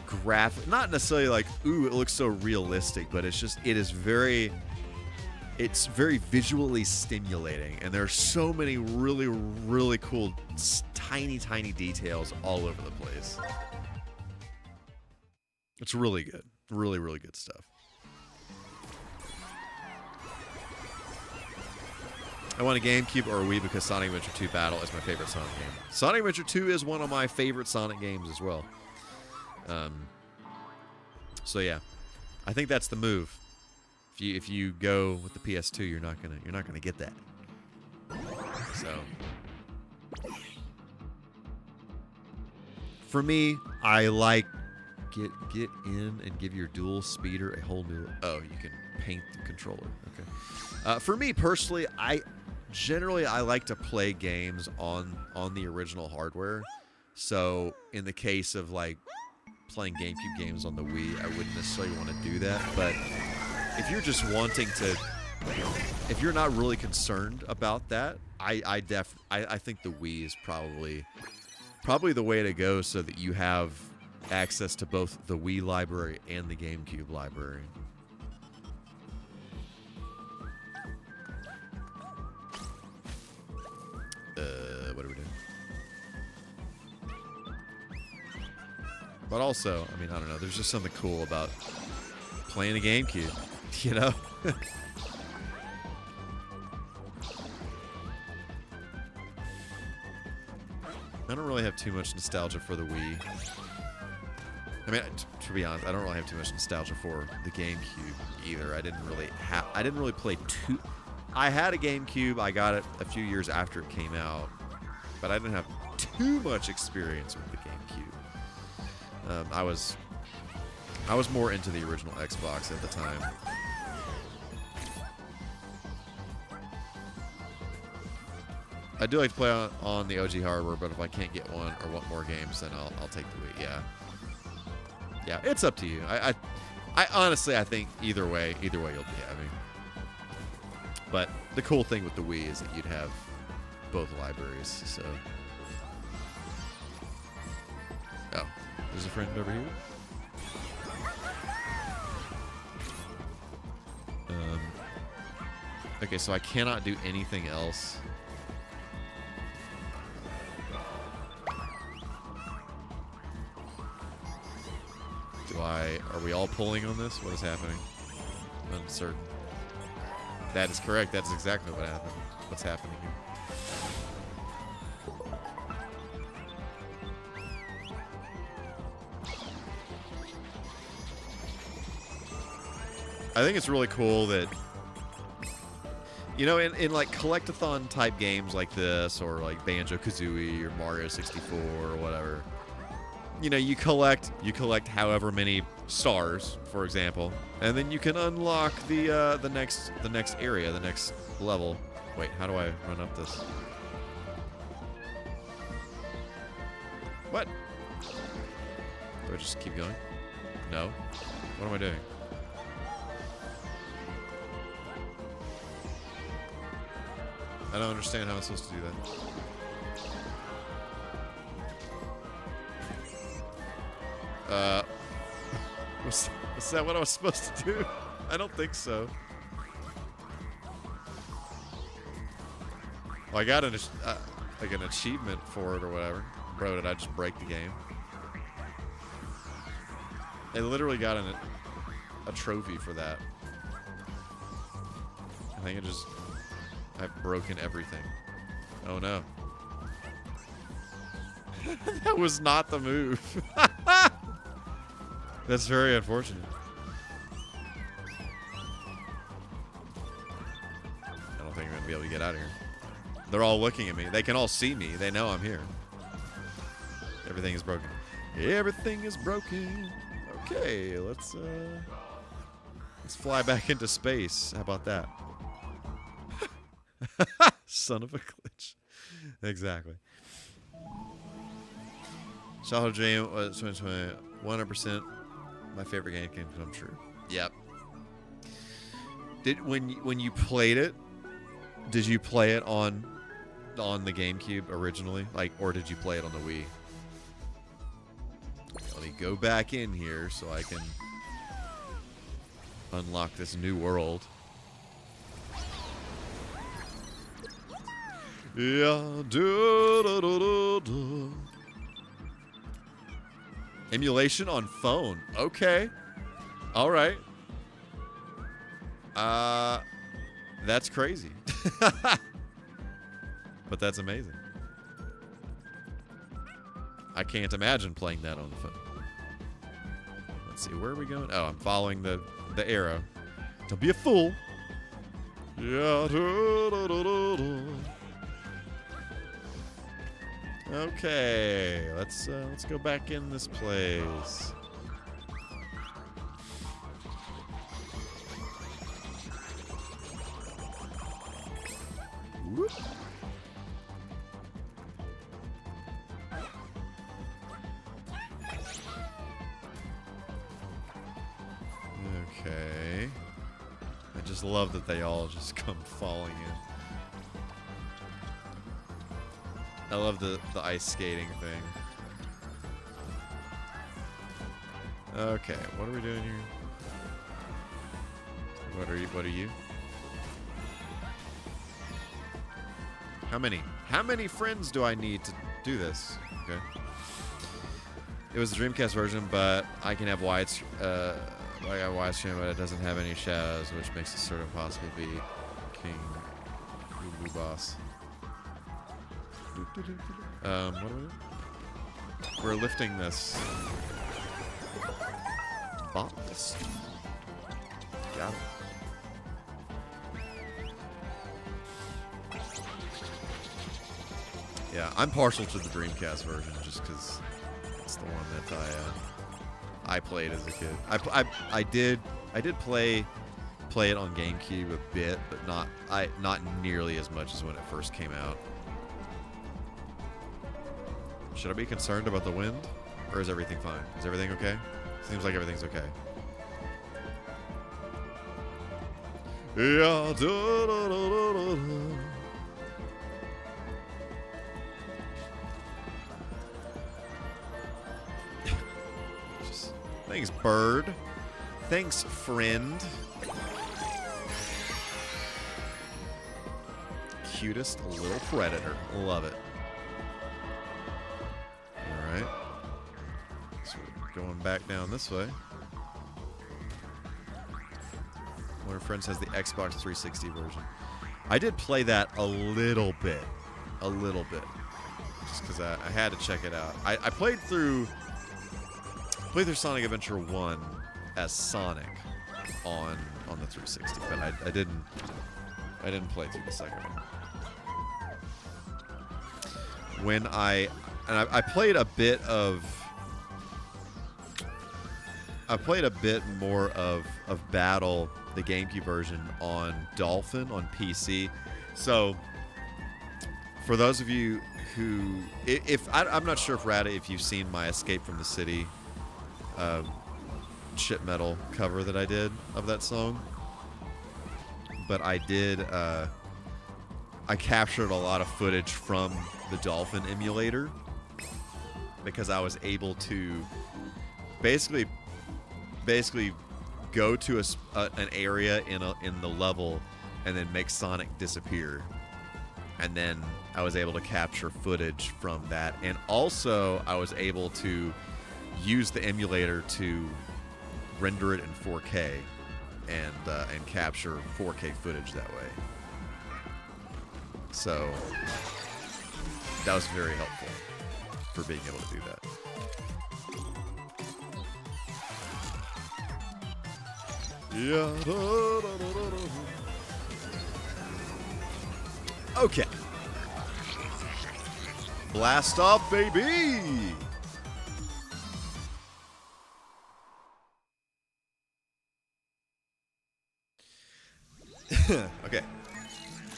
graphic, not necessarily like, ooh, it looks so realistic, but it's very visually stimulating, and there are so many really cool tiny details all over the place. It's really good. Really good stuff. I want a GameCube or a Wii because Sonic Adventure 2 Battle is my favorite Sonic game. Sonic Adventure 2 is one of my favorite Sonic games as well. So yeah, I think that's the move. If you go with the PS2, you're not gonna get that. So for me, I like get in and give your dual speeder a whole new. Oh, you can paint the controller. Okay. For me personally, I like to play games on the original hardware. So in the case of like playing GameCube games on the Wii, I wouldn't necessarily want to do that. But if you're just wanting to, if you're not really concerned about that, I think the Wii is probably the way to go, so that you have access to both the Wii library and the GameCube library. What are we doing? But also, I mean, I don't know. There's just something cool about playing a GameCube, you know? I don't really have too much nostalgia for the Wii. I mean, to be honest, I don't really have too much nostalgia for the GameCube either. I didn't really play too. I had a GameCube. I got it a few years after it came out, but I didn't have too much experience with the GameCube. I was more into the original Xbox at the time. I do like to play on the OG hardware, but if I can't get one or want more games, then I'll take the Wii. Yeah, it's up to you. I honestly, I think either way you'll be happy. But the cool thing with the Wii is that you'd have both libraries. So, oh, there's a friend over here. Okay, so I cannot do anything else. Are we all pulling on this? What is happening? Uncertain. That is correct. That's exactly what happened. What's happening here? I think it's really cool that, you know, in like collectathon type games like this, or like Banjo-Kazooie or Mario 64 or whatever, you know, you collect however many stars, for example, and then you can unlock the next area, the next level. Wait, how do I run up this? What? Do I just keep going? No. What am I doing? I don't understand how I'm supposed to do that. Was that what I was supposed to do? I don't think so. Well, I got like an achievement for it or whatever. Bro, did I just break the game? I literally got a trophy for that. I think I've broken everything. Oh no. That was not the move. That's very unfortunate. I don't think I'm gonna be able to get out of here. They're all looking at me. They can all see me. They know I'm here. Everything is broken. Everything is broken. Okay, let's fly back into space. How about that? Son of a glitch. Exactly. Childhood dream was 100% my favorite game can come true. Yep. When you played it, did you play it on the GameCube originally, or did you play it on the Wii? Let me go back in here so I can unlock this new world. Yeah, emulation on phone. Okay. All right. That's crazy. But that's amazing. I can't imagine playing that on the phone. Let's see, where are we going? Oh, I'm following the arrow. Don't be a fool. Yeah. Okay, let's go back in this place. Whoop. Okay. I just love that they all just come falling in. I love the ice skating thing. Okay, what are we doing here? What are you? How many friends do I need to do this? Okay. It was the Dreamcast version, but I can have widescreen, but it doesn't have any shadows, which makes it sort of possible to be King Boo Boss. What are we doing? We're lifting this. Box. Got it. Yeah, I'm partial to the Dreamcast version just because it's the one that I played as a kid. I did play it on GameCube a bit, but not nearly as much as when it first came out. Should I be concerned about the wind, or is everything fine? Is everything okay? Seems like everything's okay. Yeah. Thanks, bird. Thanks, friend. Cutest little predator. Love it. Alright. So we're going back down this way. One of our friends has the Xbox 360 version. I did play that a little bit, just because I had to check it out. I played through Sonic Adventure 1 as Sonic on the 360, but I didn't play through the second one. When I played a bit more of Battle, the GameCube version, on Dolphin on PC. So for those of you who, I'm not sure if you've seen my Escape from the City shit metal cover that I did of that song, but I captured a lot of footage from the Dolphin emulator because I was able to basically go to an area in the level and then make Sonic disappear, and then I was able to capture footage from that, and also I was able to use the emulator to render it in 4K and capture 4K footage that way. So that was very helpful for being able to do that. Yeah. Okay. Blast off, baby! Okay.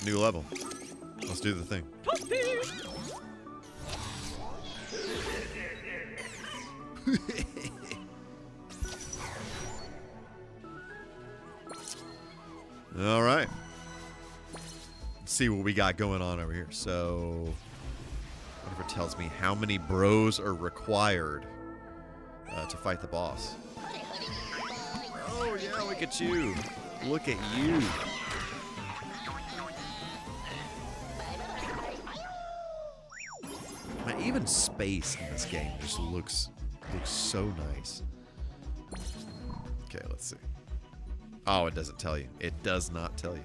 New level. Let's do the thing. All right. Let's see what we got going on over here. So, whatever tells me how many bros are required to fight the boss. Oh, yeah, look at you. Look at you. Man, even space in this game just looks so nice. Okay, let's see. Oh, it doesn't tell you. It does not tell you.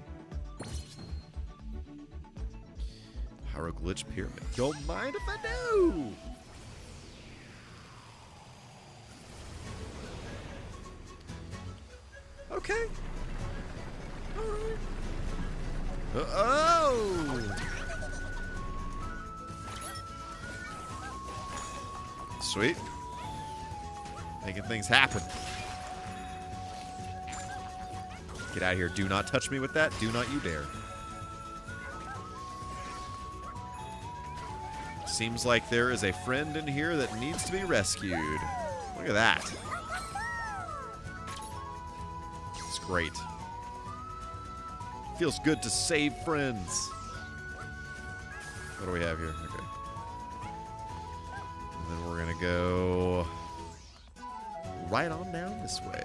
Hieroglyph pyramid. Don't mind if I do. Okay. All right. Oh. Sweet. Making things happen. Get out of here. Do not touch me with that. Do not you dare. Seems like there is a friend in here that needs to be rescued. Look at that. It's great. Feels good to save friends. What do we have here? Okay. And then we're going to go right on down this way.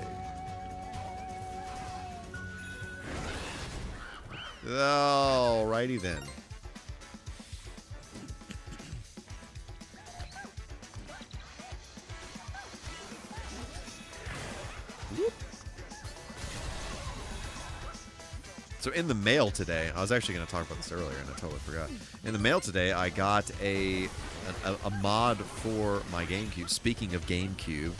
Alrighty then. Whoop. So in the mail today, I was actually going to talk about this earlier and I totally forgot. In the mail today, I got a mod for my GameCube. Speaking of GameCube,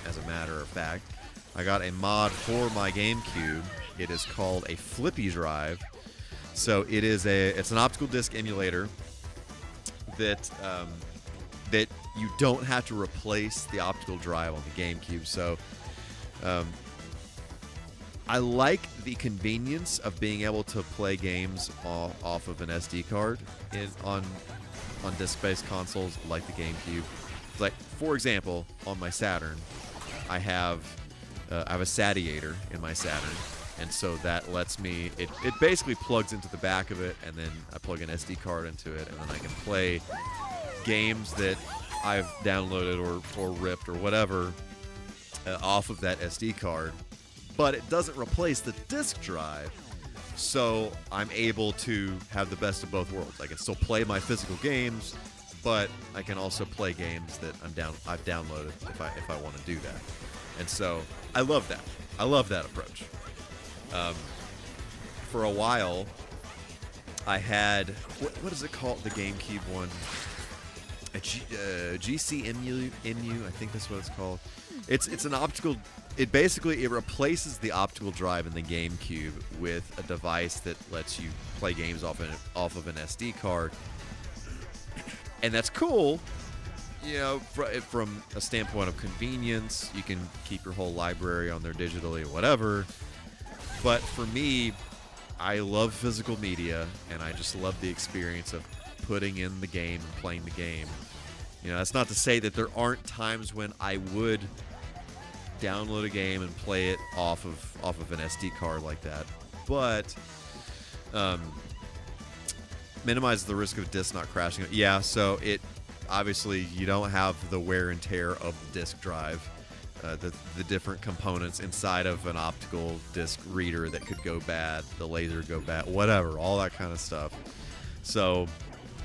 as a matter of fact, I got a mod for my GameCube. It is called a flippy drive. So it's an optical disc emulator that that you don't have to replace the optical drive on the GameCube. So I like the convenience of being able to play games off of an SD card on disc-based consoles like the GameCube. Like, for example, on my Saturn, I have a Satiator in my Saturn. And so that lets me, it basically plugs into the back of it, and then I plug an SD card into it, and then I can play games that I've downloaded or ripped or whatever off of that SD card. But it doesn't replace the disc drive, so I'm able to have the best of both worlds. I can still play my physical games, but I can also play games that I've downloaded if I want to do that. And so I love that. I love that approach. For a while, I had what is it called? The GameCube one, a GCMU, I think that's what it's called. It's an optical. It replaces the optical drive in the GameCube with a device that lets you play games off of an SD card, and that's cool. You know, from a standpoint of convenience, you can keep your whole library on there digitally or whatever. But for me, I love physical media, and I just love the experience of putting in the game and playing the game. You know, that's not to say that there aren't times when I would download a game and play it off of an SD card like that, but minimize the risk of disc not crashing. Yeah, so it obviously you don't have the wear and tear of the disk drive. The different components inside of an optical disc reader that could go bad, the laser go bad, whatever, all that kind of stuff. So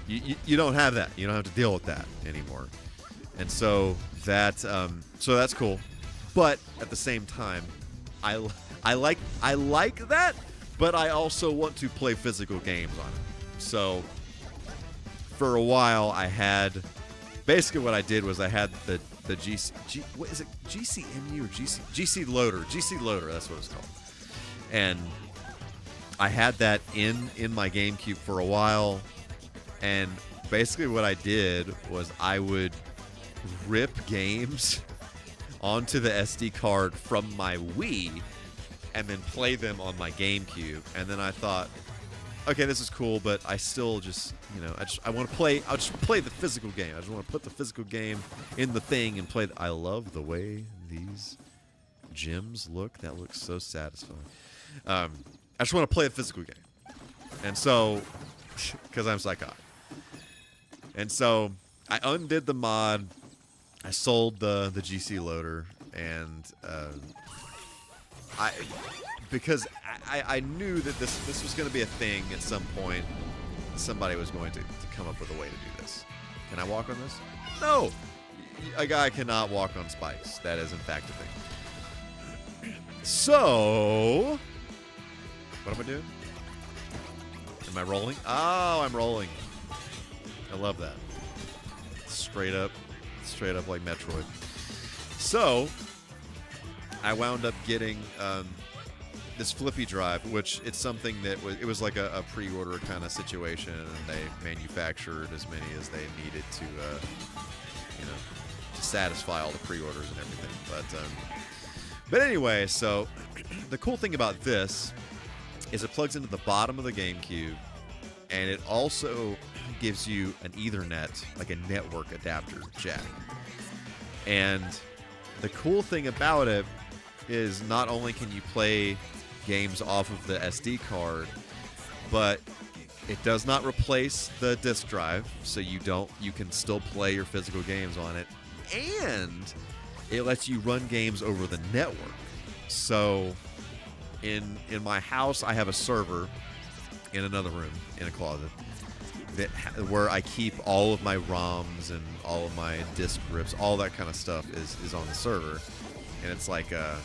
you don't have that. You don't have to deal with that anymore. And so that's cool. But at the same time, I like that, but I also want to play physical games on it. So for a while, I had basically what I did was I had the what is it, GCMU or GC loader, that's what it's called. And I had that in my GameCube for a while, and basically what I did was I would rip games onto the SD card from my Wii and then play them on my GameCube. And then I thought, okay, this is cool, but I still just, you know, I'll just play the physical game. I just want to put the physical game in the thing and play. I love the way these gems look. That looks so satisfying. I just want to play a physical game. And so, because I'm psychotic. And so I undid the mod. I sold the GC loader, and because I knew that this was going to be a thing at some point. Somebody was going to come up with a way to do this. Can I walk on this? No! A guy cannot walk on spikes. That is, in fact, a thing. So, what am I doing? Am I rolling? Oh, I'm rolling. I love that. Straight up like Metroid. So, I wound up getting this flippy drive, which it's something that it was like a pre-order kind of situation, and they manufactured as many as they needed to, to satisfy all the pre-orders and everything. But anyway, so the cool thing about this is it plugs into the bottom of the GameCube, and it also gives you an Ethernet, like a network adapter jack. And the cool thing about it is not only can you play games off of the SD card, but it does not replace the disk drive, so you can still play your physical games on it, and it lets you run games over the network. So in my house, I have a server in another room in a closet where I keep all of my ROMs and all of my disk rips, all that kind of stuff is on the server, and it's like a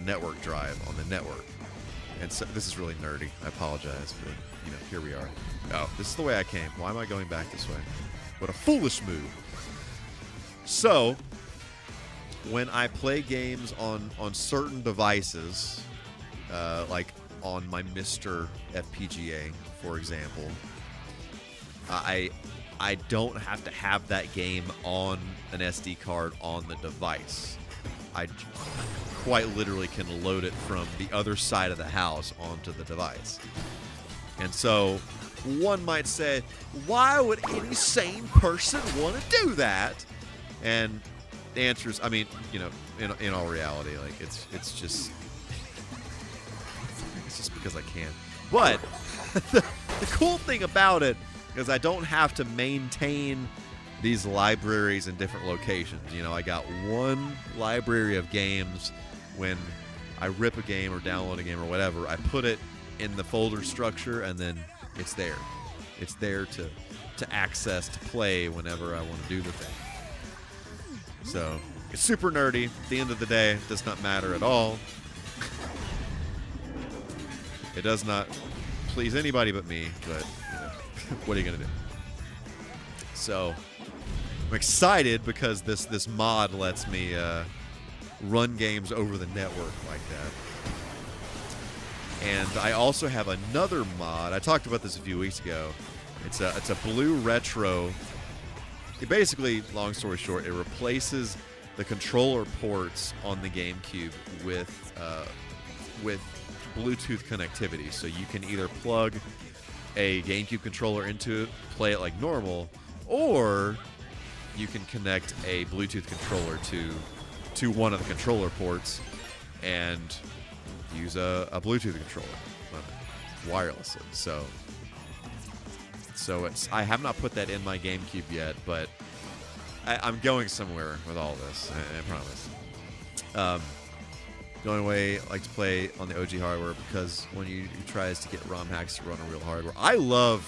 network drive on the network. And so this is really nerdy. I apologize, but here we are. Oh, this is the way I came. Why am I going back this way? What a foolish move. So when I play games on certain devices, like on my Mr. FPGA, for example, I don't have to have that game on an SD card on the device. I quite literally can load it from the other side of the house onto the device. And so one might say, why would any sane person want to do that? And the answer is, in all reality, like it's just because I can. But the cool thing about it is I don't have to maintain these libraries in different locations. I got one library of games. When I rip a game or download a game or whatever, I put it in the folder structure, and then it's there. It's there to access, to play whenever I want to do the thing. So it's super nerdy. At the end of the day, it does not matter at all. It does not please anybody but me, but you know, what are you gonna do? So I'm excited because this mod lets me run games over the network like that. And I also have another mod. I talked about this a few weeks ago. It's a blue retro. It basically, long story short, it replaces the controller ports on the GameCube with Bluetooth connectivity. So you can either plug a GameCube controller into it, play it like normal, or you can connect a Bluetooth controller to one of the controller ports and use a Bluetooth controller wirelessly. So it's, I have not put that in my GameCube yet, but I'm going somewhere with all this, I promise. The only way I like to play on the OG hardware, because when you try is to get ROM hacks to run on real hardware. I love,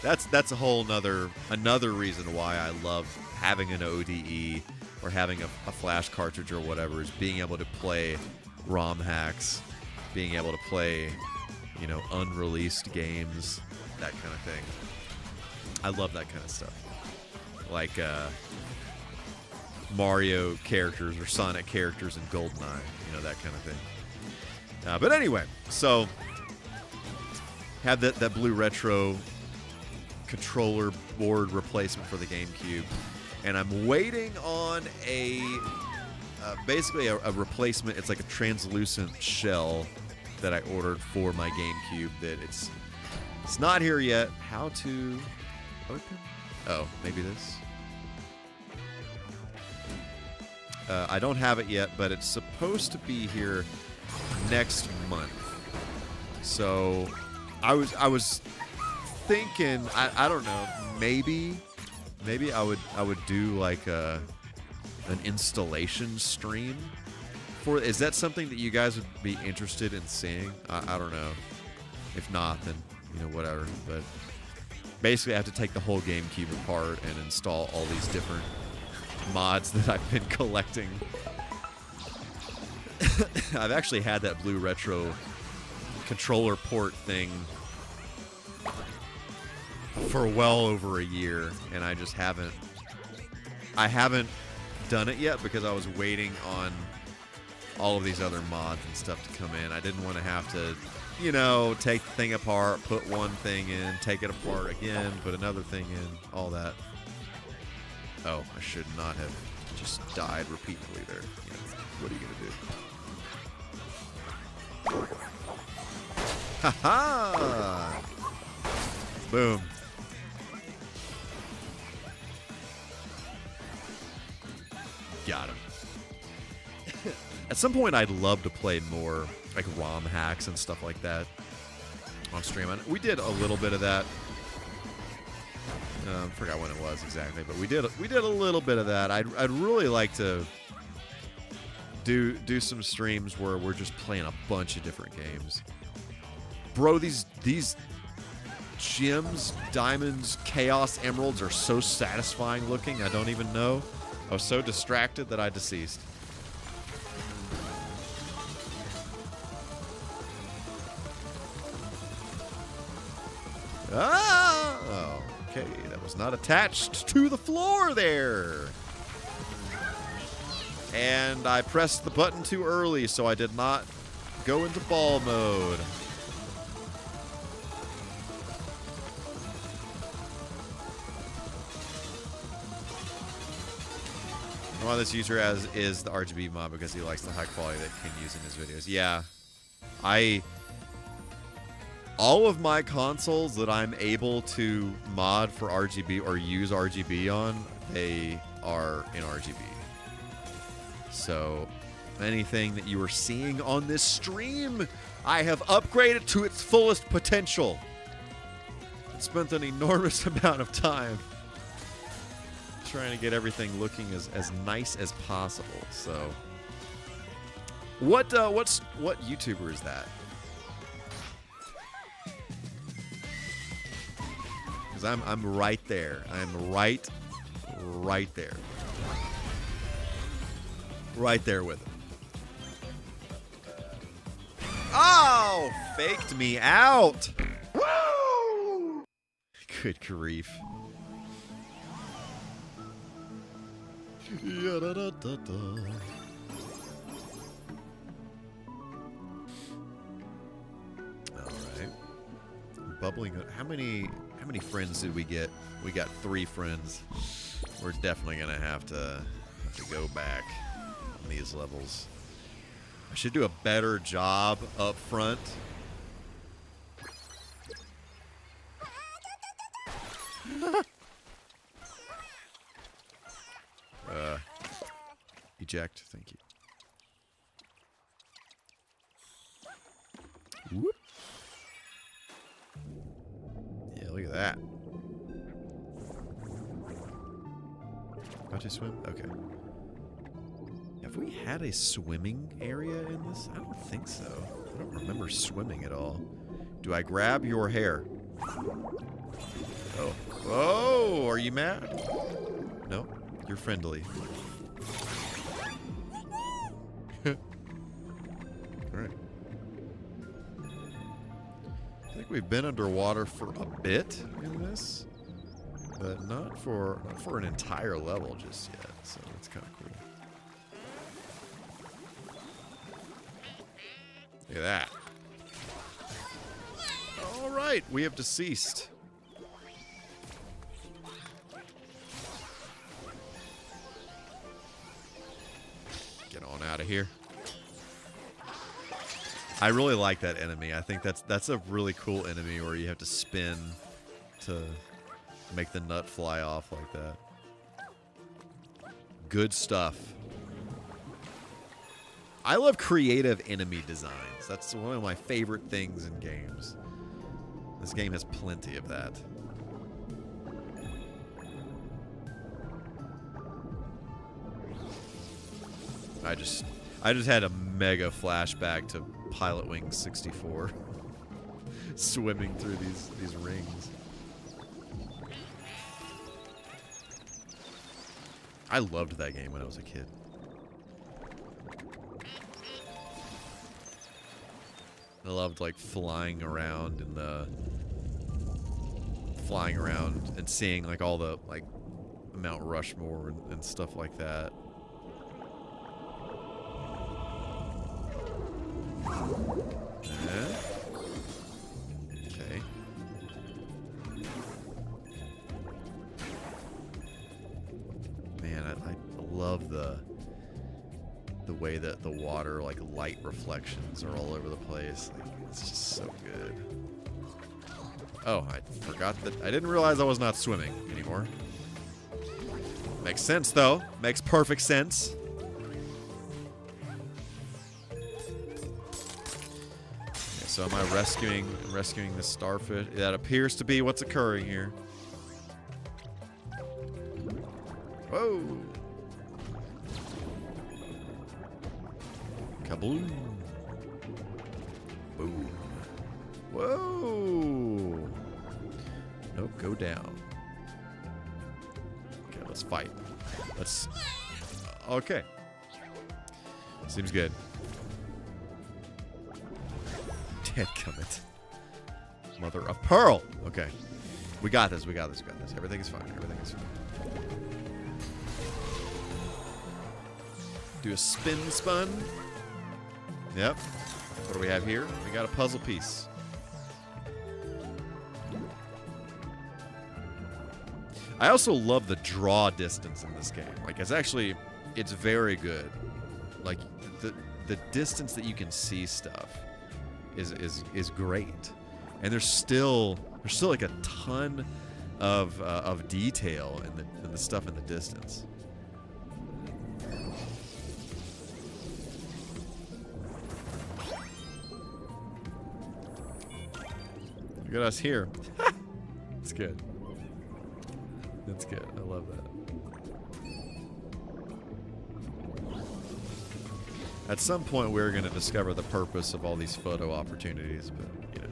that's a whole another reason why I love having an ODE or having a flash cartridge or whatever, is being able to play ROM hacks, being able to play, you know, unreleased games, that kind of thing. I love that kind of stuff. Like Mario characters or Sonic characters in GoldenEye, you know, that kind of thing. But anyway, so have that blue retro controller board replacement for the GameCube, and I'm waiting on basically a replacement. It's like a translucent shell that I ordered for my GameCube. That it's not here yet. How to open? Oh, maybe this. I don't have it yet, but it's supposed to be here next month. So I was thinking, I don't know, maybe I would do like an installation stream for. Is that something that you guys would be interested in seeing? I don't know. If not, then you know, whatever. But basically, I have to take the whole GameCube apart and install all these different mods that I've been collecting. I've actually had that blue retro controller port thing for well over a year, and I just haven't done it yet because I was waiting on all of these other mods and stuff to come in. I didn't want to have to, you know, take the thing apart, put one thing in, take it apart again, put another thing in, all that. Oh, I should not have just died repeatedly there. You know, what are you going to do? Ha-ha! Boom. Got him. At some point, I'd love to play more like ROM hacks and stuff like that on stream. We did a little bit of that. Forgot when it was exactly, but we did a little bit of that. I'd really like to do some streams where we're just playing a bunch of different games. Bro, these gems, diamonds, chaos emeralds are so satisfying looking. I don't even know. I was so distracted that I deceased. Ah! Oh, okay, that was not attached to the floor there. And I pressed the button too early, so I did not go into ball mode. One of this user is the RGB mod because he likes the high quality that he can use in his videos. Yeah, all of my consoles that I'm able to mod for RGB or use RGB on, they are in RGB. So anything that you are seeing on this stream, I have upgraded to its fullest potential. I spent an enormous amount of time trying to get everything looking as nice as possible. So what YouTuber is that? Because I'm right there. I'm right there. Right there with him. Oh! Oh, faked me out. Woo! Good grief. Ya-da-da-da-da. Bubbling. How many friends did we get? We got 3 friends. We're definitely gonna have to go back on these levels. I should do a better job up front. Eject. Thank you. Whoop. Yeah, look at that. About to swim? Okay. Have we had a swimming area in this? I don't think so. I don't remember swimming at all. Do I grab your hair? Oh. Oh, are you mad? No, you're friendly. Alright. I think we've been underwater for a bit in this, but not for an entire level just yet, so it's kind of cool. Look at that. Alright, we have deceased. Get on out of here. I really like that enemy. I think that's a really cool enemy where you have to spin to make the nut fly off like that. Good stuff. I love creative enemy designs. That's one of my favorite things in games. This game has plenty of that. I just had a mega flashback to Pilot Wing 64. Swimming through these rings. I loved that game when I was a kid. I loved like flying around and seeing like all the like Mount Rushmore and stuff like that. Okay. Man, I love the way that the water, like light reflections, are all over the place. Like, it's just so good. Oh, I forgot that. I didn't realize I was not swimming anymore. Makes sense though. Makes perfect sense. So am I rescuing the starfish? That appears to be what's occurring here. Whoa! Kaboom! Boom! Whoa! Nope, go down. Okay, let's fight. Let's. Okay. Seems good. Dadgummit. Mother of pearl. Okay. We got this. We got this. We got this. Everything is fine. Everything is fine. Do a spin. Yep. What do we have here? We got a puzzle piece. I also love the draw distance in this game. Like, it's very good. Like, the distance that you can see stuff is great, and there's still like a ton of detail in the stuff in the distance. Look at us here. It's good. That's good. I love that. At some point, we're going to discover the purpose of all these photo opportunities, but, you know.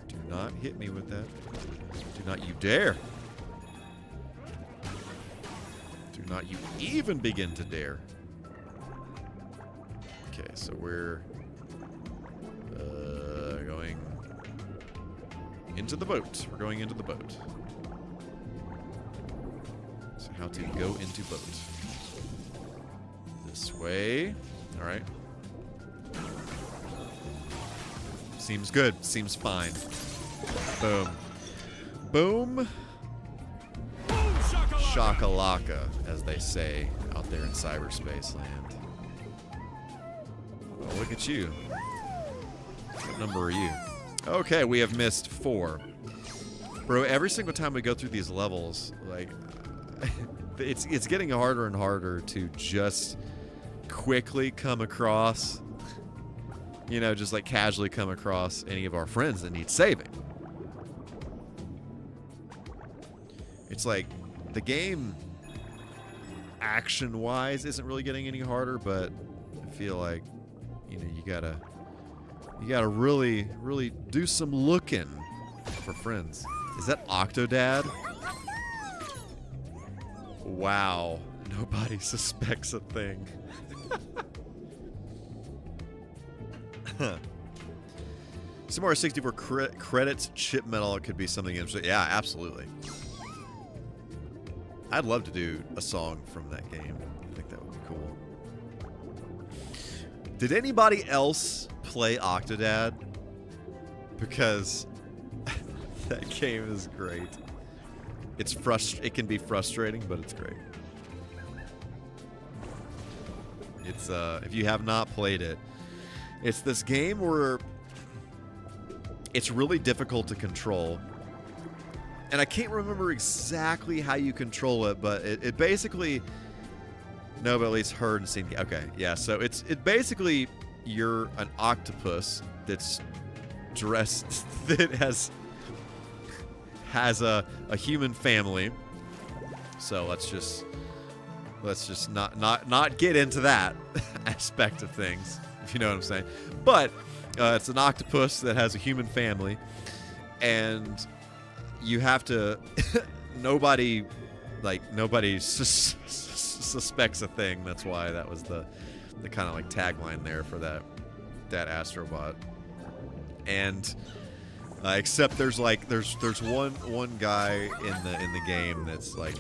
Do not hit me with that. Do not you dare. Do not you even begin to dare. Okay. so we're going into the boat. We're going into the boat. So how to go into boat. This way. All right. Seems good. Seems fine. Boom. Boom. Shakalaka, as they say out there in cyberspace land. Oh, look at you. What number are you? Okay, we have missed 4. Bro, every single time we go through these levels, like, it's getting harder and harder to just quickly come across, you know, just like casually come across any of our friends that need saving. It's like the game action-wise isn't really getting any harder, but I feel like, you know, you gotta really do some looking for friends. Is that Octodad? Wow, nobody suspects a thing. Some more 64 credits, chip metal. It could be something interesting. Yeah, absolutely. I'd love to do a song from that game. I think that would be cool. Did anybody else play Octodad? Because that game is great. It can be frustrating, but it's great. It's if you have not played it, it's this game where it's really difficult to control. And I can't remember exactly how you control it, but it basically... No, but at least heard and seen... Okay, yeah, so it basically... You're an octopus that's dressed... that has a human family. So let's just not get into that aspect of things, if you know what I'm saying. But it's an octopus that has a human family, and you have to nobody suspects a thing. That's why that was the kind of like tagline there for that astrobot. And except there's one guy in the game that's like,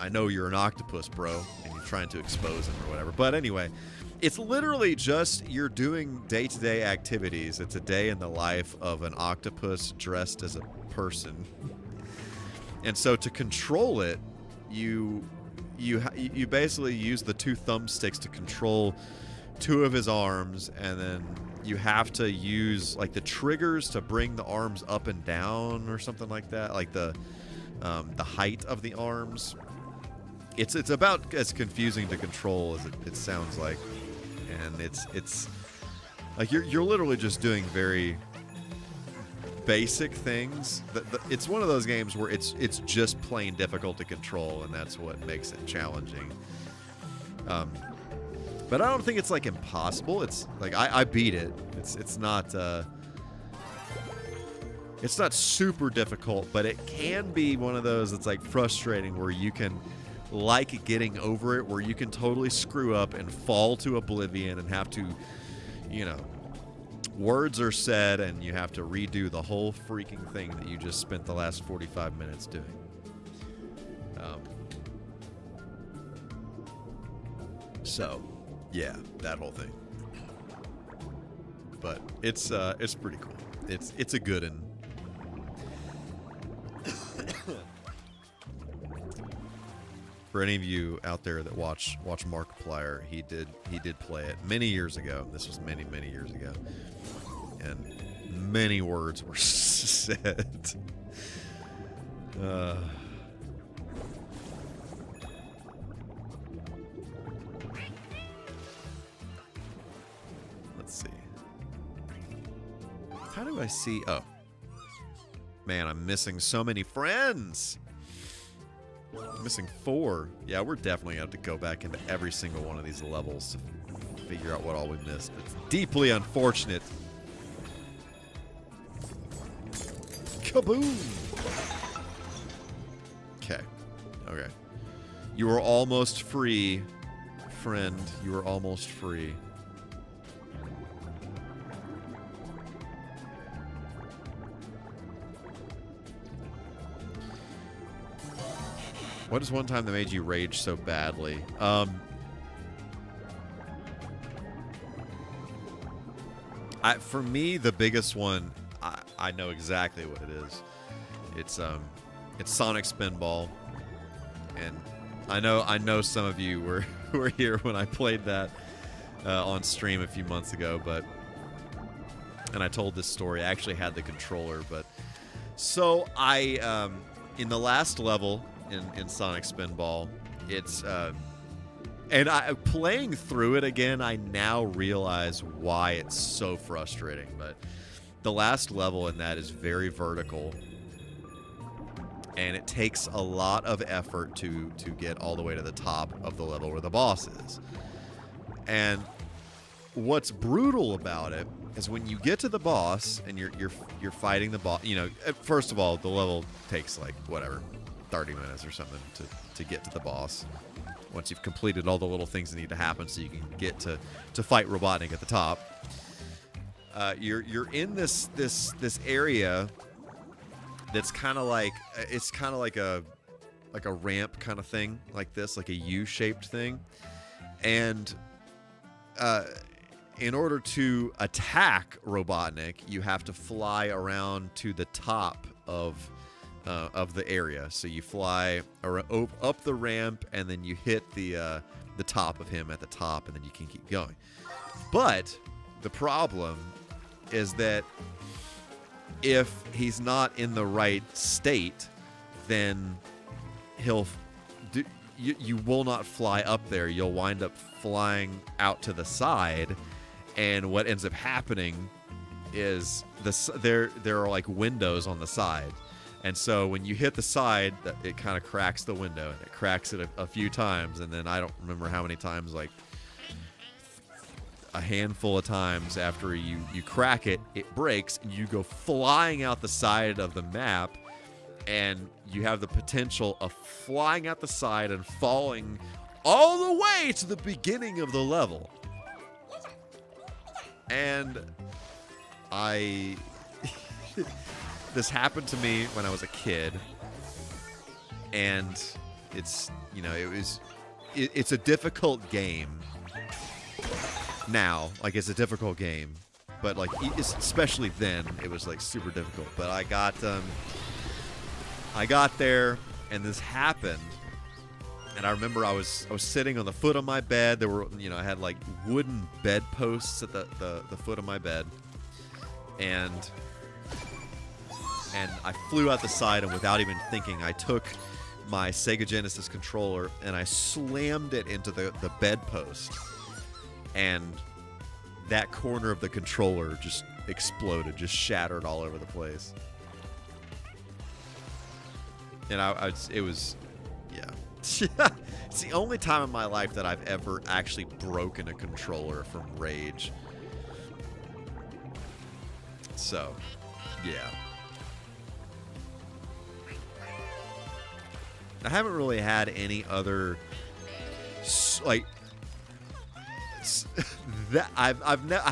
I know you're an octopus, bro, and you're trying to expose him or whatever. But anyway, it's literally just you're doing day-to-day activities. It's a day in the life of an octopus dressed as a person. And so to control it, you basically use the 2 thumbsticks to control 2 of his arms, and then you have to use like the triggers to bring the arms up and down or something like that, like the height of the arms. It's about as confusing to control as it sounds like, and it's like you're literally just doing very basic things. It's one of those games where it's just plain difficult to control, and that's what makes it challenging. But I don't think it's like impossible. It's like I beat it. It's not super difficult, but it can be one of those that's like frustrating where you can like getting over it, where you can totally screw up and fall to oblivion and have to, you know, words are said and you have to redo the whole freaking thing that you just spent the last 45 minutes doing. So, yeah, that whole thing. But it's pretty cool. It's a good one. For any of you out there that watch Markiplier, he did play it many years ago. This was many years ago, and many words were said. Let's see. How do I see? Oh, man, I'm missing so many friends. I'm missing 4. Yeah, we're definitely going to have to go back into every single one of these levels to figure out what all we missed. It's deeply unfortunate. Kaboom! Okay. Okay. You are almost free, friend. You are almost free. What is one time that made you rage so badly? For me, the biggest one, I know exactly what it is. It's Sonic Spinball, and I know some of you were here when I played that on stream a few months ago, and I told this story. I actually had the controller, but so I in the last level in Sonic Spinball, it's and playing through it again, I now realize why it's so frustrating. But the last level in that is very vertical, and it takes a lot of effort to get all the way to the top of the level where the boss is. And what's brutal about it is when you get to the boss and you're fighting the boss. You know, first of all, the level takes like whatever 30 minutes or something to get to the boss. Once you've completed all the little things that need to happen so you can get to fight Robotnik at the top. You're in this area that's kind of like, it's kind of like a ramp kind of thing, like this, like a U-shaped thing. And in order to attack Robotnik, you have to fly around to the top of the area. So you fly up the ramp, and then you hit the top of him at the top, and then you can keep going. But the problem is that if he's not in the right state, then you will not fly up there. You'll wind up flying out to the side, and what ends up happening is there are like windows on the side. And so when you hit the side, it kind of cracks the window, and it cracks it a few times. And then I don't remember how many times, like a handful of times after you crack it, it breaks, and you go flying out the side of the map, and you have the potential of flying out the side and falling all the way to the beginning of the level. And this happened to me when I was a kid, and it's a difficult game now. Like, it's a difficult game, but like especially then it was like super difficult. But I got there, and this happened, and I remember I was sitting on the foot of my bed. There were, I had like wooden bed posts at the foot of my bed, and I flew out the side, and without even thinking, I took my Sega Genesis controller and I slammed it into the bedpost, and that corner of the controller just exploded, just shattered all over the place. And it was, yeah. It's the only time in my life that I've ever actually broken a controller from rage. So, yeah. I haven't really had any other like that. I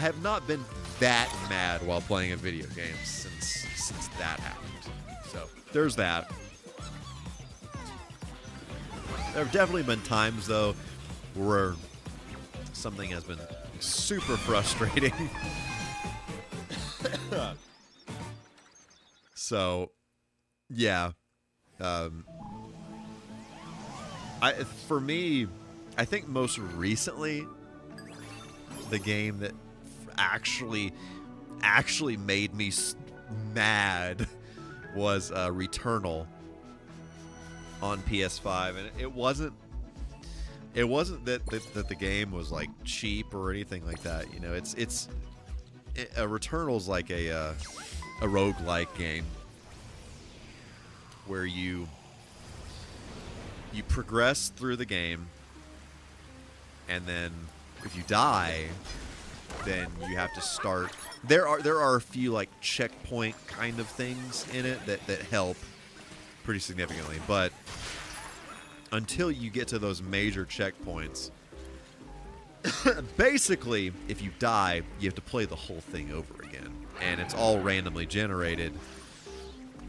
have not been that mad while playing a video game since that happened. So there's that. There have definitely been times though where something has been super frustrating. So, yeah. For me, I think most recently, the game that actually made me mad was Returnal on PS5, and it wasn't that the game was like cheap or anything like that. Returnal's like a roguelike game where you progress through the game, and then if you die, then you have to start. There are a few like checkpoint kind of things in it that help pretty significantly, but until you get to those major checkpoints, basically, if you die, you have to play the whole thing over again, and it's all randomly generated.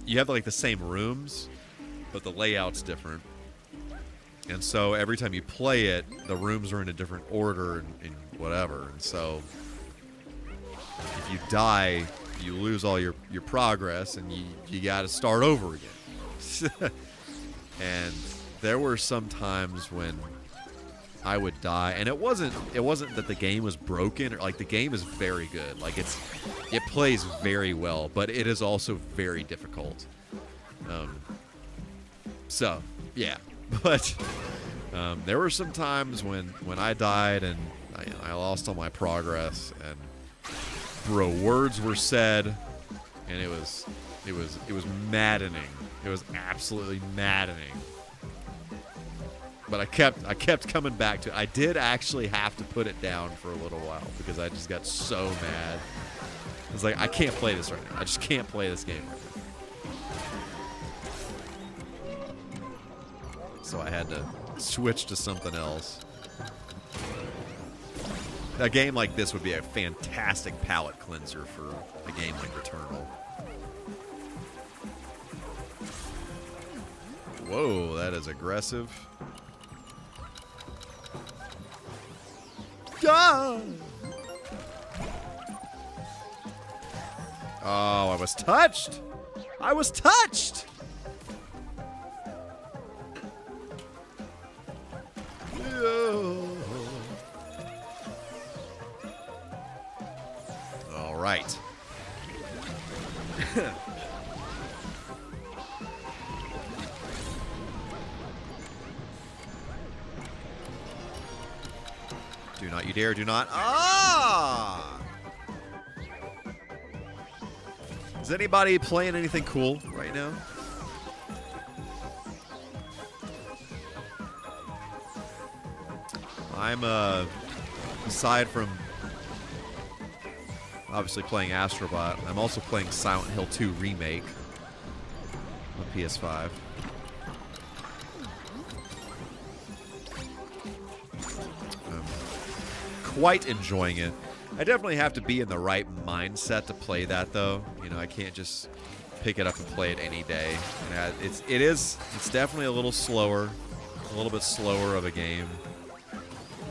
You have like the same rooms, but the layout's different. And so every time you play it, the rooms are in a different order and whatever. And so if you die, you lose all your progress, and you got to start over again. And there were some times when I would die, and it wasn't that the game was broken, or like, the game is very good. Like, it plays very well, but it is also very difficult. So yeah, but there were some times when I died and I lost all my progress, and bro, words were said, and it was maddening. It was absolutely maddening. But I kept coming back to it. I did actually have to put it down for a little while because I just got so mad. I was like, I can't play this right now. I just can't play this game right now. So I had to switch to something else. A game like this would be a fantastic palate cleanser for a game like Returnal. Whoa, that is aggressive. Ah! Oh, I was touched. I was touched. All right. Do not, you dare, do not. Ah! Is anybody playing anything cool right now? I'm, aside from obviously playing Astrobot, I'm also playing Silent Hill 2 Remake on PS5. Quite enjoying it. I definitely have to be in the right mindset to play that, though. You know, I can't just pick it up and play it any day. And it's definitely a little slower, a little bit slower of a game.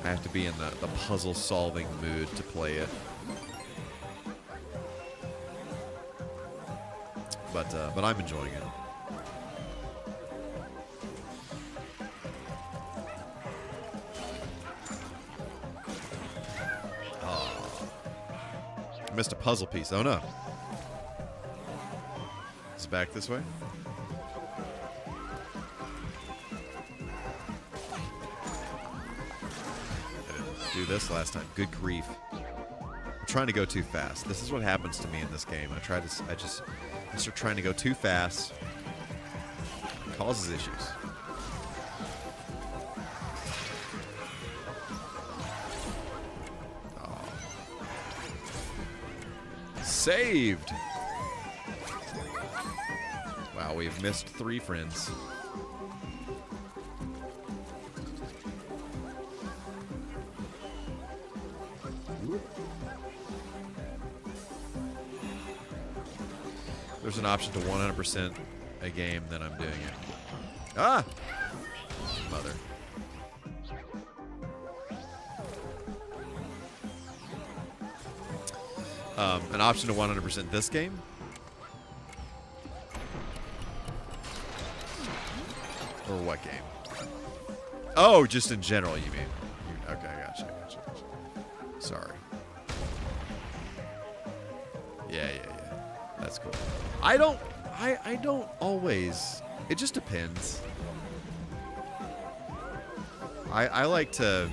I have to be in the puzzle-solving mood to play it. But I'm enjoying it. I missed a puzzle piece. Oh no. It's back this way. I didn't do this last time. Good grief. I'm trying to go too fast. This is what happens to me in this game. I start trying to go too fast. It causes issues. Saved. Wow, we've missed 3 friends. There's an option to 100% a game, then I'm doing it. Ah! Mother. An option to 100% this game. Or what game? Oh, just in general, you mean? Okay, I gotcha. Sorry. Yeah. That's cool. I don't always. It just depends. I like to.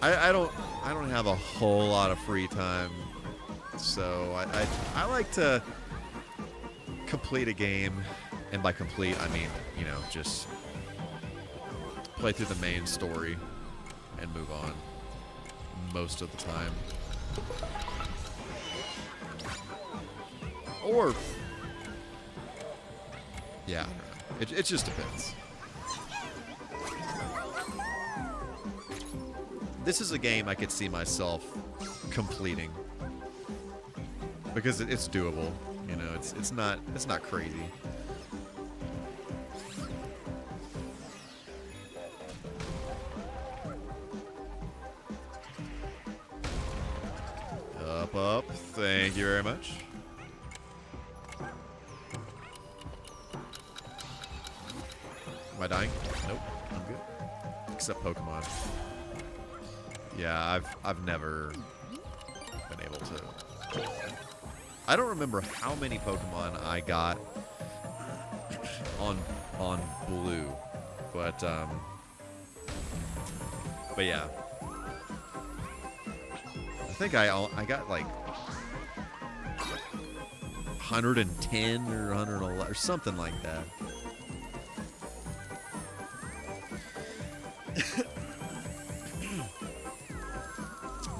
I don't have a whole lot of free time. So I like to complete a game, and by complete I mean, you know, just play through the main story and move on most of the time. Or yeah, I don't know. It just depends. This is a game I could see myself completing. Because it's doable, you know. It's not crazy. up. Thank you very much. Am I dying? Nope. I'm good. Except Pokemon. Yeah, I've never been able to. I don't remember how many Pokemon I got on Blue, but yeah. I think I got like 110 or 111 or something like that.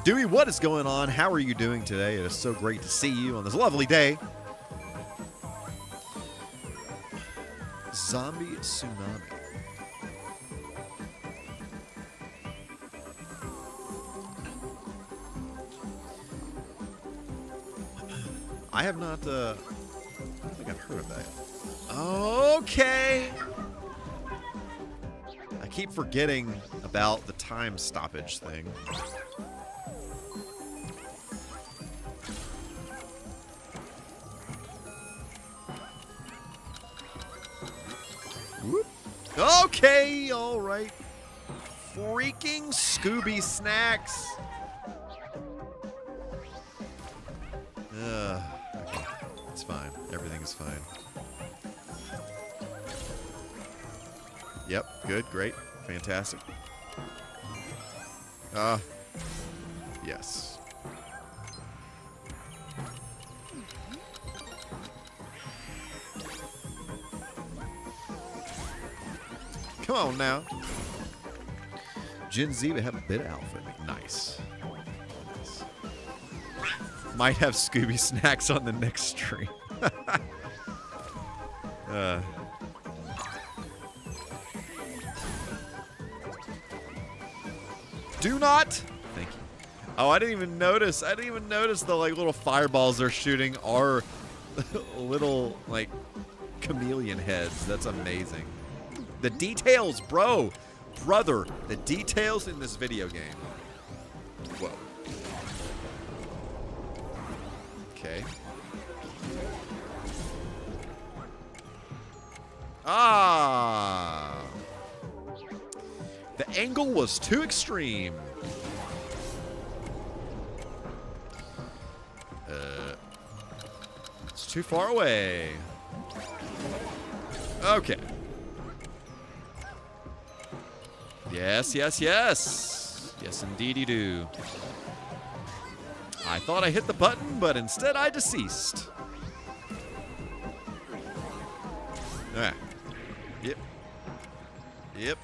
Dewey, what is going on? How are you doing today? It is so great to see you on this lovely day. Zombie Tsunami. I have not, I don't think I've heard of that. Okay. I keep forgetting about the time stoppage thing. Whoop. Okay, all right. Freaking Scooby Snacks. Okay. It's fine. Everything is fine. Yep. Good. Great. Fantastic. Yes. Come on now. Gen Z would have a bit of alpha. Nice. Nice. Might have Scooby Snacks on the next stream. Do not. Thank you. Oh, I didn't even notice. I didn't even notice the like little fireballs they're shooting are little like chameleon heads. That's amazing. The details, bro. Brother, the details in this video game. Whoa. Okay. Ah. The angle was too extreme. It's too far away. Okay. Yes, yes, yes. Yes, indeed you do. I thought I hit the button, but instead I deceased. Alright. Yep. Yep.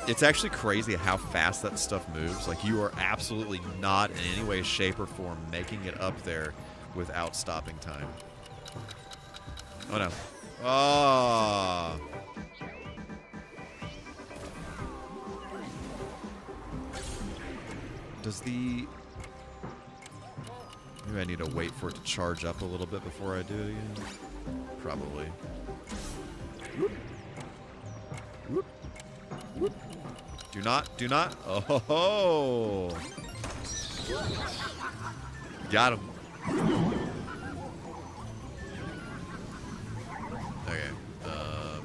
It's actually crazy how fast that stuff moves. Like, you are absolutely not in any way, shape, or form making it up there without stopping time. Oh, no. Oh. Does the... Maybe I need to wait for it to charge up a little bit before I do it again. Probably. Whoop. Whoop. Whoop. Do not. Oh, ho, ho. Got him. Okay. I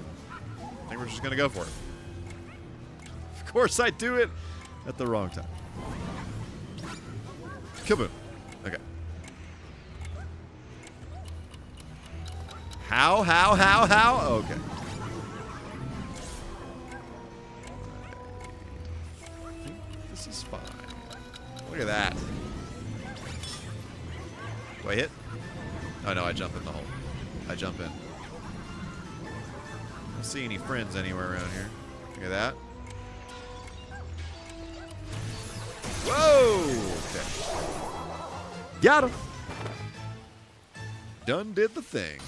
think we're just gonna go for it. Of course I do it at the wrong time. Kaboom. Okay. How? Okay. I think this is fine. Look at that. Do I hit? Oh no, I jump in the hole. I jump in. I don't see any friends anywhere around here. Look at that. Whoa! Okay. Got him. Done did the thing.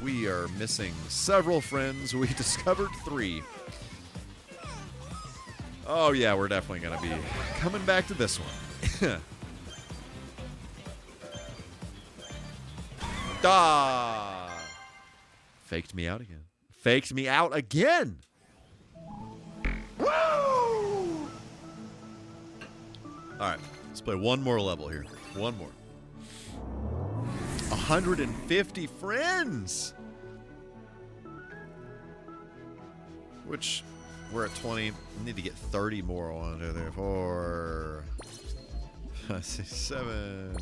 We are missing several friends. We discovered 3. Oh yeah, we're definitely gonna be coming back to this one. Ah! Faked me out again. Faked me out again! Woo! Alright, let's play one more level here. One more. 150 friends! Which, we're at 20. We need to get 30 more on there. 4, 5, 6, 7,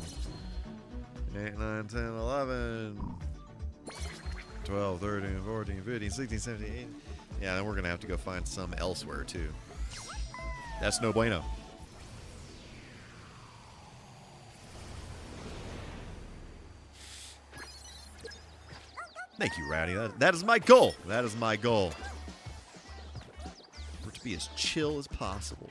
8, 9, 10, 11, 12, 13, 14, 15, 16, 17, 18. Yeah, then we're going to have to go find some elsewhere, too. That's no bueno. Thank you, Rowdy. That is my goal. That is my goal. For it to be as chill as possible.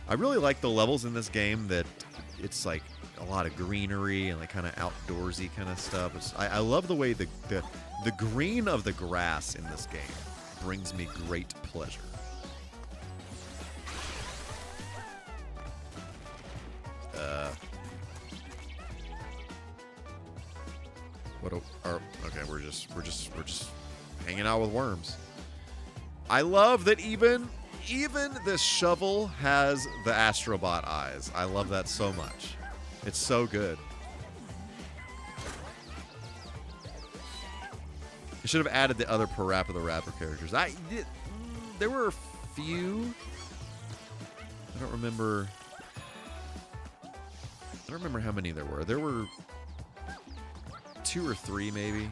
I really like the levels in this game that it's like a lot of greenery and like kind of outdoorsy kind of stuff. I love the way the green of the grass in this game brings me great pleasure. Okay, we're just hanging out with worms. I love that even this shovel has the astrobot eyes. I love that so much. It's so good. I should have added the other Parappa the Rapper characters. There were a few. I don't remember how many there were. There were 2 or 3 maybe.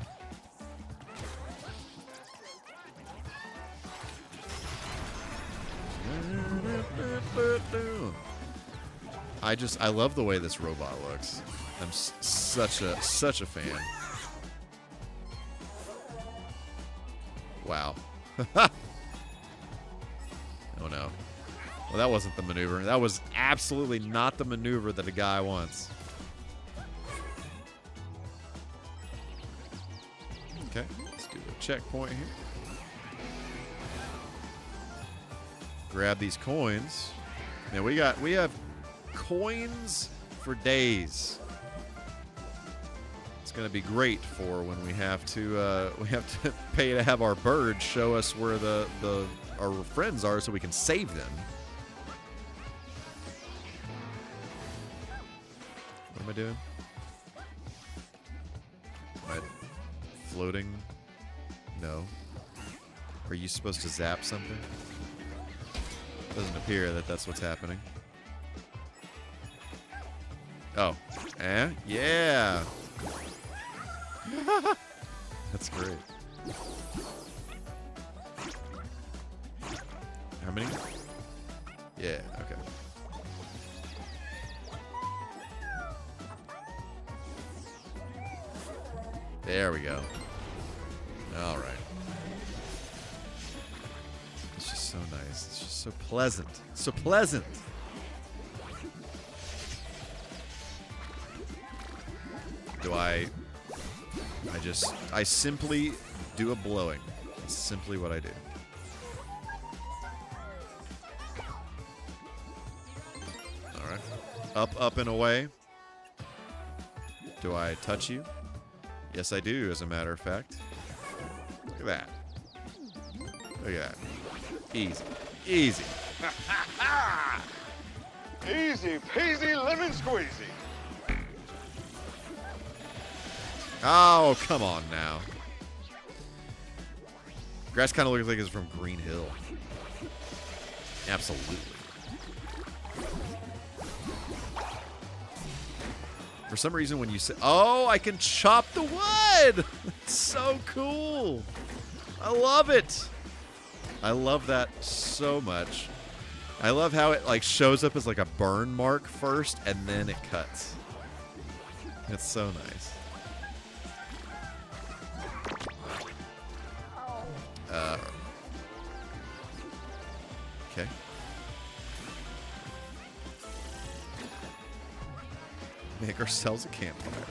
I love the way this robot looks. I'm such a fan. Wow. Oh no. Well, that wasn't the maneuver. That was absolutely not the maneuver that a guy wants. Okay, let's do a checkpoint here. Grab these coins. Now we have coins for days. It's gonna be great for when we have to pay to have our birds show us where our friends are so we can save them. What am I doing? Am I floating? No. Are you supposed to zap something? Doesn't appear that that's what's happening. Oh. Yeah. That's great. How many? Yeah, okay. There we go. All right. It's just so nice. It's just so pleasant. So pleasant. I simply do a blowing. That's simply what I do. All right. Up, and away. Do I touch you? Yes, I do, as a matter of fact. Look at that. Look at that. Easy. Easy. Easy peasy lemon squeezy. Oh, come on now. Grass kind of looks like it's from Green Hill. Absolutely. For some reason, when you say, "Oh, I can chop the wood," it's so cool. I love it. I love that so much. I love how it like shows up as like a burn mark first, and then it cuts. It's so nice. Okay. Make ourselves a campfire.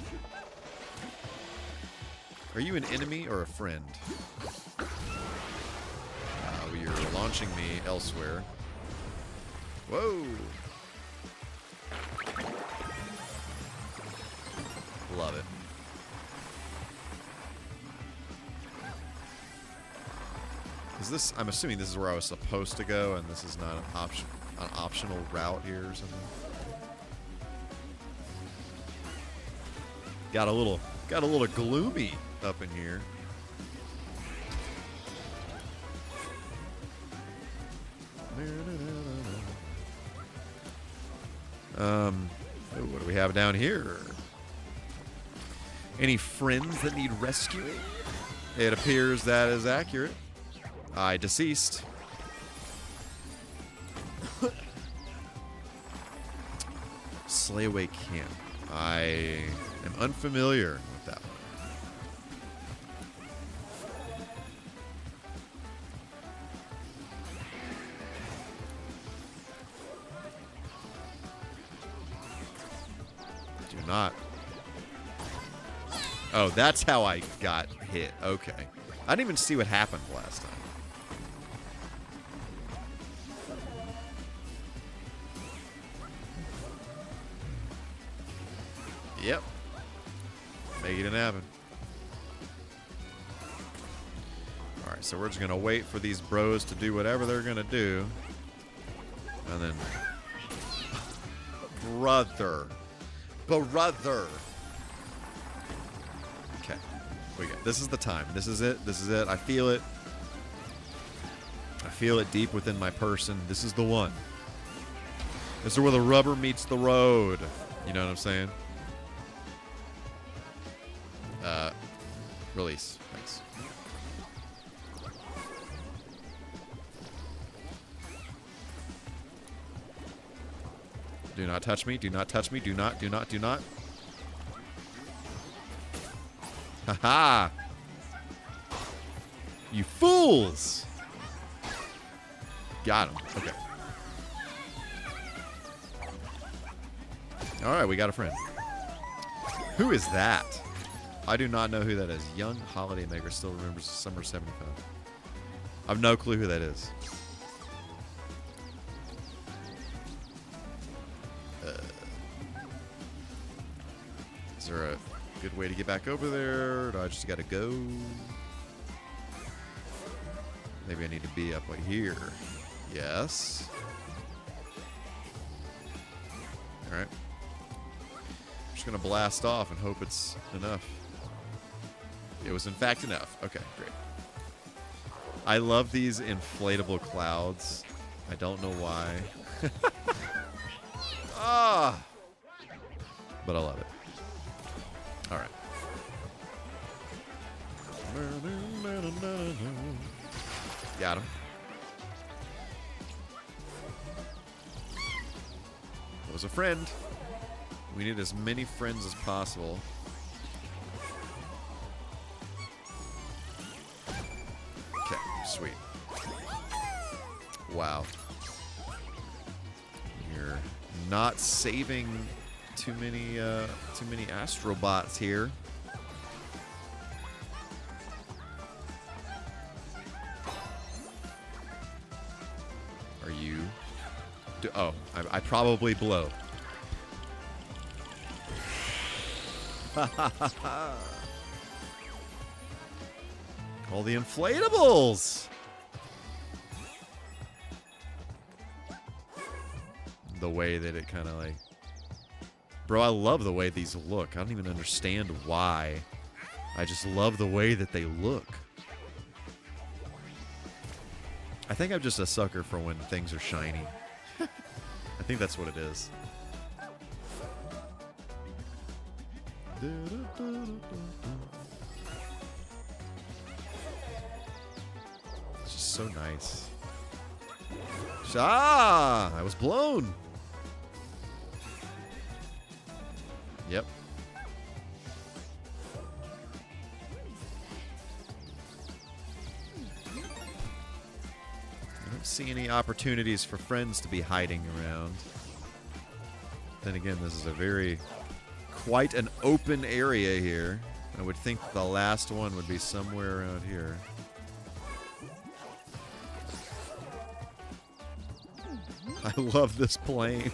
Are you an enemy or a friend? You're launching me elsewhere. Whoa! Love it. Is this? I'm assuming this is where I was supposed to go, and this is not an optional route here or something. Got a little gloomy up in here. What do we have down here? Any friends that need rescuing? It appears that is accurate. I deceased. Slayaway Camp. I am unfamiliar with that one. Do not. Oh, that's how I got hit. Okay. I didn't even see what happened last time. Yep. Making it happen. Alright, so we're just going to wait for these bros to do whatever they're going to do. And then... Brother. Okay. We go. This is the time. This is it. This is it. I feel it. I feel it deep within my person. This is the one. This is where the rubber meets the road. You know what I'm saying? Release. Thanks. Do not touch me. Do not touch me. Do not. Haha! You fools! Got him. Okay. Alright, we got a friend. Who is that? I do not know who that is. Young Holidaymaker still remembers summer 75. I have no clue who that is. Is there a good way to get back over there? Or do I just gotta go? Maybe I need to be up right here. Yes. Alright. I'm just gonna blast off and hope it's enough. It was in fact enough. Okay, great. I love these inflatable clouds. I don't know why. Ah! But I love it. Alright. Got him. It was a friend. We need as many friends as possible. Okay, sweet. Wow. You're not saving too many astrobots here. Are you? Oh, I probably blow. All the inflatables. The way that it kind of like... Bro, I love the way these look. I don't even understand why. I just love the way that they look. I think I'm just a sucker for when things are shiny. I think that's what it is. It's just so nice. Ah! I was blown! Yep. I don't see any opportunities for friends to be hiding around. Then again, this is a quite an open area here. I would think the last one would be somewhere around here. I love this plane.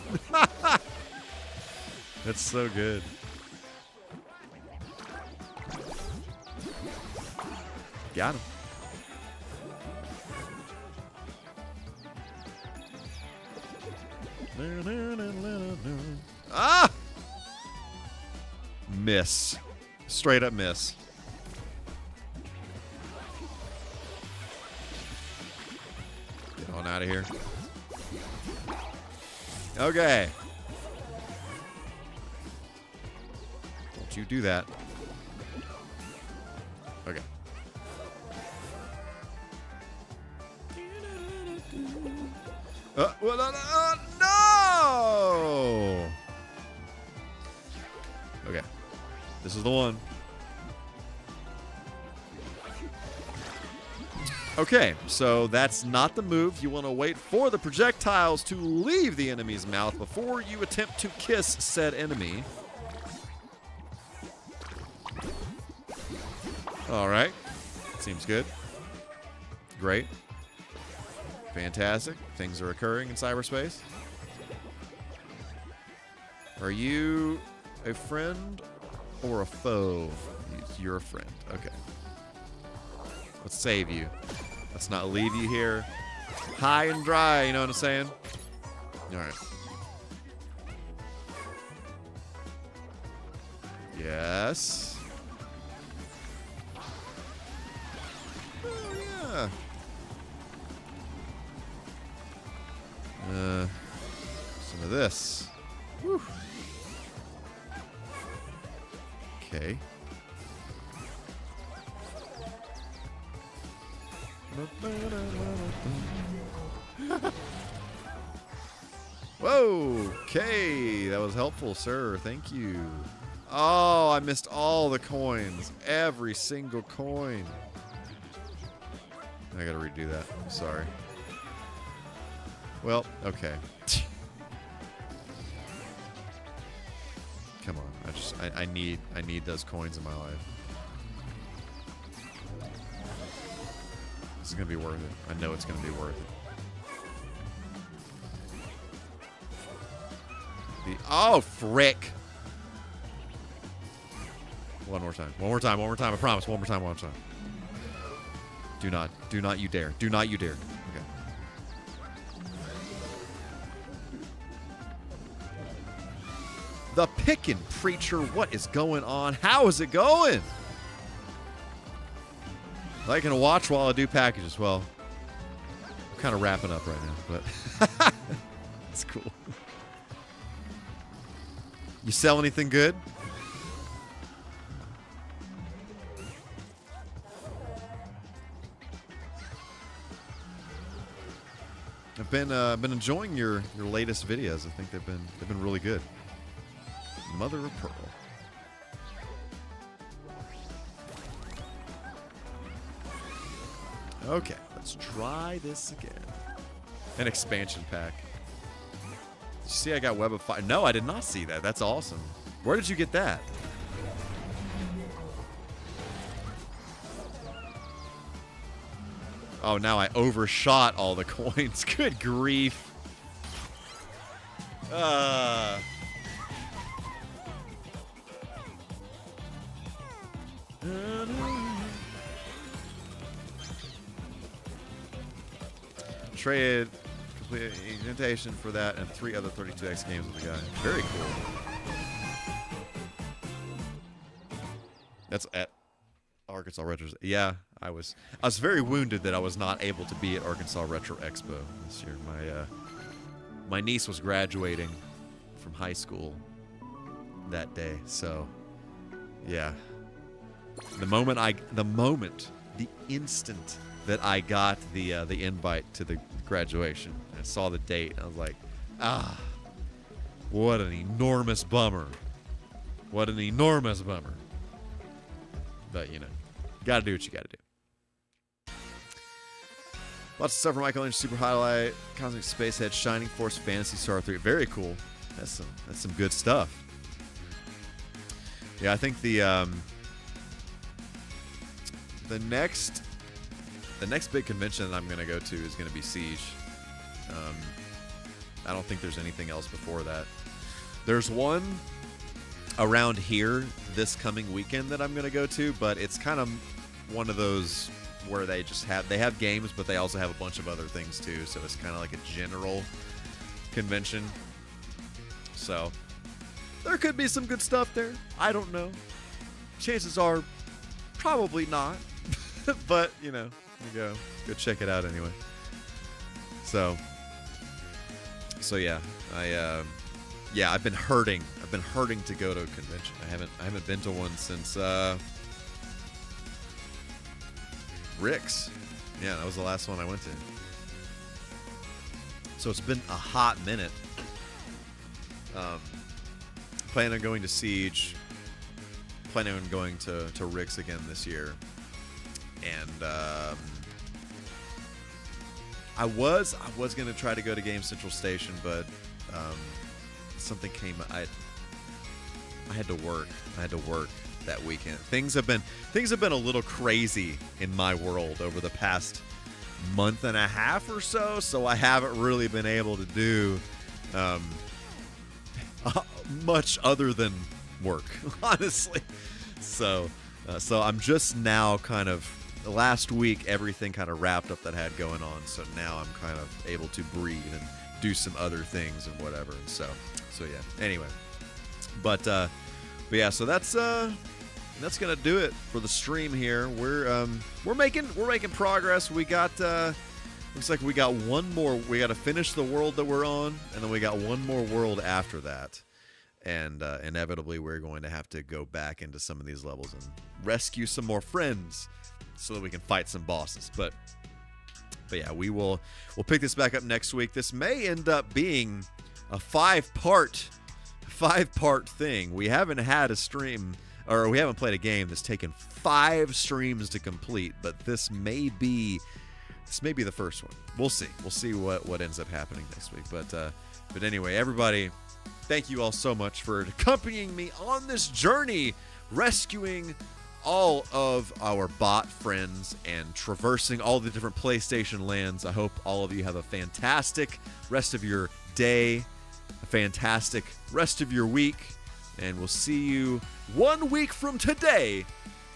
That's so good. Got him. Ah! Miss. Straight up miss. Get on out of here. Okay. Don't you do that. Okay. Well, no! Okay. This is the one. Okay, so that's not the move. You want to wait for the projectiles to leave the enemy's mouth before you attempt to kiss said enemy. All right. Seems good. Great. Fantastic. Things are occurring in cyberspace. Are you a friend or a foe? You're a friend. Okay. Let's save you. Let's not leave you here high and dry, you know what I'm saying? All right. Yes. Oh, yeah. Some of this. Whew. Okay. Whoa. Okay. That was helpful, sir. Thank you. Oh, I missed all the coins. Every single coin. I gotta redo that. I'm sorry. Well, okay. Come on. I need those coins in my life. This is gonna be worth it. I know it's gonna be worth it. Oh, frick. One more time. One more time. One more time. I promise. One more time. One more time. Do not you dare. Do not you dare. Okay. The Pickin' Preacher. What is going on? How is it going? I can watch while I do packages. Well, I'm kind of wrapping up right now, but it's cool. You sell anything good? I've been enjoying your latest videos. I think they've been really good. Mother of Pearl. Okay, let's try this again. An expansion pack. Did you see I got Web of Fire? No, I did not see that. That's awesome. Where did you get that? Oh, now I overshot all the coins. Good grief. Trade complete indentation for that and 3 other 32X games with the guy. Very cool. That's at Arkansas Retro. Yeah, I was very wounded that I was not able to be at Arkansas Retro Expo this year. My niece was graduating from high school that day, so yeah. The instant that I got the invite to the graduation, I saw the date, and I was like, what an enormous bummer. What an enormous bummer. But, you know, gotta do what you gotta do. Lots of stuff from Michael Lynch, Super Highlight, Cosmic Spacehead, Shining Force, Phantasy Star 3. Very cool. That's some good stuff. Yeah, I think the next big convention that I'm going to go to is going to be Siege. I don't think there's anything else before that. There's one around here this coming weekend that I'm going to go to, but it's kind of one of those where they just have games, but they also have a bunch of other things too. So it's kind of like a general convention. So there could be some good stuff there. I don't know. Chances are probably not. But, you know, you go check it out anyway. So yeah, I've been hurting. I've been hurting to go to a convention. I haven't been to one since Rick's. Yeah, that was the last one I went to. So it's been a hot minute. Planning on going to Siege. Planning on going to Rick's again this year. And I was gonna try to go to Game Central Station, but something came. I had to work. I had to work that weekend. Things have been a little crazy in my world over the past month and a half or so. So I haven't really been able to do much other than work, honestly. So I'm just now kind of. Last week, everything kind of wrapped up that I had going on, so now I'm kind of able to breathe and do some other things and whatever. And so yeah. Anyway, but yeah, so that's gonna do it for the stream here. We're making progress. We got looks like we got one more. We got to finish the world that we're on, and then we got one more world after that. And inevitably, we're going to have to go back into some of these levels and rescue some more friends, so that we can fight some bosses. But yeah, we'll pick this back up next week. This may end up being a five-part thing. We haven't had a stream, or we haven't played a game that's taken 5 streams to complete, but this may be the first one. We'll see. We'll see what ends up happening next week. But anyway, everybody, thank you all so much for accompanying me on this journey, rescuing all of our bot friends and traversing all the different PlayStation lands. I hope all of you have a fantastic rest of your day, a fantastic rest of your week, and we'll see you 1 week from today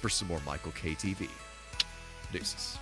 for some more MichaelK TV. Deuces.